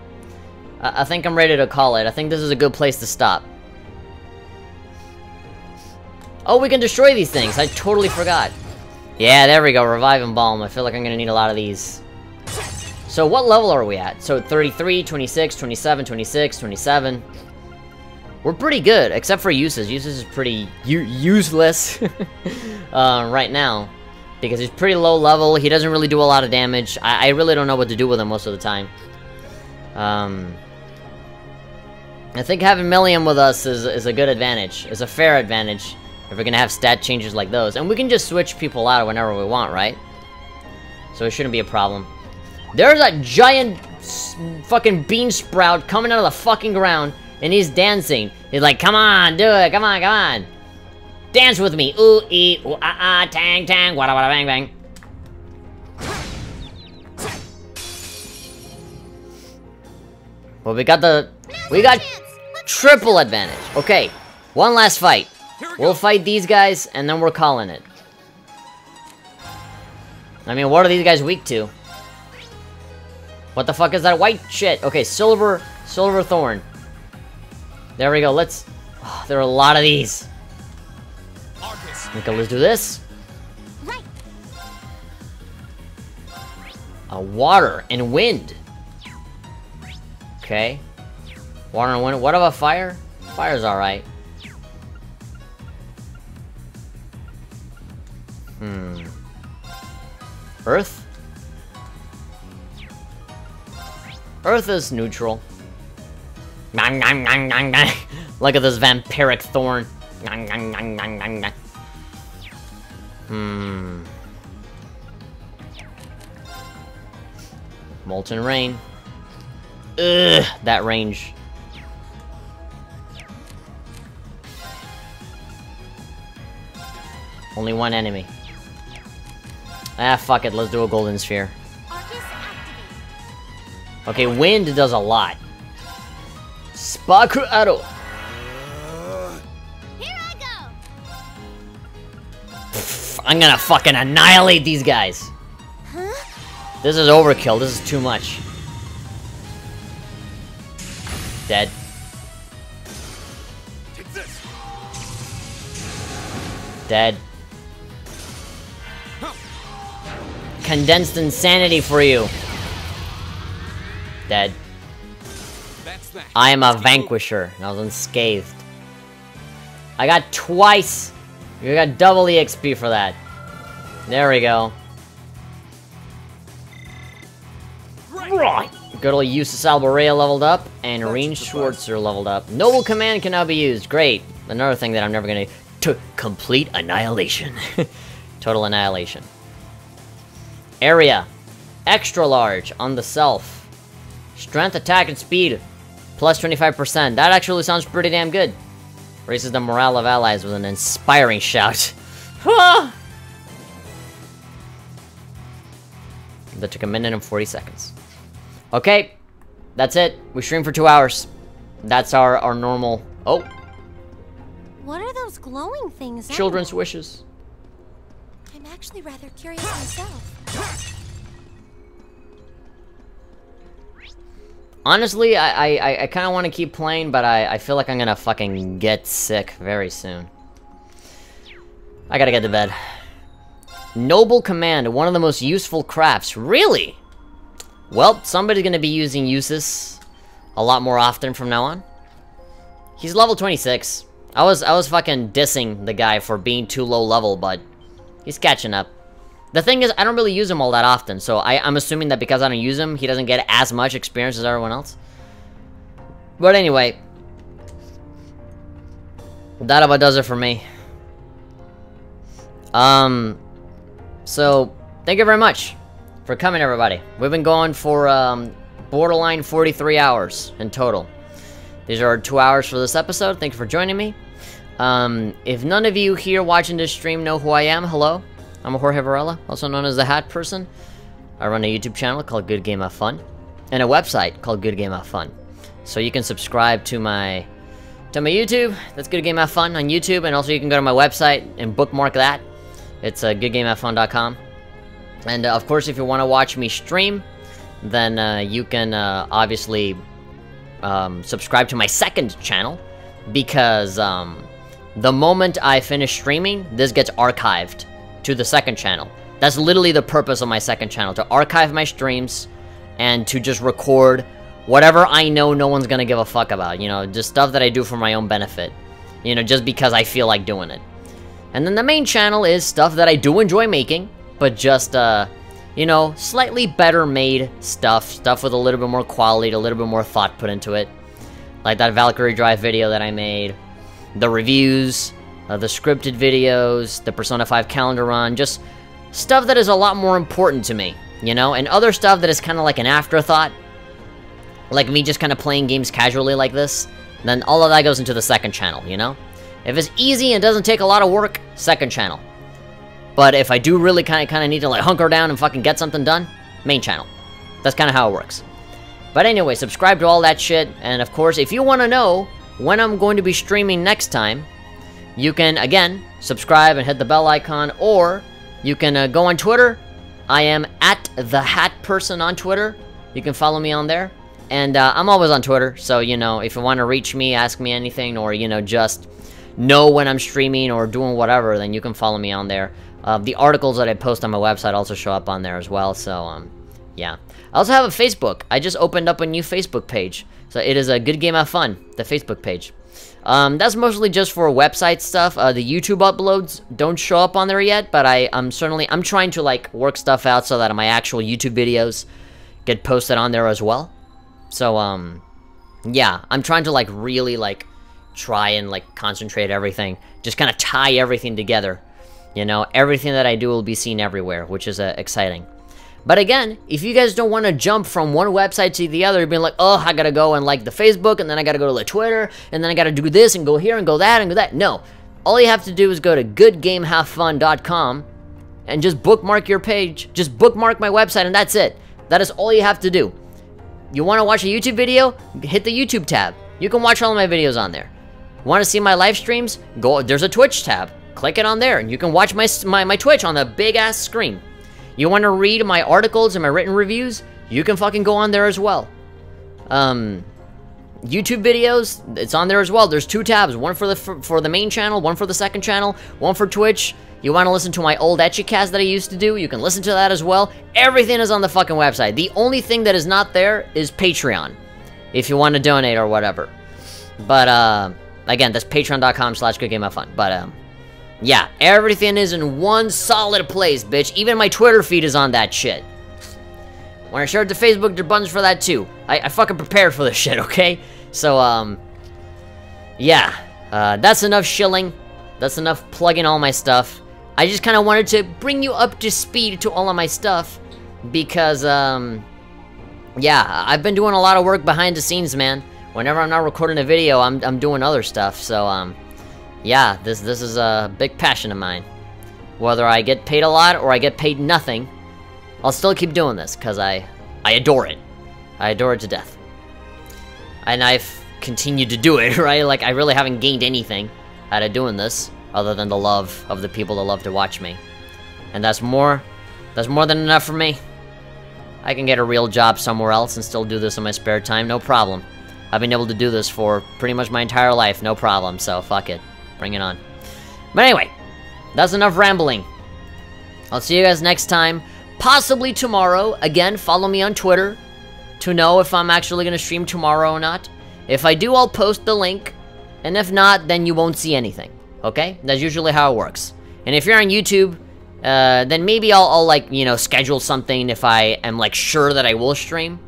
I think I'm ready to call it. I think this is a good place to stop. Oh, we can destroy these things. I totally forgot. Yeah, there we go. Revive and Balm. I feel like I'm gonna need a lot of these. So what level are we at? So 33, 26, 27, 26, 27. We're pretty good, except for Uses. Uses is pretty useless right now. Because he's pretty low level, he doesn't really do a lot of damage. I really don't know what to do with him most of the time. I think having Milliam with us is a good advantage. Is a fair advantage. If we're gonna have stat changes like those. And we can just switch people out whenever we want, right? So it shouldn't be a problem. There's a giant fucking bean sprout coming out of the fucking ground. And he's dancing. He's like, come on, do it, come on, come on. Dance with me. Ooh, ee, ooh, ah, ah, tang, tang, wada, wada, bang, bang. Well, we got triple advantage. Okay, one last fight. We'll fight these guys, and then we're calling it. I mean, what are these guys weak to? What the fuck is that white shit? Okay, silver thorn. There we go, let's... Oh, there are a lot of these. Okay, let's do this. Right. Water and wind. Okay. Water and wind. What about fire? Fire's alright. Earth? Earth is neutral. Look at this vampiric thorn. Molten rain. Ugh, that range. Only one enemy. Ah, fuck it, let's do a golden sphere. Okay, wind does a lot. Spaku arrow. Here I go. I'm gonna fucking annihilate these guys. Huh? This is overkill. This is too much. Dead. Dead. Condensed insanity for you. Dead. I am a vanquisher, and I was unscathed. I got twice. You got double EXP for that. There we go. Right. Good old Eustace Alborea leveled up, and Reen Schwartzer leveled up. Noble Command can now be used. Great. Another thing that I'm never gonna... complete annihilation. Total annihilation. Area. Extra large on the self. Strength, attack, and speed. Plus 25%. That actually sounds pretty damn good. Raises the morale of allies with an inspiring shout. That took 1 minute and 40 seconds. Okay. That's it. We streamed for 2 hours. That's our normal... Oh. What are those glowing things? Children's wishes. I'm actually rather curious myself. Honestly, I kind of want to keep playing, but I feel like I'm gonna fucking get sick very soon. I gotta get to bed. Noble Command, one of the most useful crafts. Really? Well, somebody's gonna be using Usus a lot more often from now on. He's level 26. I was fucking dissing the guy for being too low level, but he's catching up. The thing is, I don't really use him all that often, so I'm assuming that because I don't use him, he doesn't get as much experience as everyone else. But anyway, that about does it for me. So, thank you very much for coming, everybody. We've been going for, borderline 43 hours in total. These are 2 hours for this episode. Thank you for joining me. If none of you here watching this stream know who I am, hello. I'm Jorge Varela, also known as the Hat Person. I run a YouTube channel called Good Game of Fun, and a website called Good Game of Fun. So you can subscribe to my YouTube. That's Good Game of Fun on YouTube, and also you can go to my website and bookmark that. It's goodgameoffun.com. And of course, if you want to watch me stream, then you can obviously subscribe to my second channel, because the moment I finish streaming, this gets archived to the second channel. That's literally the purpose of my second channel, to archive my streams and to just record whatever I know no one's gonna give a fuck about, you know, just stuff that I do for my own benefit, you know, just because I feel like doing it. And then the main channel is stuff that I do enjoy making, but just, you know, slightly better made stuff with a little bit more quality, a little bit more thought put into it. Like that Valkyrie Drive video that I made, the reviews, the scripted videos, the Persona 5 calendar run, just stuff that is a lot more important to me, you know? And other stuff that is kind of like an afterthought, like me just kind of playing games casually like this, then all of that goes into the second channel, you know? If it's easy and doesn't take a lot of work, second channel. But if I do really kind of need to like hunker down and fucking get something done, main channel. That's kind of how it works. But anyway, subscribe to all that shit, and of course, if you want to know when I'm going to be streaming next time, you can, again, subscribe and hit the bell icon, or you can go on Twitter. I am at the Hat Person on Twitter. You can follow me on there. And I'm always on Twitter, so, you know, if you want to reach me, ask me anything, or, you know, just know when I'm streaming or doing whatever, then you can follow me on there. The articles that I post on my website also show up on there as well, so, yeah. I also have a Facebook. I just opened up a new Facebook page. So it is a Good Game of Fun, the Facebook page. That's mostly just for website stuff. The YouTube uploads don't show up on there yet, but I'm trying to like work stuff out so that my actual YouTube videos get posted on there as well. So yeah, I'm trying to like really like try and like concentrate everything, just kind of tie everything together. You know, everything that I do will be seen everywhere, which is exciting. But again, if you guys don't want to jump from one website to the other, being like, oh, I gotta go and like the Facebook, and then I gotta go to the Twitter, and then I gotta do this, and go here, and go that, and go that. No. All you have to do is go to goodgamehavefun.com, and just bookmark your page. Just bookmark my website, and that's it. That is all you have to do. You want to watch a YouTube video? Hit the YouTube tab. You can watch all of my videos on there. Want to see my live streams? Go. There's a Twitch tab. Click it on there, and you can watch my Twitch on the big-ass screen. You want to read my articles and my written reviews? You can fucking go on there as well. YouTube videos, it's on there as well. There's 2 tabs, one for the main channel, one for the second channel, one for Twitch. You want to listen to my old Etchicast that I used to do? You can listen to that as well. Everything is on the fucking website. The only thing that is not there is Patreon, if you want to donate or whatever. But again, that's patreon.com/goodgameoffun. But yeah, everything is in one solid place, bitch. Even my Twitter feed is on that shit. When I shared to Facebook, there are buttons for that too. I fucking prepared for this shit, okay? So, yeah. That's enough shilling. That's enough plugging all my stuff. I just kind of wanted to bring you up to speed to all of my stuff. Because, yeah, I've been doing a lot of work behind the scenes, man. Whenever I'm not recording a video, I'm doing other stuff. So, yeah, this is a big passion of mine. Whether I get paid a lot or I get paid nothing, I'll still keep doing this, because I adore it. I adore it to death. And I've continued to do it, right? Like, I really haven't gained anything. out of doing this, other than the love of the people that love to watch me. And that's more than enough for me. I can get a real job somewhere else and still do this in my spare time, no problem. I've been able to do this for pretty much my entire life, no problem, so fuck it. Bring it on. But anyway, that's enough rambling. I'll see you guys next time, possibly tomorrow. Again, follow me on Twitter to know if I'm actually going to stream tomorrow or not. If I do, I'll post the link, and if not, then you won't see anything, okay? That's usually how it works. And if you're on YouTube, then maybe I'll like, you know, schedule something if I am, like, sure that I will stream.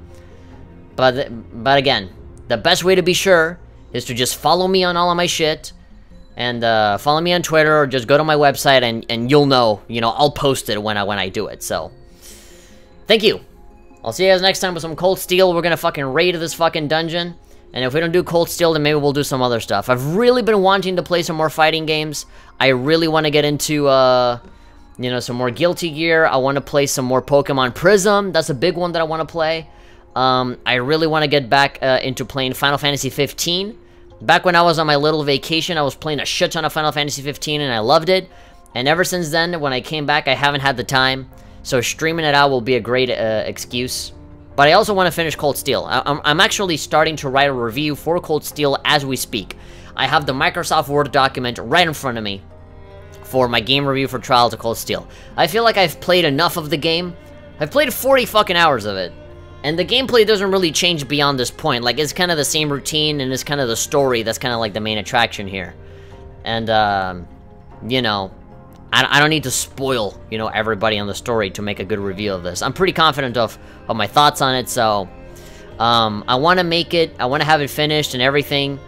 But again, the best way to be sure is to just follow me on all of my shit, and follow me on Twitter, or just go to my website, and you'll know, you know, I'll post it when I do it, so. Thank you. I'll see you guys next time with some Cold Steel. We're gonna fucking raid this fucking dungeon, and if we don't do Cold Steel, then maybe we'll do some other stuff. I've really been wanting to play some more fighting games. I really want to get into, you know, some more Guilty Gear. I want to play some more Pokemon Prism. That's a big one that I want to play. I really want to get back into playing Final Fantasy 15. Back when I was on my little vacation, I was playing a shit ton of Final Fantasy 15, and I loved it. And ever since then, when I came back, I haven't had the time. So streaming it out will be a great excuse. But I also want to finish Cold Steel. I'm actually starting to write a review for Cold Steel as we speak. I have the Microsoft Word document right in front of me for my game review for Trials of Cold Steel. I feel like I've played enough of the game. I've played 40 fucking hours of it. And the gameplay doesn't really change beyond this point. Like, it's kind of the same routine, and it's kind of the story that's kind of like the main attraction here. And, you know, I don't need to spoil, you know, everybody on the story to make a good review of this. I'm pretty confident of my thoughts on it, so I want to make it, I want to have it finished and everything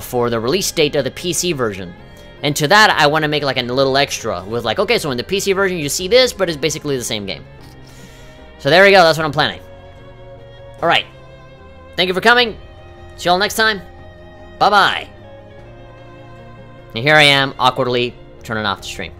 for the release date of the PC version. And to that, I want to make like a little extra with like, okay, so in the PC version you see this, but it's basically the same game. So there we go, that's what I'm planning. Alright, thank you for coming, see y'all next time, bye-bye. And here I am, awkwardly turning off the stream.